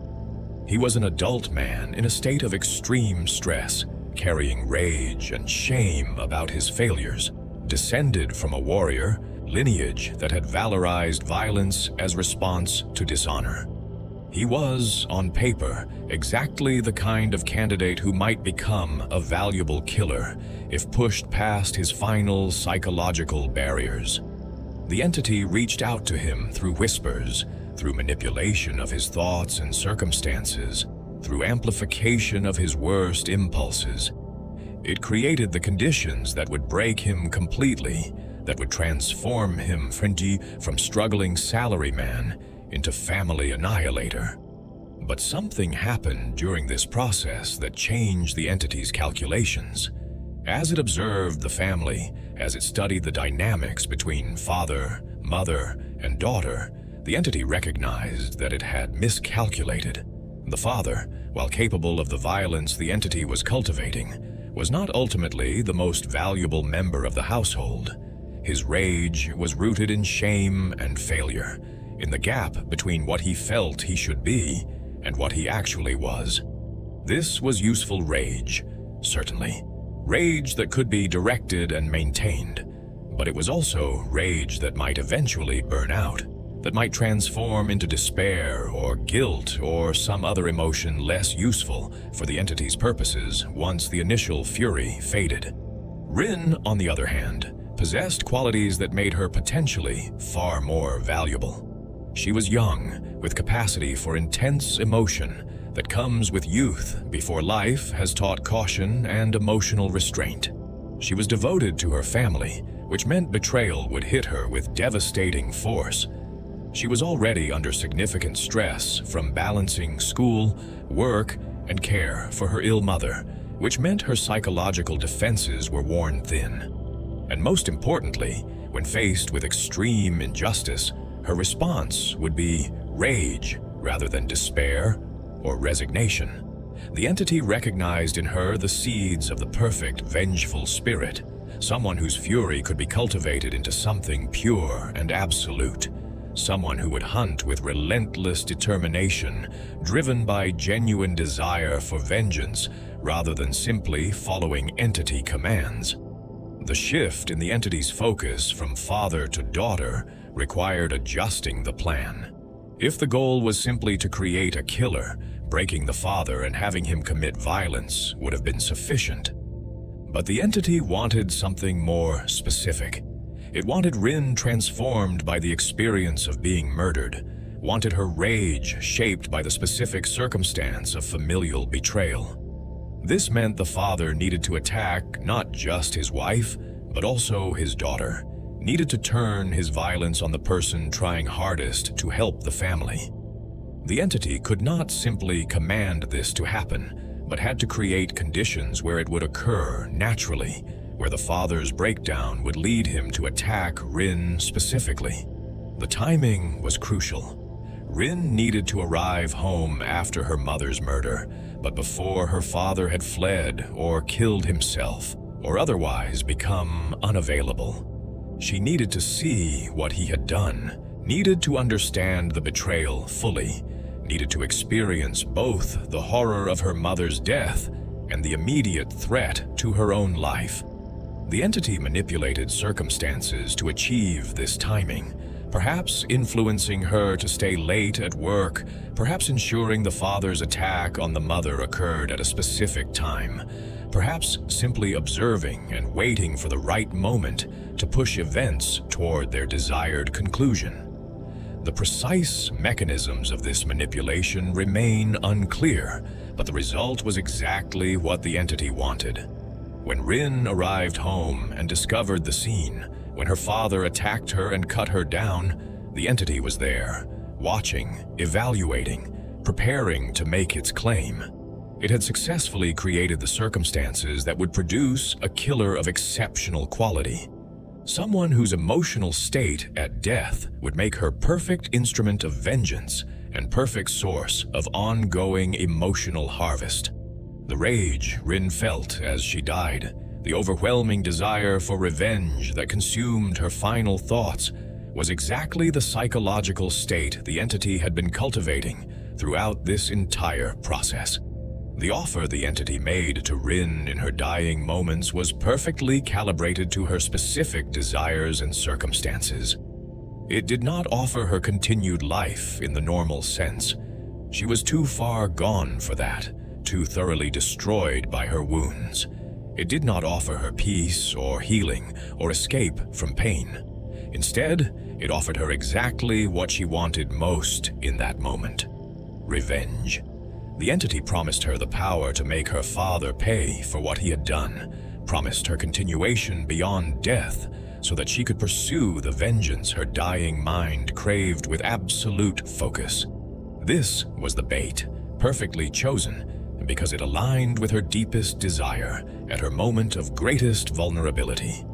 He was an adult man in a state of extreme stress, carrying rage and shame about his failures, descended from a warrior lineage that had valorized violence as response to dishonor. He was, on paper, exactly the kind of candidate who might become a valuable killer if pushed past his final psychological barriers. The entity reached out to him through whispers, through manipulation of his thoughts and circumstances, through amplification of his worst impulses. It created the conditions that would break him completely, that would transform him from struggling salaryman into family annihilator. But something happened during this process that changed the entity's calculations. As it observed the family, as it studied the dynamics between father, mother, and daughter, the entity recognized that it had miscalculated. The father, while capable of the violence the entity was cultivating, was not ultimately the most valuable member of the household. His rage was rooted in shame and failure, in the gap between what he felt he should be and what he actually was. This was useful rage, certainly. Rage that could be directed and maintained, but it was also rage that might eventually burn out, that might transform into despair or guilt or some other emotion less useful for the entity's purposes once the initial fury faded. Rin, on the other hand, possessed qualities that made her potentially far more valuable. She was young, with capacity for intense emotion that comes with youth before life has taught caution and emotional restraint. She was devoted to her family, which meant betrayal would hit her with devastating force. She was already under significant stress from balancing school, work, and care for her ill mother, which meant her psychological defenses were worn thin. And most importantly, when faced with extreme injustice, her response would be rage rather than despair or resignation. The entity recognized in her the seeds of the perfect, vengeful spirit, someone whose fury could be cultivated into something pure and absolute, someone who would hunt with relentless determination, driven by genuine desire for vengeance rather than simply following entity commands. The shift in the entity's focus from father to daughter required adjusting the plan. If the goal was simply to create a killer, breaking the father and having him commit violence would have been sufficient. But the entity wanted something more specific. It wanted Rin transformed by the experience of being murdered, wanted her rage shaped by the specific circumstance of familial betrayal. This meant the father needed to attack not just his wife, but also his daughter, needed to turn his violence on the person trying hardest to help the family. The entity could not simply command this to happen, but had to create conditions where it would occur naturally, where the father's breakdown would lead him to attack Rin specifically. The timing was crucial. Rin needed to arrive home after her mother's murder, but before her father had fled or killed himself, or otherwise become unavailable. She needed to see what he had done, needed to understand the betrayal fully, needed to experience both the horror of her mother's death and the immediate threat to her own life. The entity manipulated circumstances to achieve this timing, perhaps influencing her to stay late at work, perhaps ensuring the father's attack on the mother occurred at a specific time, perhaps simply observing and waiting for the right moment to push events toward their desired conclusion. The precise mechanisms of this manipulation remain unclear, but the result was exactly what the entity wanted. When Rin arrived home and discovered the scene, when her father attacked her and cut her down, the entity was there, watching, evaluating, preparing to make its claim. It had successfully created the circumstances that would produce a killer of exceptional quality. Someone whose emotional state at death would make her perfect instrument of vengeance and perfect source of ongoing emotional harvest. The rage Rin felt as she died, the overwhelming desire for revenge that consumed her final thoughts, was exactly the psychological state the entity had been cultivating throughout this entire process. The offer the entity made to Rin in her dying moments was perfectly calibrated to her specific desires and circumstances. It did not offer her continued life in the normal sense. She was too far gone for that, too thoroughly destroyed by her wounds. It did not offer her peace or healing or escape from pain. Instead, it offered her exactly what she wanted most in that moment: revenge. The entity promised her the power to make her father pay for what he had done, promised her continuation beyond death so that she could pursue the vengeance her dying mind craved with absolute focus. This was the bait, perfectly chosen, because it aligned with her deepest desire at her moment of greatest vulnerability.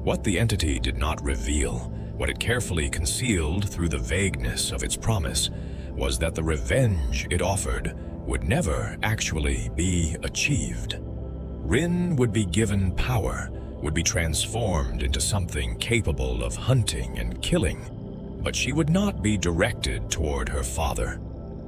What the entity did not reveal, what it carefully concealed through the vagueness of its promise, was that the revenge it offered would never actually be achieved. Rin would be given power would be transformed into something capable of hunting and killing, but she would not be directed toward her father.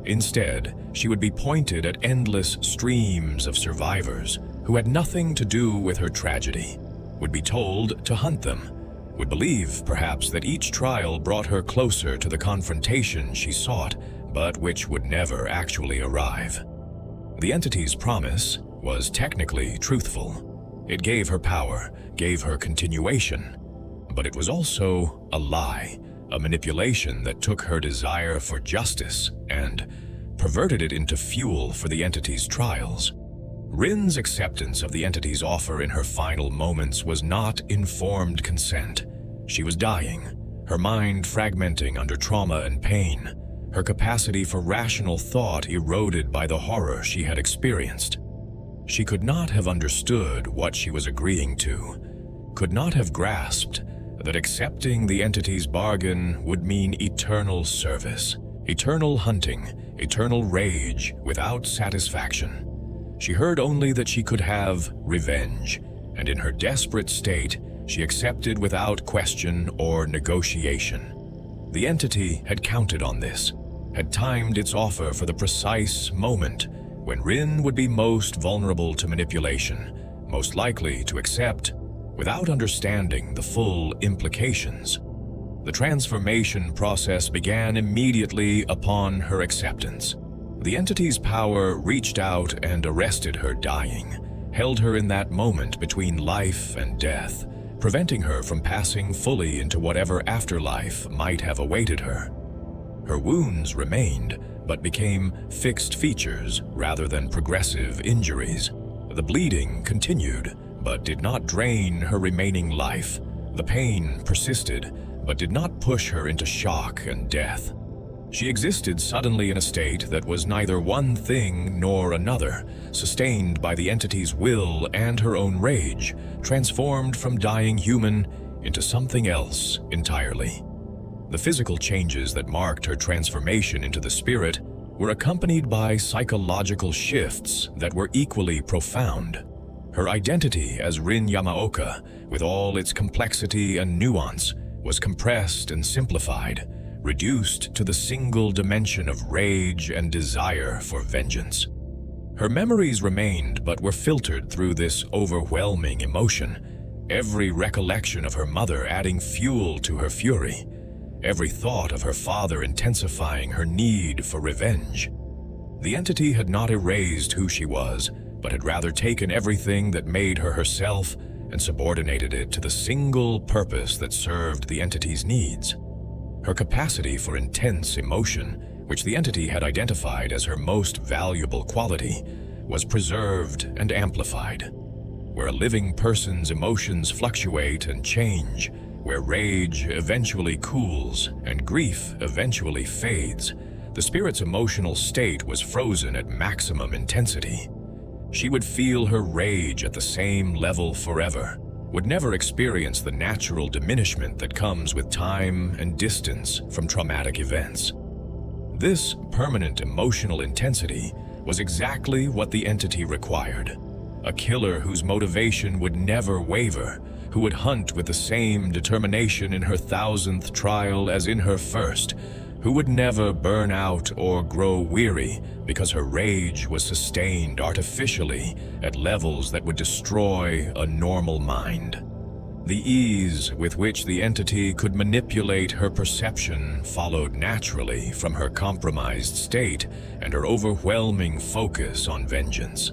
Instead, she would be pointed at endless streams of survivors who had nothing to do with her tragedy, would be told to hunt them, would believe, perhaps, that each trial brought her closer to the confrontation she sought, but which would never actually arrive. The entity's promise was technically truthful. It gave her power, gave her continuation, but it was also a lie, a manipulation that took her desire for justice and perverted it into fuel for the entity's trials. Rin's acceptance of the entity's offer in her final moments was not informed consent. She was dying, her mind fragmenting under trauma and pain, her capacity for rational thought eroded by the horror she had experienced. She could not have understood what she was agreeing to, could not have grasped that accepting the entity's bargain would mean eternal service, eternal hunting, eternal rage without satisfaction. She heard only that she could have revenge, and in her desperate state, she accepted without question or negotiation. The entity had counted on this, had timed its offer for the precise moment when Rin would be most vulnerable to manipulation, most likely to accept without understanding the full implications. The transformation process began immediately upon her acceptance. The entity's power reached out and arrested her dying, held her in that moment between life and death, preventing her from passing fully into whatever afterlife might have awaited her. Her wounds remained, but became fixed features rather than progressive injuries. The bleeding continued, but did not drain her remaining life. The pain persisted, but did not push her into shock and death. She existed suddenly in a state that was neither one thing nor another, sustained by the entity's will and her own rage, transformed from dying human into something else entirely. The physical changes that marked her transformation into the spirit were accompanied by psychological shifts that were equally profound. Her identity as Rin Yamaoka, with all its complexity and nuance, was compressed and simplified, reduced to the single dimension of rage and desire for vengeance. Her memories remained but were filtered through this overwhelming emotion, every recollection of her mother adding fuel to her fury, every thought of her father intensifying her need for revenge. The entity had not erased who she was, but had rather taken everything that made her herself and subordinated it to the single purpose that served the entity's needs. Her capacity for intense emotion, which the entity had identified as her most valuable quality, was preserved and amplified. Where a living person's emotions fluctuate and change, where rage eventually cools and grief eventually fades, the spirit's emotional state was frozen at maximum intensity. She would feel her rage at the same level forever, would never experience the natural diminishment that comes with time and distance from traumatic events. This permanent emotional intensity was exactly what the entity required. A killer whose motivation would never waver, who would hunt with the same determination in her 1000th trial as in her first, who would never burn out or grow weary because her rage was sustained artificially at levels that would destroy a normal mind. The ease with which the entity could manipulate her perception followed naturally from her compromised state and her overwhelming focus on vengeance.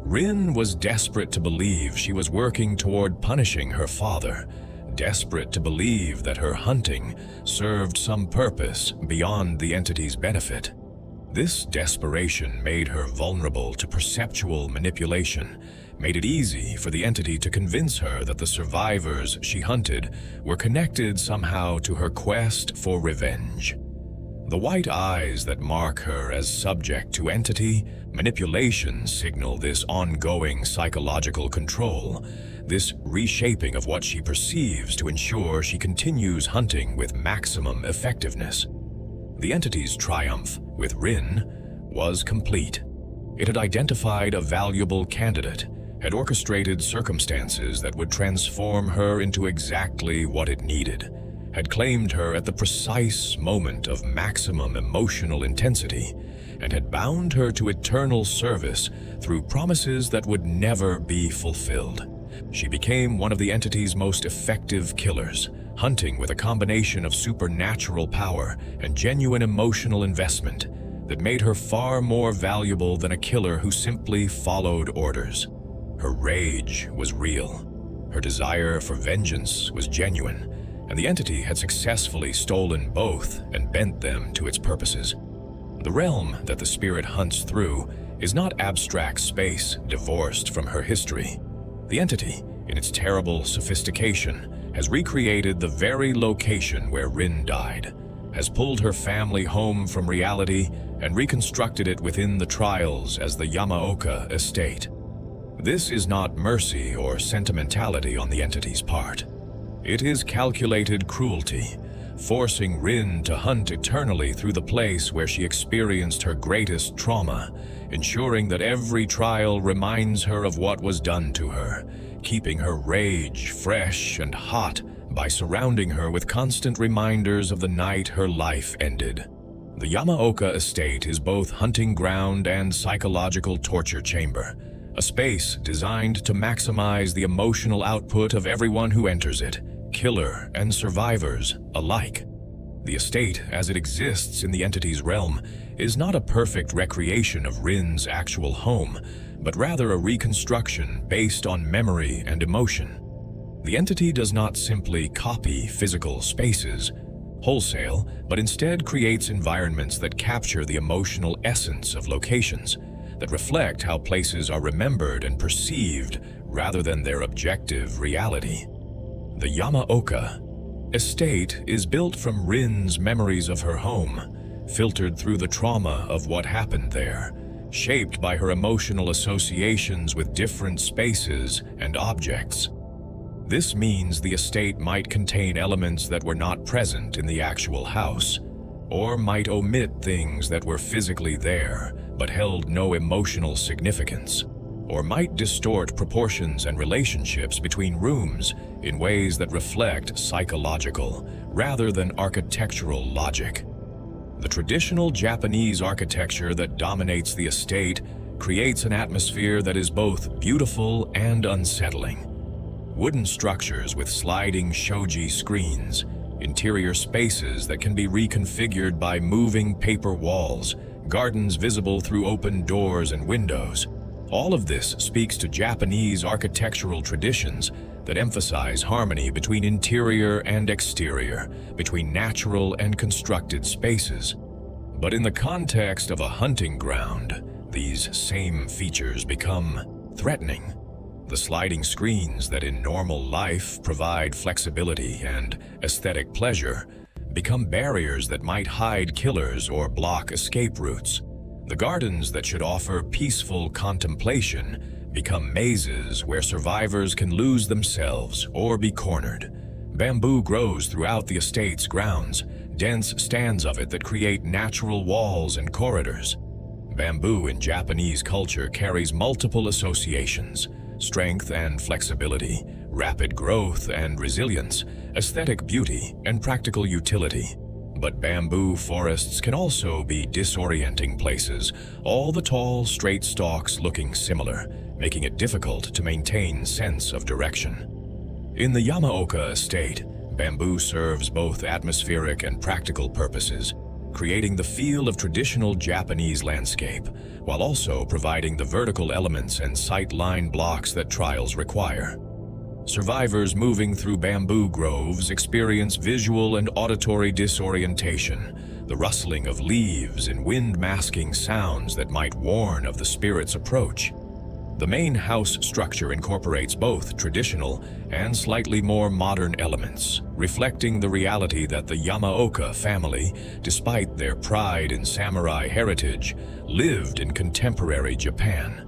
Rin was desperate to believe she was working toward punishing her father, desperate to believe that her hunting served some purpose beyond the entity's benefit. This desperation made her vulnerable to perceptual manipulation, made it easy for the entity to convince her that the survivors she hunted were connected somehow to her quest for revenge. The white eyes that mark her as subject to entity manipulation signal this ongoing psychological control, this reshaping of what she perceives to ensure she continues hunting with maximum effectiveness. The entity's triumph with Rin was complete. It had identified a valuable candidate, had orchestrated circumstances that would transform her into exactly what it needed, had claimed her at the precise moment of maximum emotional intensity, and had bound her to eternal service through promises that would never be fulfilled. She became one of the entity's most effective killers, hunting with a combination of supernatural power and genuine emotional investment that made her far more valuable than a killer who simply followed orders. Her rage was real. Her desire for vengeance was genuine, and the entity had successfully stolen both and bent them to its purposes. The realm that the spirit hunts through is not abstract space divorced from her history. The entity, in its terrible sophistication, has recreated the very location where Rin died, has pulled her family home from reality and reconstructed it within the trials as the Yamaoka estate. This is not mercy or sentimentality on the entity's part. It is calculated cruelty, forcing Rin to hunt eternally through the place where she experienced her greatest trauma, ensuring that every trial reminds her of what was done to her, keeping her rage fresh and hot by surrounding her with constant reminders of the night her life ended. The Yamaoka estate is both hunting ground and psychological torture chamber, a space designed to maximize the emotional output of everyone who enters it, killer and survivors alike. The estate, as it exists in the entity's realm, is not a perfect recreation of Rin's actual home, but rather a reconstruction based on memory and emotion. The entity does not simply copy physical spaces wholesale, but instead creates environments that capture the emotional essence of locations, that reflect how places are remembered and perceived rather than their objective reality. The Yamaoka estate is built from Rin's memories of her home, filtered through the trauma of what happened there, shaped by her emotional associations with different spaces and objects. This means the estate might contain elements that were not present in the actual house, or might omit things that were physically there but held no emotional significance, or might distort proportions and relationships between rooms in ways that reflect psychological rather than architectural logic. The traditional Japanese architecture that dominates the estate creates an atmosphere that is both beautiful and unsettling. Wooden structures with sliding shoji screens, interior spaces that can be reconfigured by moving paper walls, gardens visible through open doors and windows. All of this speaks to Japanese architectural traditions that emphasize harmony between interior and exterior, between natural and constructed spaces. But in the context of a hunting ground, these same features become threatening. The sliding screens that in normal life provide flexibility and aesthetic pleasure become barriers that might hide killers or block escape routes. The gardens that should offer peaceful contemplation become mazes where survivors can lose themselves or be cornered. Bamboo grows throughout the estate's grounds, dense stands of it that create natural walls and corridors. Bamboo in Japanese culture carries multiple associations: strength and flexibility, rapid growth and resilience, aesthetic beauty and practical utility. But bamboo forests can also be disorienting places, all the tall, straight stalks looking similar, making it difficult to maintain sense of direction. In the Yamaoka estate, bamboo serves both atmospheric and practical purposes, creating the feel of traditional Japanese landscape, while also providing the vertical elements and sight-line blocks that trials require. Survivors moving through bamboo groves experience visual and auditory disorientation, the rustling of leaves and wind-masking sounds that might warn of the spirit's approach. The main house structure incorporates both traditional and slightly more modern elements, reflecting the reality that the Yamaoka family, despite their pride in samurai heritage, lived in contemporary Japan.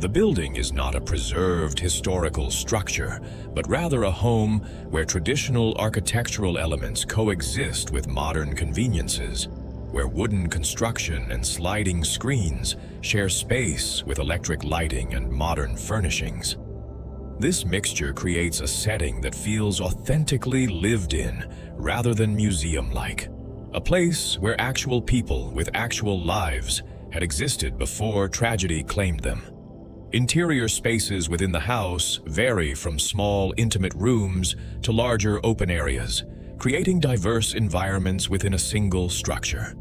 The building is not a preserved historical structure, but rather a home where traditional architectural elements coexist with modern conveniences. where wooden construction and sliding screens share space with electric lighting and modern furnishings. This mixture creates a setting that feels authentically lived in rather than museum-like, a place where actual people with actual lives had existed before tragedy claimed them. Interior spaces within the house vary from small, intimate rooms to larger open areas, creating diverse environments within a single structure.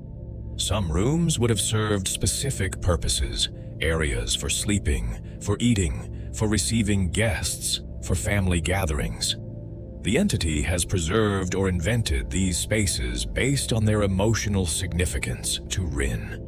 Some rooms would have served specific purposes, areas for sleeping, for eating, for receiving guests, for family gatherings. The entity has preserved or invented these spaces based on their emotional significance to Rin.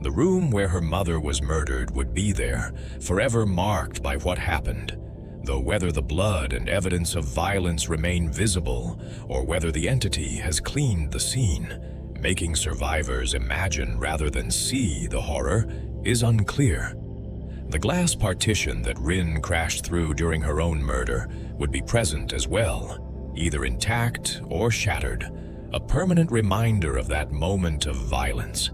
The room where her mother was murdered would be there, forever marked by what happened, though whether the blood and evidence of violence remain visible or whether the entity has cleaned the scene, making survivors imagine rather than see the horror, is unclear. The glass partition that Rin crashed through during her own murder would be present as well, either intact or shattered, a permanent reminder of that moment of violence.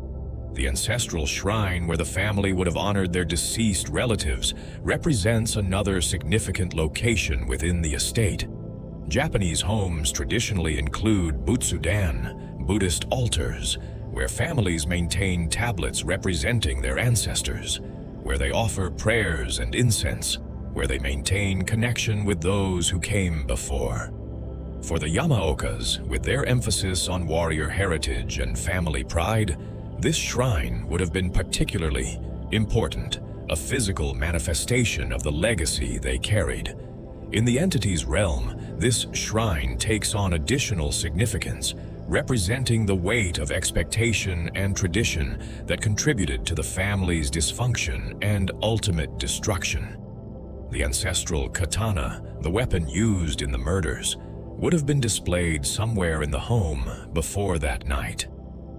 The ancestral shrine where the family would have honored their deceased relatives represents another significant location within the estate. Japanese homes traditionally include butsudan, Buddhist altars, where families maintain tablets representing their ancestors, where they offer prayers and incense, where they maintain connection with those who came before. For the Yamaokas, with their emphasis on warrior heritage and family pride, this shrine would have been particularly important, a physical manifestation of the legacy they carried. In the entity's realm, this shrine takes on additional significance, representing the weight of expectation and tradition that contributed to the family's dysfunction and ultimate destruction. The ancestral katana, the weapon used in the murders, would have been displayed somewhere in the home before that night.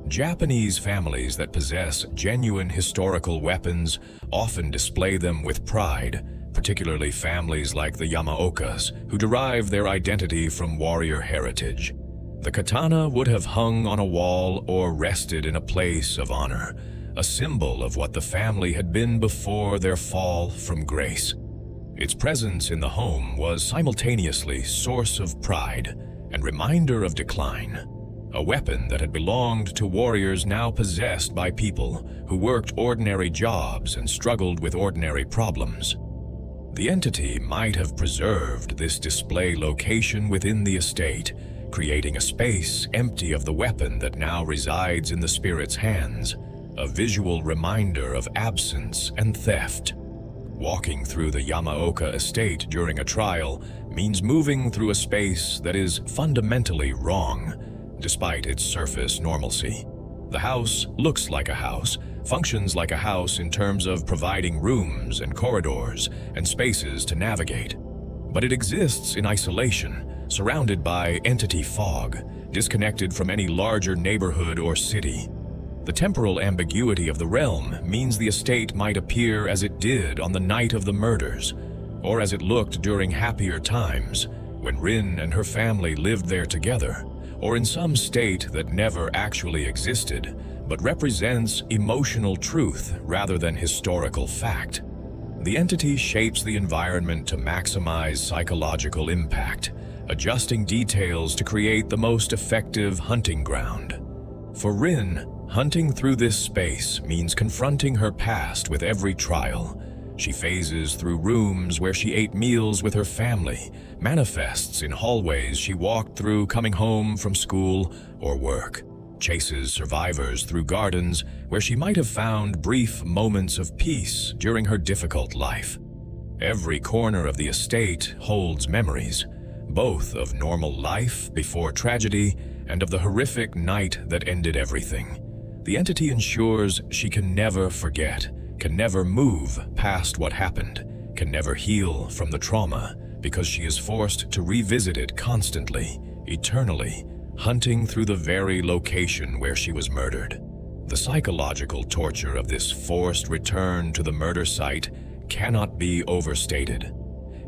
Japanese families that possess genuine historical weapons often display them with pride, particularly families like the Yamaokas, who derive their identity from warrior heritage. The katana would have hung on a wall or rested in a place of honor, a symbol of what the family had been before their fall from grace. Its presence in the home was simultaneously source of pride and reminder of decline. A weapon that had belonged to warriors now possessed by people who worked ordinary jobs and struggled with ordinary problems. The entity might have preserved this display location within the estate, creating a space empty of the weapon that now resides in the spirit's hands, a visual reminder of absence and theft. Walking through the Yamaoka estate during a trial means moving through a space that is fundamentally wrong, despite its surface normalcy. The house looks like a house, functions like a house in terms of providing rooms and corridors and spaces to navigate. But it exists in isolation, surrounded by entity fog, disconnected from any larger neighborhood or city. The temporal ambiguity of the realm means the estate might appear as it did on the night of the murders, or as it looked during happier times, when Rin and her family lived there together, or in some state that never actually existed, but represents emotional truth rather than historical fact. The entity shapes the environment to maximize psychological impact, adjusting details to create the most effective hunting ground. For Rin, hunting through this space means confronting her past with every trial. She phases through rooms where she ate meals with her family, manifests in hallways she walked through coming home from school or work, chases survivors through gardens where she might have found brief moments of peace during her difficult life. Every corner of the estate holds memories, both of normal life before tragedy and of the horrific night that ended everything. The entity ensures she can never forget, can never move past what happened, can never heal from the trauma, because she is forced to revisit it constantly, eternally, hunting through the very location where she was murdered. The psychological torture of this forced return to the murder site cannot be overstated.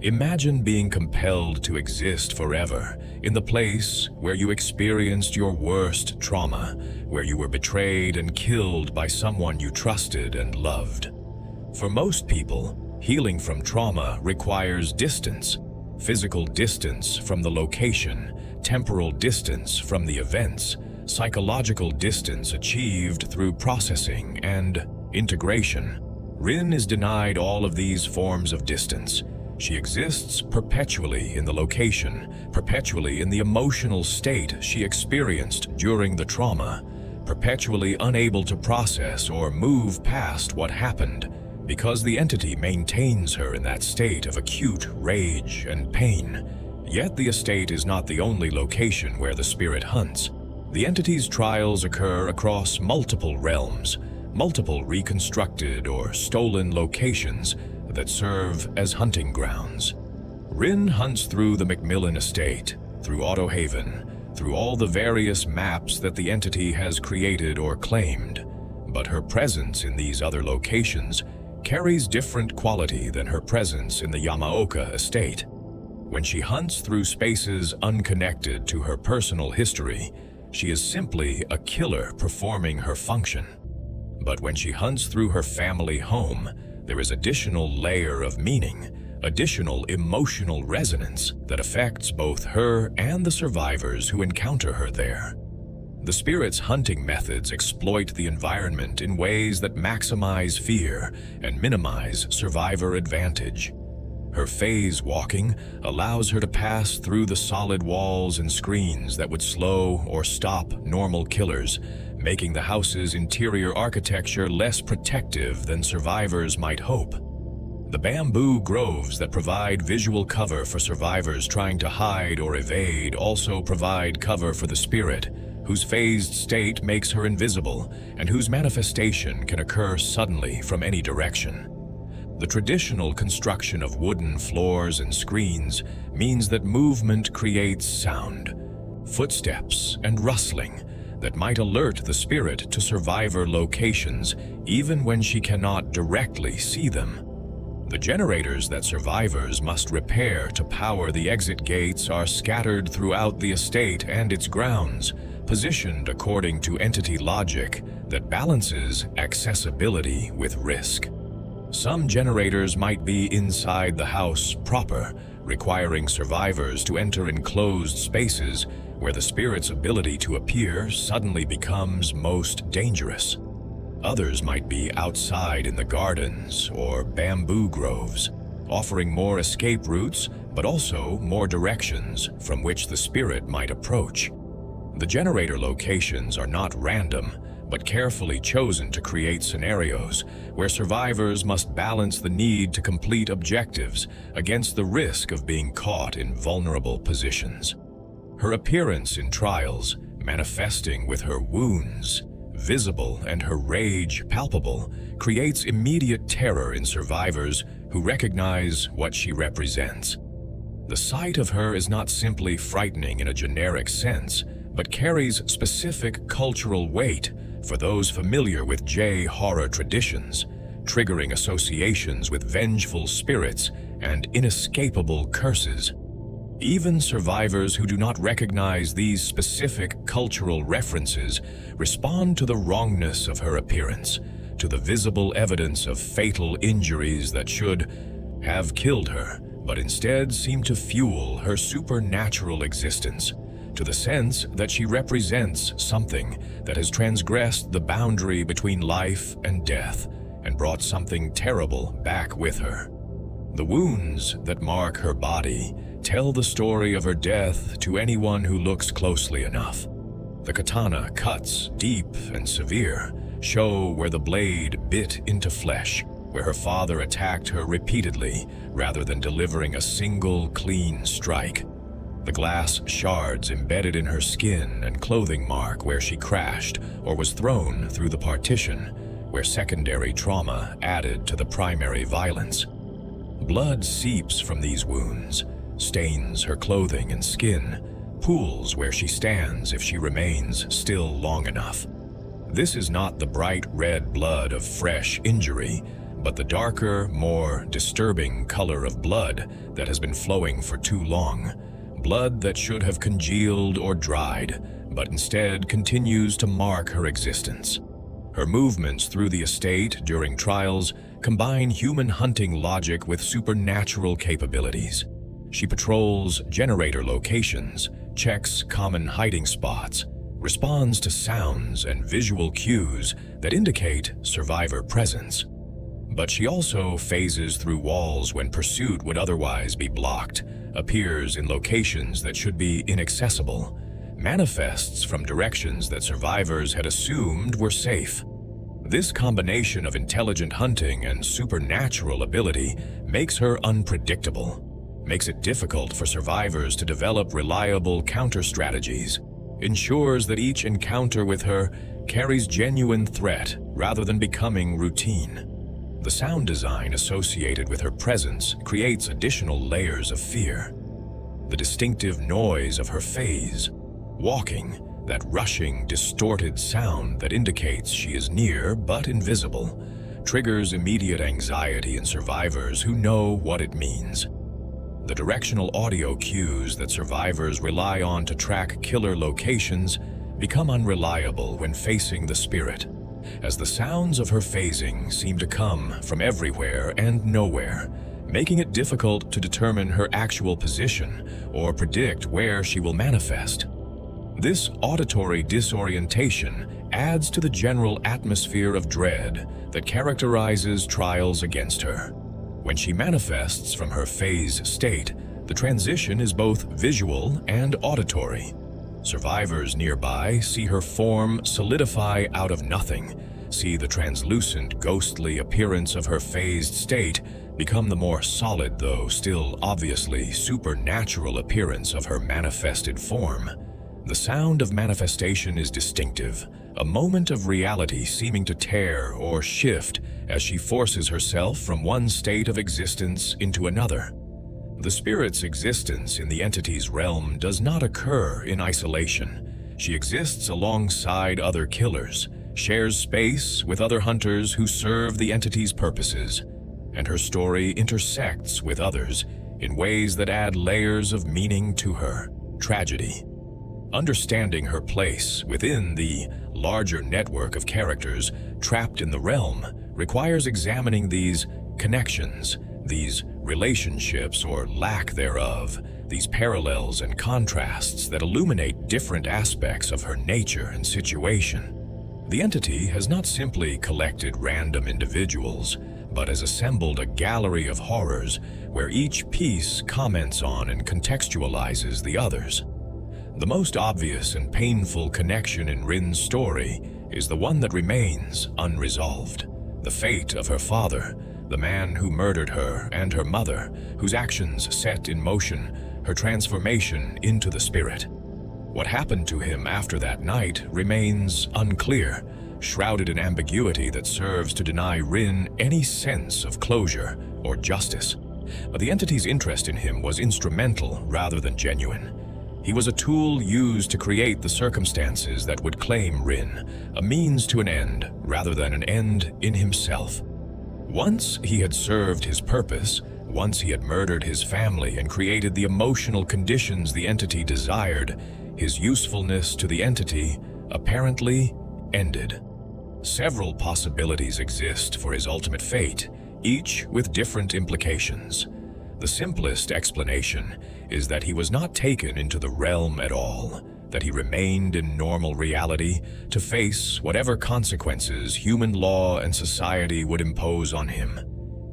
Imagine being compelled to exist forever in the place where you experienced your worst trauma, where you were betrayed and killed by someone you trusted and loved. For most people, healing from trauma requires distance, physical distance from the location, temporal distance from the events, psychological distance achieved through processing and integration. Rin is denied all of these forms of distance. She exists perpetually in the location, perpetually in the emotional state she experienced during the trauma, perpetually unable to process or move past what happened, because the entity maintains her in that state of acute rage and pain. Yet the estate is not the only location where the spirit hunts. The entity's trials occur across multiple realms, multiple reconstructed or stolen locations that serve as hunting grounds. Rin hunts through the Macmillan estate, through Autohaven, through all the various maps that the entity has created or claimed, but her presence in these other locations carries different quality than her presence in the Yamaoka estate. When she hunts through spaces unconnected to her personal history, she is simply a killer performing her function. But when she hunts through her family home, there is additional layer of meaning, additional emotional resonance that affects both her and the survivors who encounter her there. The spirit's hunting methods exploit the environment in ways that maximize fear and minimize survivor advantage. Her phase walking allows her to pass through the solid walls and screens that would slow or stop normal killers, making the house's interior architecture less protective than survivors might hope. The bamboo groves that provide visual cover for survivors trying to hide or evade also provide cover for the spirit, whose phased state makes her invisible and whose manifestation can occur suddenly from any direction. The traditional construction of wooden floors and screens means that movement creates sound, footsteps and rustling that might alert the spirit to survivor locations even when she cannot directly see them. The generators that survivors must repair to power the exit gates are scattered throughout the estate and its grounds, positioned according to entity logic that balances accessibility with risk. Some generators might be inside the house proper, requiring survivors to enter enclosed spaces where the spirit's ability to appear suddenly becomes most dangerous. Others might be outside in the gardens or bamboo groves, offering more escape routes but also more directions from which the spirit might approach. The generator locations are not random, but carefully chosen to create scenarios where survivors must balance the need to complete objectives against the risk of being caught in vulnerable positions. Her appearance in trials, manifesting with her wounds visible and her rage palpable, creates immediate terror in survivors who recognize what she represents. The sight of her is not simply frightening in a generic sense, but carries specific cultural weight for those familiar with J-horror traditions, triggering associations with vengeful spirits and inescapable curses. Even survivors who do not recognize these specific cultural references respond to the wrongness of her appearance, to the visible evidence of fatal injuries that should have killed her, but instead seem to fuel her supernatural existence, to the sense that she represents something that has transgressed the boundary between life and death and brought something terrible back with her. The wounds that mark her body tell the story of her death to anyone who looks closely enough. The katana cuts deep and severe, show where the blade bit into flesh, where her father attacked her repeatedly rather than delivering a single clean strike. The glass shards embedded in her skin and clothing mark where she crashed or was thrown through the partition, where secondary trauma added to the primary violence. Blood seeps from these wounds, stains her clothing and skin, pools where she stands if she remains still long enough. This is not the bright red blood of fresh injury, but the darker, more disturbing color of blood that has been flowing for too long. Blood that should have congealed or dried, but instead continues to mark her existence. Her movements through the estate during trials combine human hunting logic with supernatural capabilities. She patrols generator locations, checks common hiding spots, responds to sounds and visual cues that indicate survivor presence. But she also phases through walls when pursuit would otherwise be blocked, appears in locations that should be inaccessible, manifests from directions that survivors had assumed were safe. This combination of intelligent hunting and supernatural ability makes her unpredictable, makes it difficult for survivors to develop reliable counter-strategies, ensures that each encounter with her carries genuine threat rather than becoming routine. The sound design associated with her presence creates additional layers of fear. The distinctive noise of her phase, walking, that rushing, distorted sound that indicates she is near but invisible, triggers immediate anxiety in survivors who know what it means. The directional audio cues that survivors rely on to track killer locations become unreliable when facing the spirit, as the sounds of her phasing seem to come from everywhere and nowhere, making it difficult to determine her actual position or predict where she will manifest. This auditory disorientation adds to the general atmosphere of dread that characterizes trials against her. When she manifests from her phase state, the transition is both visual and auditory. Survivors nearby see her form solidify out of nothing, see the translucent, ghostly appearance of her phased state become the more solid, though still obviously supernatural appearance of her manifested form. The sound of manifestation is distinctive, a moment of reality seeming to tear or shift as she forces herself from one state of existence into another. The spirit's existence in the entity's realm does not occur in isolation. She exists alongside other killers, shares space with other hunters who serve the entity's purposes, and her story intersects with others in ways that add layers of meaning to her tragedy. Understanding her place within the larger network of characters trapped in the realm requires examining these connections, these relationships or lack thereof, these parallels and contrasts that illuminate different aspects of her nature and situation. The entity has not simply collected random individuals, but has assembled a gallery of horrors where each piece comments on and contextualizes the others. The most obvious and painful connection in Rin's story is the one that remains unresolved. The fate of her father, the man who murdered her and her mother, whose actions set in motion her transformation into the spirit. What happened to him after that night remains unclear, shrouded in ambiguity that serves to deny Rin any sense of closure or justice. But the entity's interest in him was instrumental rather than genuine. He was a tool used to create the circumstances that would claim Rin, a means to an end rather than an end in himself. Once he had served his purpose, once he had murdered his family and created the emotional conditions the entity desired, his usefulness to the entity apparently ended. Several possibilities exist for his ultimate fate, each with different implications. The simplest explanation is that he was not taken into the realm at all, that he remained in normal reality to face whatever consequences human law and society would impose on him.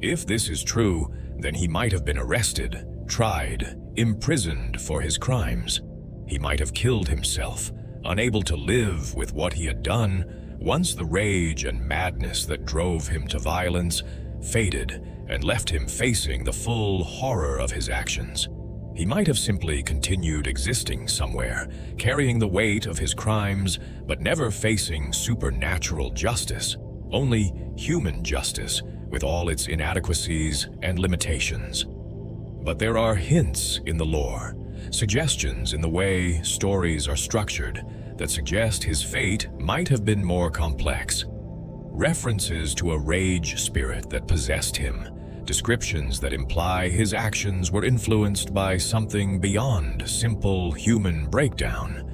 If this is true, then he might have been arrested, tried, imprisoned for his crimes. He might have killed himself, unable to live with what he had done, once the rage and madness that drove him to violence faded and left him facing the full horror of his actions. He might have simply continued existing somewhere, carrying the weight of his crimes, but never facing supernatural justice, only human justice with all its inadequacies and limitations. But there are hints in the lore, suggestions in the way stories are structured, that suggest his fate might have been more complex. references to a rage spirit that possessed him, descriptions that imply his actions were influenced by something beyond simple human breakdown.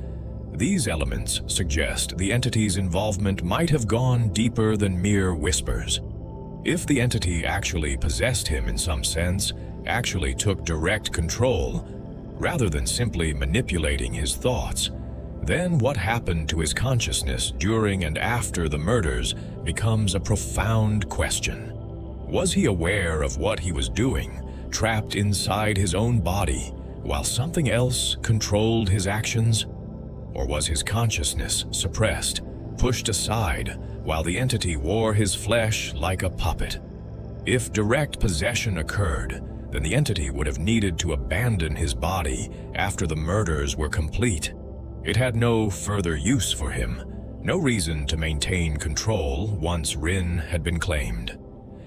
These elements suggest the entity's involvement might have gone deeper than mere whispers. If the entity actually possessed him in some sense, actually took direct control, rather than simply manipulating his thoughts, then what happened to his consciousness during and after the murders becomes a profound question. Was he aware of what he was doing, trapped inside his own body, while something else controlled his actions? Or was his consciousness suppressed, pushed aside, while the entity wore his flesh like a puppet? If direct possession occurred, then the entity would have needed to abandon his body after the murders were complete. It had no further use for him, no reason to maintain control once Rin had been claimed.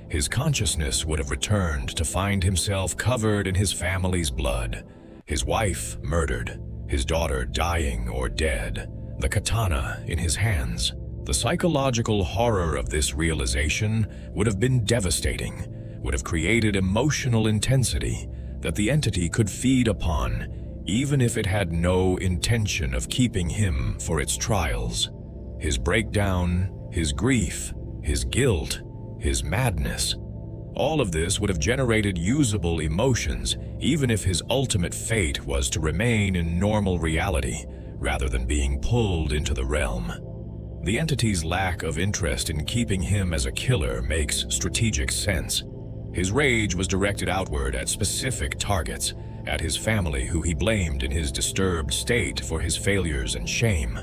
His consciousness would have returned to find himself covered in his family's blood, his wife murdered, his daughter dying or dead, the katana in his hands. The psychological horror of this realization would have been devastating, would have created emotional intensity that the entity could feed upon, even if it had no intention of keeping him for its trials. His breakdown, his grief, his guilt, his madness, all of this would have generated usable emotions, even if his ultimate fate was to remain in normal reality, rather than being pulled into the realm. The entity's lack of interest in keeping him as a killer makes strategic sense. His rage was directed outward at specific targets, at his family who he blamed in his disturbed state for his failures and shame.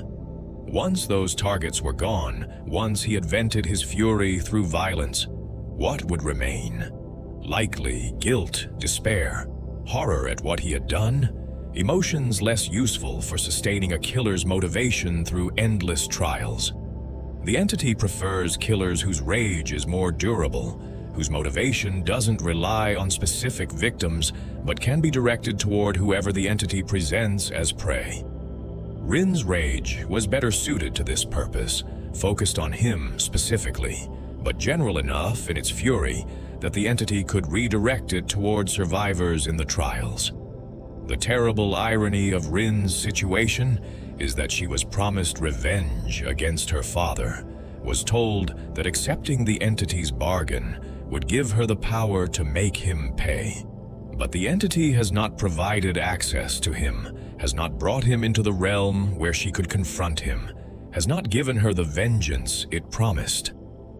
Once those targets were gone, once he had vented his fury through violence, what would remain? Likely guilt, despair, horror at what he had done, emotions less useful for sustaining a killer's motivation through endless trials. The entity prefers killers whose rage is more durable, whose motivation doesn't rely on specific victims but can be directed toward whoever the entity presents as prey. Rin's rage was better suited to this purpose, focused on him specifically, but general enough in its fury that the entity could redirect it toward survivors in the trials. The terrible irony of Rin's situation is that she was promised revenge against her father, was told that accepting the entity's bargain would give her the power to make him pay. But the entity has not provided access to him, has not brought him into the realm where she could confront him, has not given her the vengeance it promised.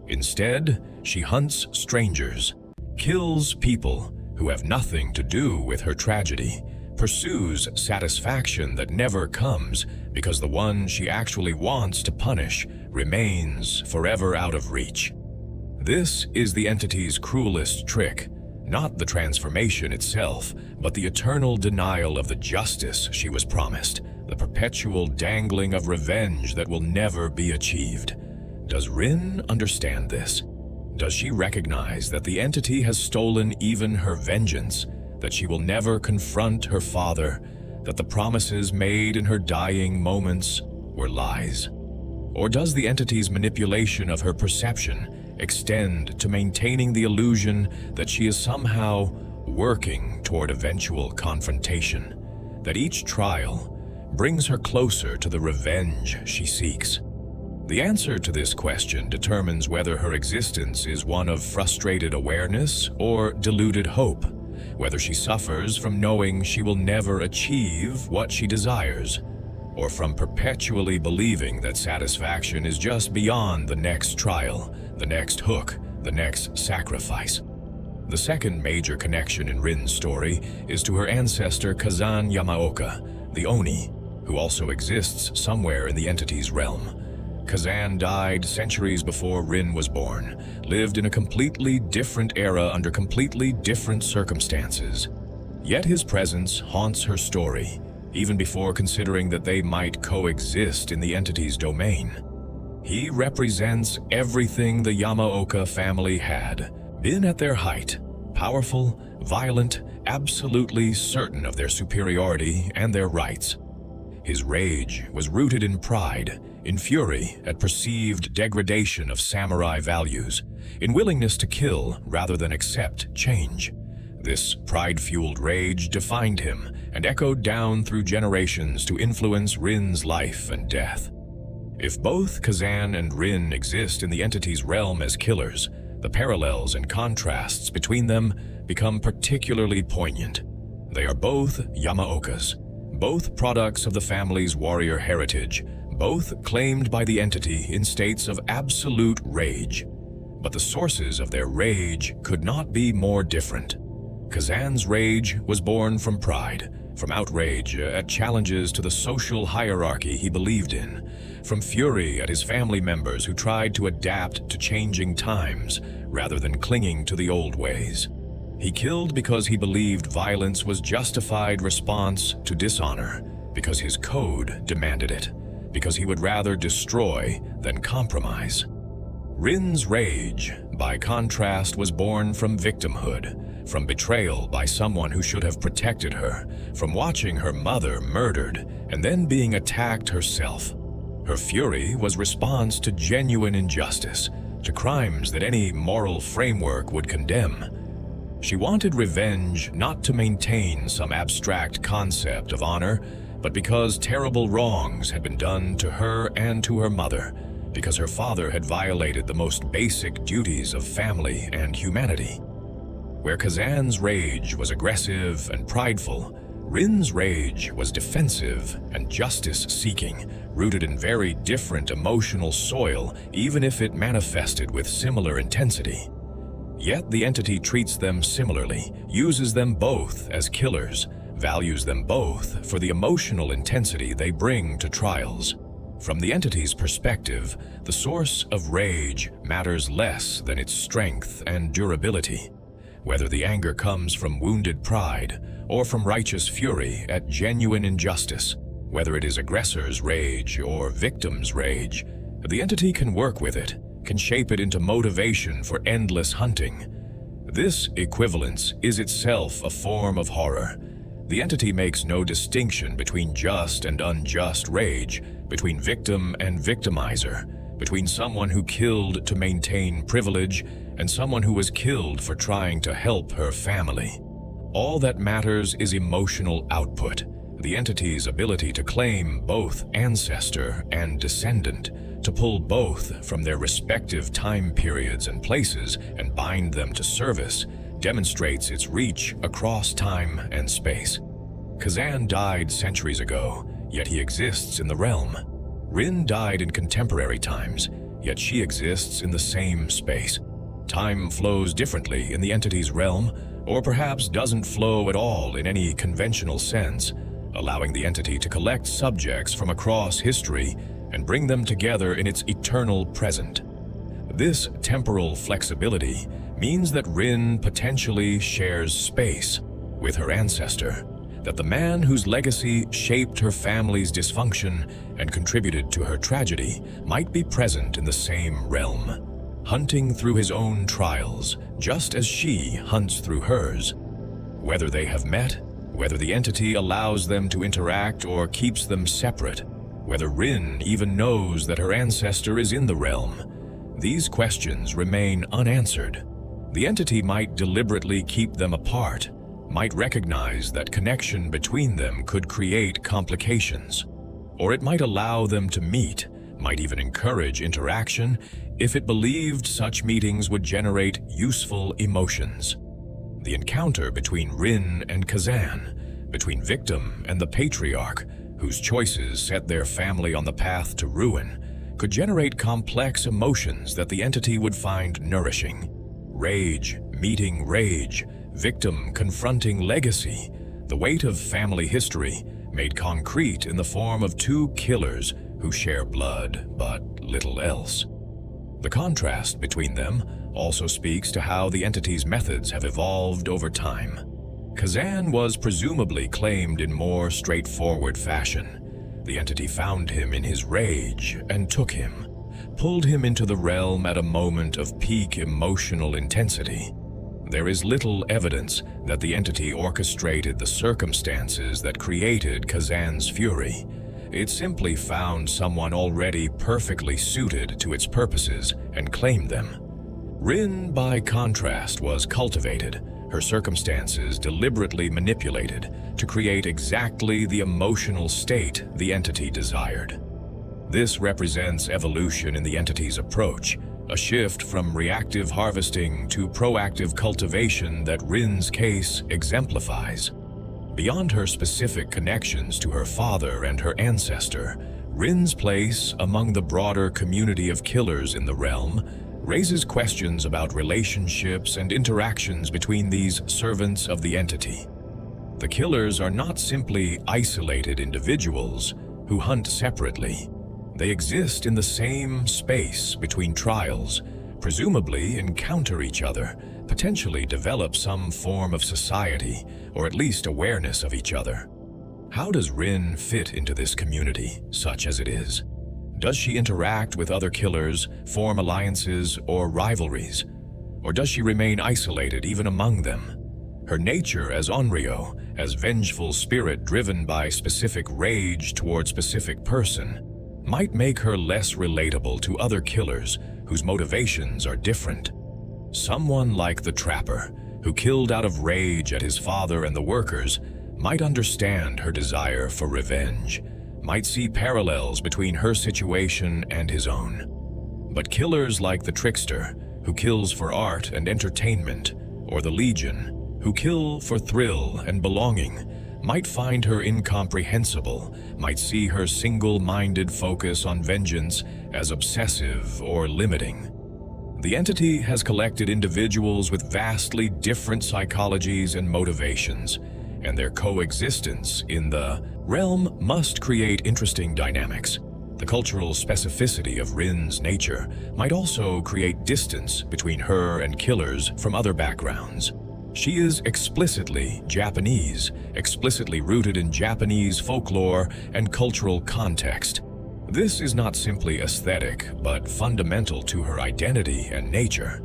Instead, she hunts strangers, kills people who have nothing to do with her tragedy, pursues satisfaction that never comes because the one she actually wants to punish remains forever out of reach. This is the entity's cruelest trick, not the transformation itself, but the eternal denial of the justice she was promised, the perpetual dangling of revenge that will never be achieved. Does Rin understand this? Does she recognize that the entity has stolen even her vengeance, that she will never confront her father, that the promises made in her dying moments were lies? Or does the entity's manipulation of her perception extend to maintaining the illusion that she is somehow working toward eventual confrontation, that each trial brings her closer to the revenge she seeks? The answer to this question determines whether her existence is one of frustrated awareness or deluded hope, whether she suffers from knowing she will never achieve what she desires, or from perpetually believing that satisfaction is just beyond the next trial, the next hook, the next sacrifice. The second major connection in Rin's story is to her ancestor Rin Yamaoka, the Oni, who also exists somewhere in the entity's realm. Kazan died centuries before Rin was born, lived in a completely different era under completely different circumstances. Yet his presence haunts her story, even before considering that they might coexist in the entity's domain. He represents everything the Yamaoka family had been at their height: powerful, violent, absolutely certain of their superiority and their rights. His rage was rooted in pride, in fury at perceived degradation of samurai values, in willingness to kill rather than accept change. This pride-fueled rage defined him and echoed down through generations to influence Rin's life and death. If both Kazan and Rin exist in the entity's realm as killers, the parallels and contrasts between them become particularly poignant. They are both Yamaokas, both products of the family's warrior heritage, both claimed by the entity in states of absolute rage. But the sources of their rage could not be more different. Kazan's rage was born from pride, from outrage at challenges to the social hierarchy he believed in, from fury at his family members who tried to adapt to changing times rather than clinging to the old ways. He killed because he believed violence was justified response to dishonor, because his code demanded it, because he would rather destroy than compromise. Rin's rage, by contrast, was born from victimhood, from betrayal by someone who should have protected her, from watching her mother murdered and then being attacked herself. Her fury was response to genuine injustice, to crimes that any moral framework would condemn. She wanted revenge not to maintain some abstract concept of honor, but because terrible wrongs had been done to her and to her mother, because her father had violated the most basic duties of family and humanity. Where Kazan's rage was aggressive and prideful, Rin's rage was defensive and justice-seeking, rooted in very different emotional soil, even if it manifested with similar intensity. Yet the entity treats them similarly, uses them both as killers, values them both for the emotional intensity they bring to trials. From the entity's perspective, the source of rage matters less than its strength and durability. Whether the anger comes from wounded pride or from righteous fury at genuine injustice, whether it is aggressor's rage or victim's rage, the entity can work with it, can shape it into motivation for endless hunting. This equivalence is itself a form of horror. The entity makes no distinction between just and unjust rage, between victim and victimizer, between someone who killed to maintain privilege and someone who was killed for trying to help her family. All that matters is emotional output, the entity's ability to claim both ancestor and descendant, to pull both from their respective time periods and places and bind them to service, demonstrates its reach across time and space. Kazan died centuries ago, yet he exists in the realm. Rin died in contemporary times, yet she exists in the same space. Time flows differently in the entity's realm, or perhaps doesn't flow at all in any conventional sense, allowing the entity to collect subjects from across history and bring them together in its eternal present. This temporal flexibility means that Rin potentially shares space with her ancestor, that the man whose legacy shaped her family's dysfunction and contributed to her tragedy might be present in the same realm, hunting through his own trials, just as she hunts through hers. Whether they have met, whether the entity allows them to interact or keeps them separate, whether Rin even knows that her ancestor is in the realm, these questions remain unanswered. The entity might deliberately keep them apart, might recognize that connection between them could create complications, or it might allow them to meet, might even encourage interaction if it believed such meetings would generate useful emotions. The encounter between Rin and Kazan, between victim and the patriarch, whose choices set their family on the path to ruin, could generate complex emotions that the entity would find nourishing. Rage meeting rage, victim confronting legacy, the weight of family history made concrete in the form of two killers who share blood but little else. The contrast between them also speaks to how the entity's methods have evolved over time. Kazan was presumably claimed in more straightforward fashion. The entity found him in his rage and took him, pulled him into the realm at a moment of peak emotional intensity. There is little evidence that the entity orchestrated the circumstances that created Kazan's fury, It simply found someone already perfectly suited to its purposes and claimed them. Rin, by contrast, was cultivated, her circumstances deliberately manipulated to create exactly the emotional state the entity desired. This represents evolution in the entity's approach, a shift from reactive harvesting to proactive cultivation that Rin's case exemplifies. Beyond her specific connections to her father and her ancestor, Rin's place among the broader community of killers in the realm raises questions about relationships and interactions between these servants of the entity. The killers are not simply isolated individuals who hunt separately. They exist in the same space between trials, presumably encounter each other, potentially develop some form of society, or at least awareness of each other. How does Rin fit into this community, such as it is? Does she interact with other killers, form alliances or rivalries? Or does she remain isolated even among them? Her nature as Onryo, as vengeful spirit driven by specific rage toward specific person, might make her less relatable to other killers whose motivations are different. Someone like the Trapper, who killed out of rage at his father and the workers, might understand her desire for revenge, might see parallels between her situation and his own. But killers like the Trickster, who kills for art and entertainment, or the Legion, who kill for thrill and belonging, might find her incomprehensible, might see her single-minded focus on vengeance as obsessive or limiting. The entity has collected individuals with vastly different psychologies and motivations, and their coexistence in the realm must create interesting dynamics. The cultural specificity of Rin's nature might also create distance between her and killers from other backgrounds. She is explicitly Japanese, explicitly rooted in Japanese folklore and cultural context. This is not simply aesthetic, but fundamental to her identity and nature.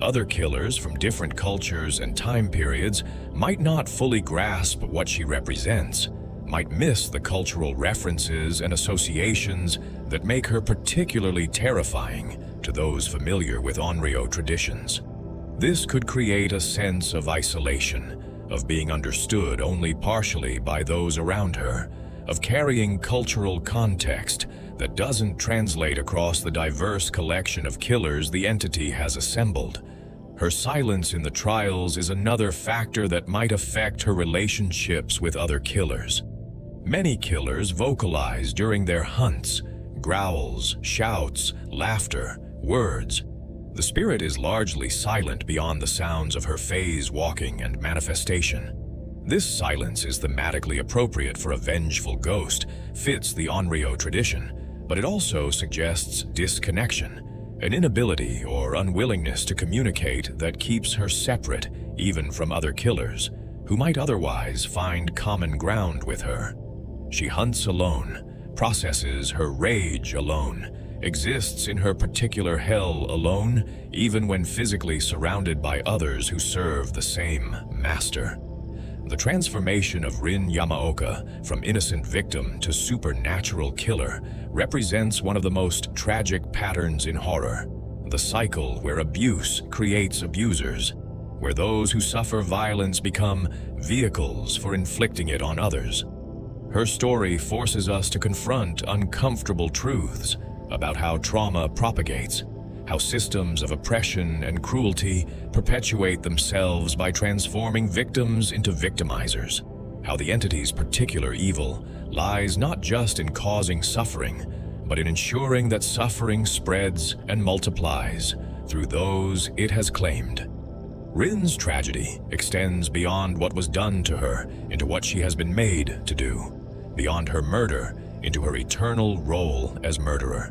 Other killers from different cultures and time periods might not fully grasp what she represents, might miss the cultural references and associations that make her particularly terrifying to those familiar with Onryo traditions. This could create a sense of isolation, of being understood only partially by those around her, of carrying cultural context that doesn't translate across the diverse collection of killers the entity has assembled. Her silence in the trials is another factor that might affect her relationships with other killers. Many killers vocalize during their hunts, growls, shouts, laughter, words. The spirit is largely silent beyond the sounds of her phase walking and manifestation. This silence is thematically appropriate for a vengeful ghost, fits the Onryo tradition, but it also suggests disconnection, an inability or unwillingness to communicate that keeps her separate even from other killers, who might otherwise find common ground with her. She hunts alone, processes her rage alone, exists in her particular hell alone, even when physically surrounded by others who serve the same master. The transformation of Rin Yamaoka from innocent victim to supernatural killer represents one of the most tragic patterns in horror, the cycle where abuse creates abusers, where those who suffer violence become vehicles for inflicting it on others. Her story forces us to confront uncomfortable truths about how trauma propagates, how systems of oppression and cruelty perpetuate themselves by transforming victims into victimizers, how the entity's particular evil lies not just in causing suffering, but in ensuring that suffering spreads and multiplies through those it has claimed. Rin's tragedy extends beyond what was done to her into what she has been made to do, beyond her murder into her eternal role as murderer.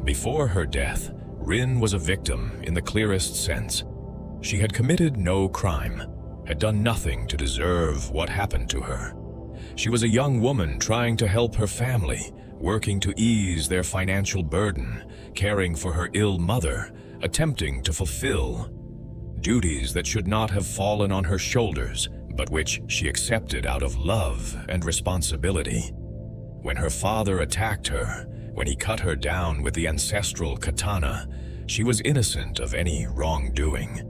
Before her death, Rin was a victim in the clearest sense. She had committed no crime, had done nothing to deserve what happened to her. She was a young woman trying to help her family, working to ease their financial burden, caring for her ill mother, attempting to fulfill duties that should not have fallen on her shoulders, but which she accepted out of love and responsibility. When her father attacked her, when he cut her down with the ancestral katana, she was innocent of any wrongdoing.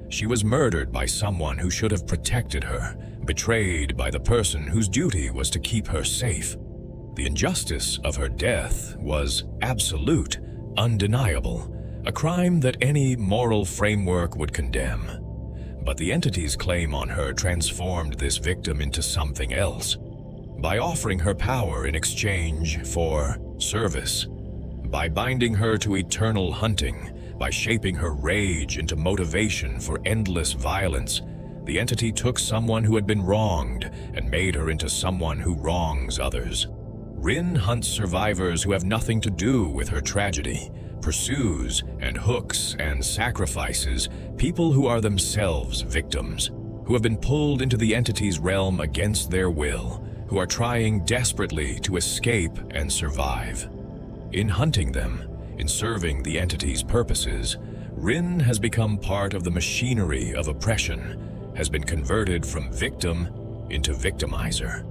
She was murdered by someone who should have protected her, betrayed by the person whose duty was to keep her safe. The injustice of her death was absolute, undeniable, a crime that any moral framework would condemn. But the entity's claim on her transformed this victim into something else. By offering her power in exchange for service, by binding her to eternal hunting, by shaping her rage into motivation for endless violence, the entity took someone who had been wronged and made her into someone who wrongs others. Rin hunts survivors who have nothing to do with her tragedy, pursues and hooks and sacrifices people who are themselves victims, who have been pulled into the entity's realm against their will, who are trying desperately to escape and survive. In hunting them, in serving the entity's purposes, Rin has become part of the machinery of oppression, has been converted from victim into victimizer.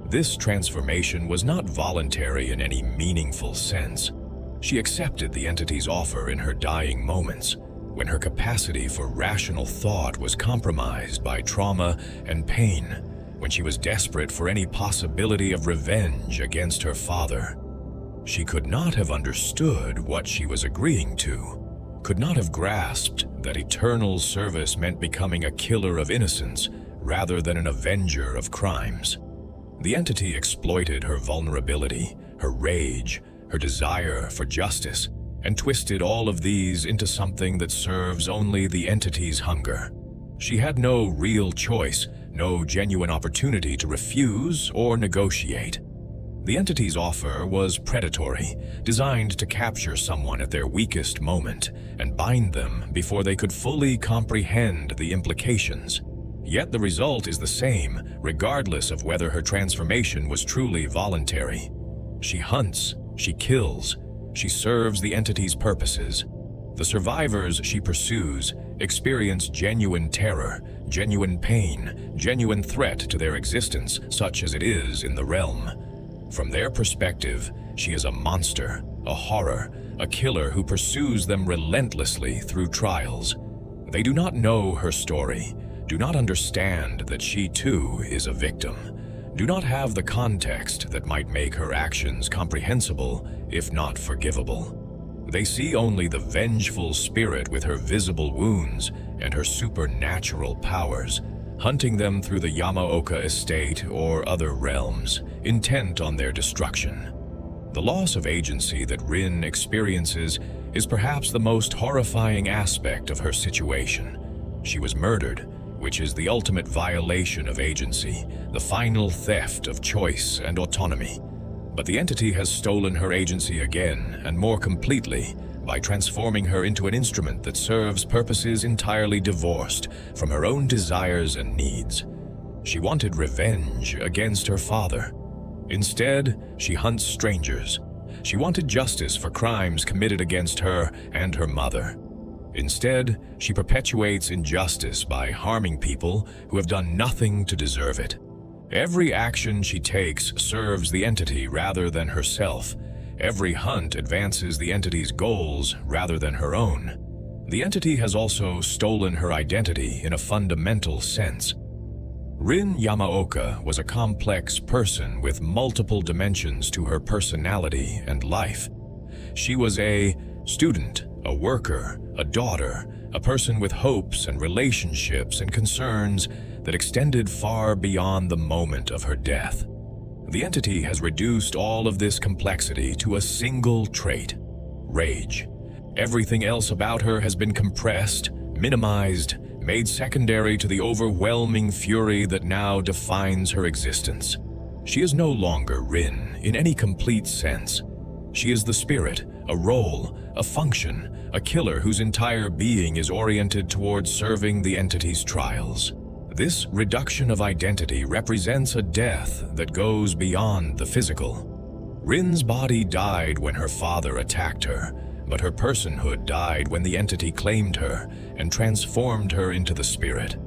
This transformation was not voluntary in any meaningful sense. She accepted the entity's offer in her dying moments, when her capacity for rational thought was compromised by trauma and pain, when she was desperate for any possibility of revenge against her father. She could not have understood what she was agreeing to, could not have grasped that eternal service meant becoming a killer of innocence rather than an avenger of crimes. The entity exploited her vulnerability, her rage, her desire for justice, and twisted all of these into something that serves only the entity's hunger. She had no real choice, no genuine opportunity to refuse or negotiate. The entity's offer was predatory, designed to capture someone at their weakest moment and bind them before they could fully comprehend the implications. Yet the result is the same, regardless of whether her transformation was truly voluntary. She hunts, she kills, she serves the entity's purposes. The survivors she pursues experience genuine terror, genuine pain, genuine threat to their existence, such as it is in the realm. From their perspective, she is a monster, a horror, a killer who pursues them relentlessly through trials. They do not know her story, do not understand that she too is a victim, do not have the context that might make her actions comprehensible, if not forgivable. They see only the vengeful spirit with her visible wounds and her supernatural powers, hunting them through the Yamaoka estate or other realms, intent on their destruction. The loss of agency that Rin experiences is perhaps the most horrifying aspect of her situation. She was murdered, which is the ultimate violation of agency, the final theft of choice and autonomy. But the entity has stolen her agency again, and more completely, by transforming her into an instrument that serves purposes entirely divorced from her own desires and needs. She wanted revenge against her father. Instead, she hunts strangers. She wanted justice for crimes committed against her and her mother. Instead, she perpetuates injustice by harming people who have done nothing to deserve it. Every action she takes serves the entity rather than herself. Every hunt advances the entity's goals rather than her own. The entity has also stolen her identity in a fundamental sense. Rin Yamaoka was a complex person with multiple dimensions to her personality and life. She was a student, a worker, a daughter, a person with hopes and relationships and concerns that extended far beyond the moment of her death. The entity has reduced all of this complexity to a single trait: rage. Everything else about her has been compressed, minimized, made secondary to the overwhelming fury that now defines her existence. She is no longer Rin in any complete sense. She is the spirit, a role, a function, a killer whose entire being is oriented towards serving the entity's trials. This reduction of identity represents a death that goes beyond the physical. Rin's body died when her father attacked her, but her personhood died when the entity claimed her and transformed her into the spirit.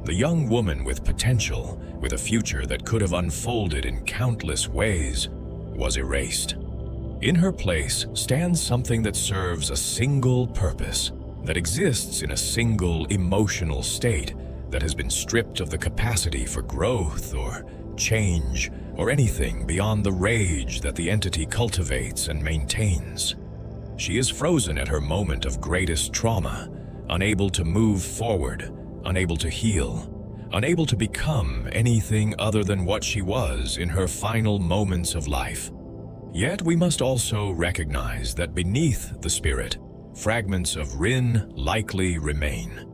The young woman with potential, with a future that could have unfolded in countless ways, was erased. In her place stands something that serves a single purpose, that exists in a single emotional state, that has been stripped of the capacity for growth or change or anything beyond the rage that the entity cultivates and maintains. She is frozen at her moment of greatest trauma, unable to move forward, unable to heal, unable to become anything other than what she was in her final moments of life. Yet we must also recognize that beneath the spirit, fragments of Rin likely remain.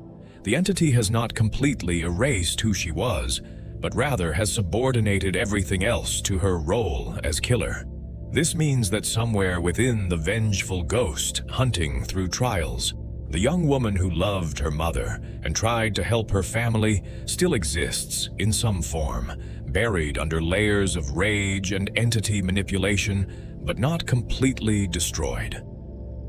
The entity has not completely erased who she was, but rather has subordinated everything else to her role as killer. This means that somewhere within the vengeful ghost hunting through trials, the young woman who loved her mother and tried to help her family still exists in some form, buried under layers of rage and entity manipulation, but not completely destroyed.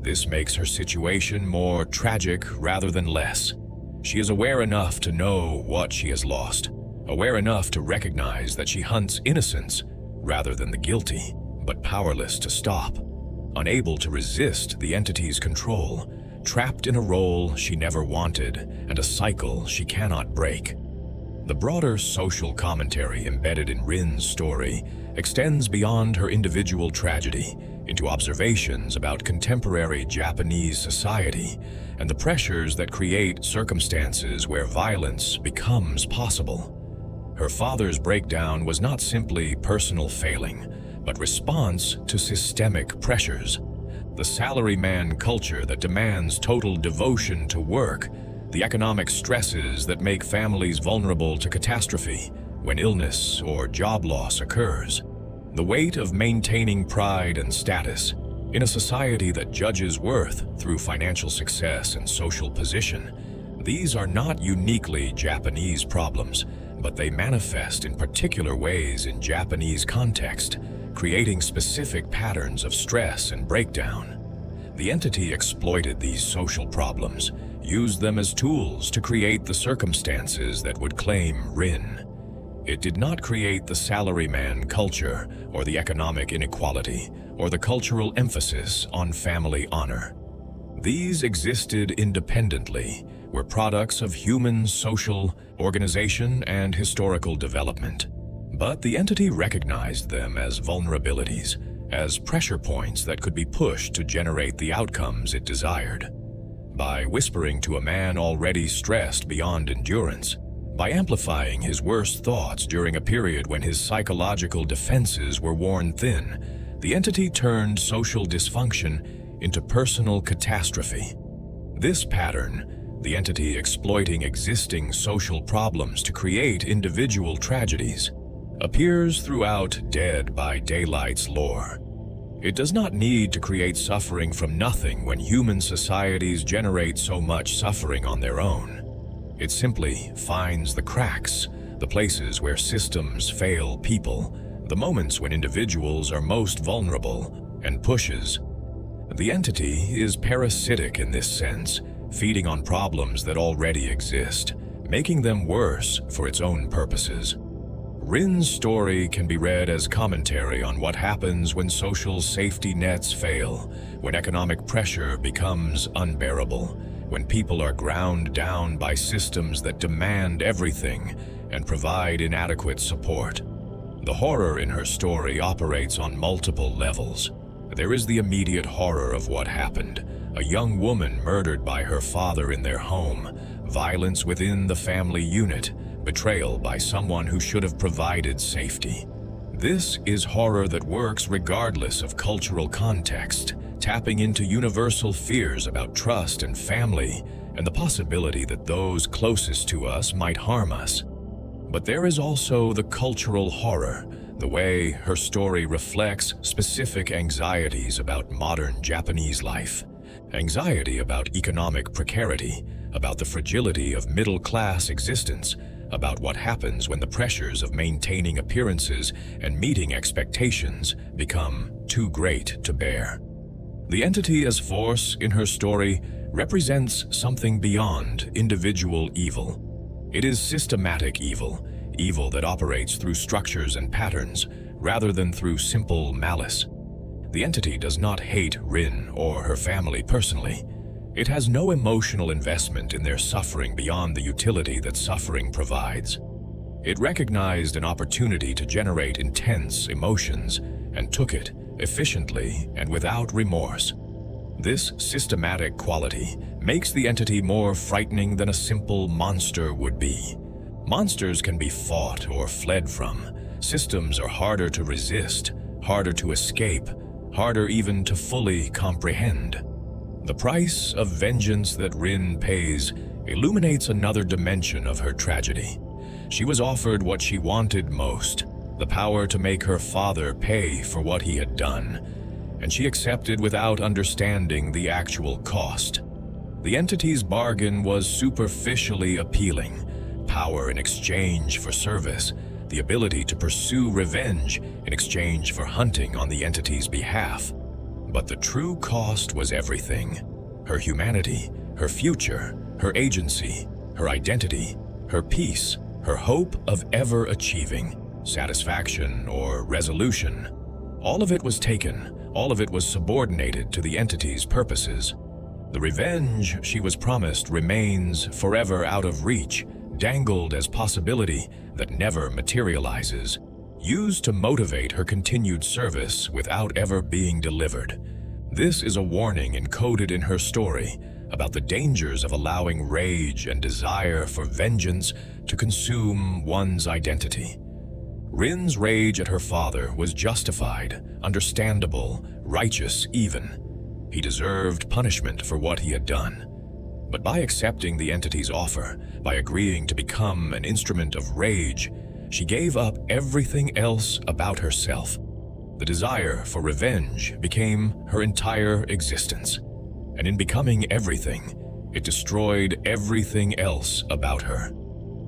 This makes her situation more tragic rather than less. She is aware enough to know what she has lost, aware enough to recognize that she hunts innocence rather than the guilty, but powerless to stop, unable to resist the entity's control, trapped in a role she never wanted and a cycle she cannot break. The broader social commentary embedded in Rin's story extends beyond her individual tragedy into observations about contemporary Japanese society and the pressures that create circumstances where violence becomes possible. Her father's breakdown was not simply personal failing, but response to systemic pressures. The salaryman culture that demands total devotion to work, the economic stresses that make families vulnerable to catastrophe when illness or job loss occurs, the weight of maintaining pride and status in a society that judges worth through financial success and social position. These are not uniquely Japanese problems, but they manifest in particular ways in Japanese context, creating specific patterns of stress and breakdown. The entity exploited these social problems, used them as tools to create the circumstances that would claim Rin. It did not create the salaryman culture or the economic inequality or the cultural emphasis on family honor. These existed independently, were products of human social organization and historical development. But the entity recognized them as vulnerabilities, as pressure points that could be pushed to generate the outcomes it desired. By whispering to a man already stressed beyond endurance, by amplifying his worst thoughts during a period when his psychological defenses were worn thin, the entity turned social dysfunction into personal catastrophe. This pattern, the entity exploiting existing social problems to create individual tragedies, appears throughout Dead by Daylight's lore. It does not need to create suffering from nothing when human societies generate so much suffering on their own. It simply finds the cracks, the places where systems fail people, the moments when individuals are most vulnerable, and pushes. The entity is parasitic in this sense, feeding on problems that already exist, making them worse for its own purposes. Rin's story can be read as commentary on what happens when social safety nets fail, when economic pressure becomes unbearable, when people are ground down by systems that demand everything and provide inadequate support. The horror in her story operates on multiple levels. There is the immediate horror of what happened, a young woman murdered by her father in their home, violence within the family unit, betrayal by someone who should have provided safety. This is horror that works regardless of cultural context, tapping into universal fears about trust and family and the possibility that those closest to us might harm us. But there is also the cultural horror, the way her story reflects specific anxieties about modern Japanese life. Anxiety about economic precarity, about the fragility of middle-class existence, about what happens when the pressures of maintaining appearances and meeting expectations become too great to bear. The entity as force in her story represents something beyond individual evil. It is systematic evil, evil that operates through structures and patterns, rather than through simple malice. The entity does not hate Rin or her family personally. It has no emotional investment in their suffering beyond the utility that suffering provides. It recognized an opportunity to generate intense emotions and took it efficiently and without remorse. This systematic quality makes the entity more frightening than a simple monster would be. Monsters can be fought or fled from. Systems are harder to resist, harder to escape, harder even to fully comprehend. The price of vengeance that Rin pays illuminates another dimension of her tragedy. She was offered what she wanted most, the power to make her father pay for what he had done, and she accepted without understanding the actual cost. The entity's bargain was superficially appealing: power in exchange for service, the ability to pursue revenge in exchange for hunting on the entity's behalf. But the true cost was everything: her humanity, her future, her agency, her identity, her peace, her hope of ever achieving satisfaction or resolution. All of it was taken, all of it was subordinated to the entity's purposes. The revenge she was promised remains forever out of reach, dangled as possibility that never materializes, used to motivate her continued service without ever being delivered. This is a warning encoded in her story about the dangers of allowing rage and desire for vengeance to consume one's identity. Rin's rage at her father was justified, understandable, righteous even. He deserved punishment for what he had done. But by accepting the entity's offer, by agreeing to become an instrument of rage, she gave up everything else about herself. The desire for revenge became her entire existence. And in becoming everything, it destroyed everything else about her.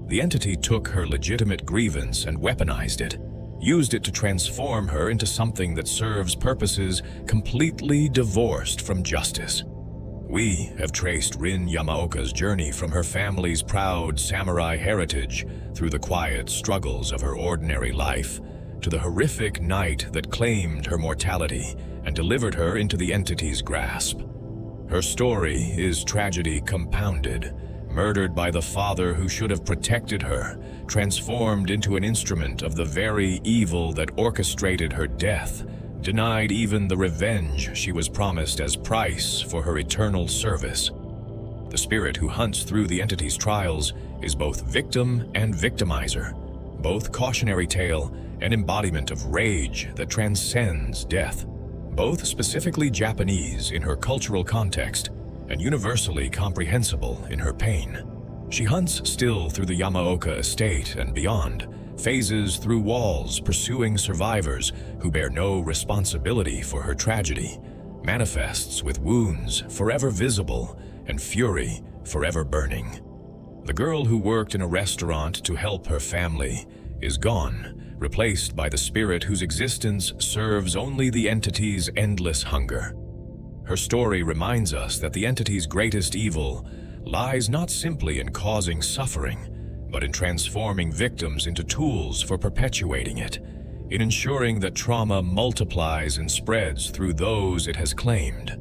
The entity took her legitimate grievance and weaponized it, used it to transform her into something that serves purposes completely divorced from justice. We have traced Rin Yamaoka's journey from her family's proud samurai heritage through the quiet struggles of her ordinary life to the horrific night that claimed her mortality and delivered her into the entity's grasp. Her story is tragedy compounded, murdered by the father who should have protected her, transformed into an instrument of the very evil that orchestrated her death, denied even the revenge she was promised as price for her eternal service. The spirit who hunts through the entity's trials is both victim and victimizer, both cautionary tale and embodiment of rage that transcends death, both specifically Japanese in her cultural context and universally comprehensible in her pain. She hunts still through the Yamaoka estate and beyond, phases through walls pursuing survivors who bear no responsibility for her tragedy, manifests with wounds forever visible and fury forever burning. The girl who worked in a restaurant to help her family is gone, replaced by the spirit whose existence serves only the entity's endless hunger. Her story reminds us that the entity's greatest evil lies not simply in causing suffering, but in transforming victims into tools for perpetuating it, in ensuring that trauma multiplies and spreads through those it has claimed.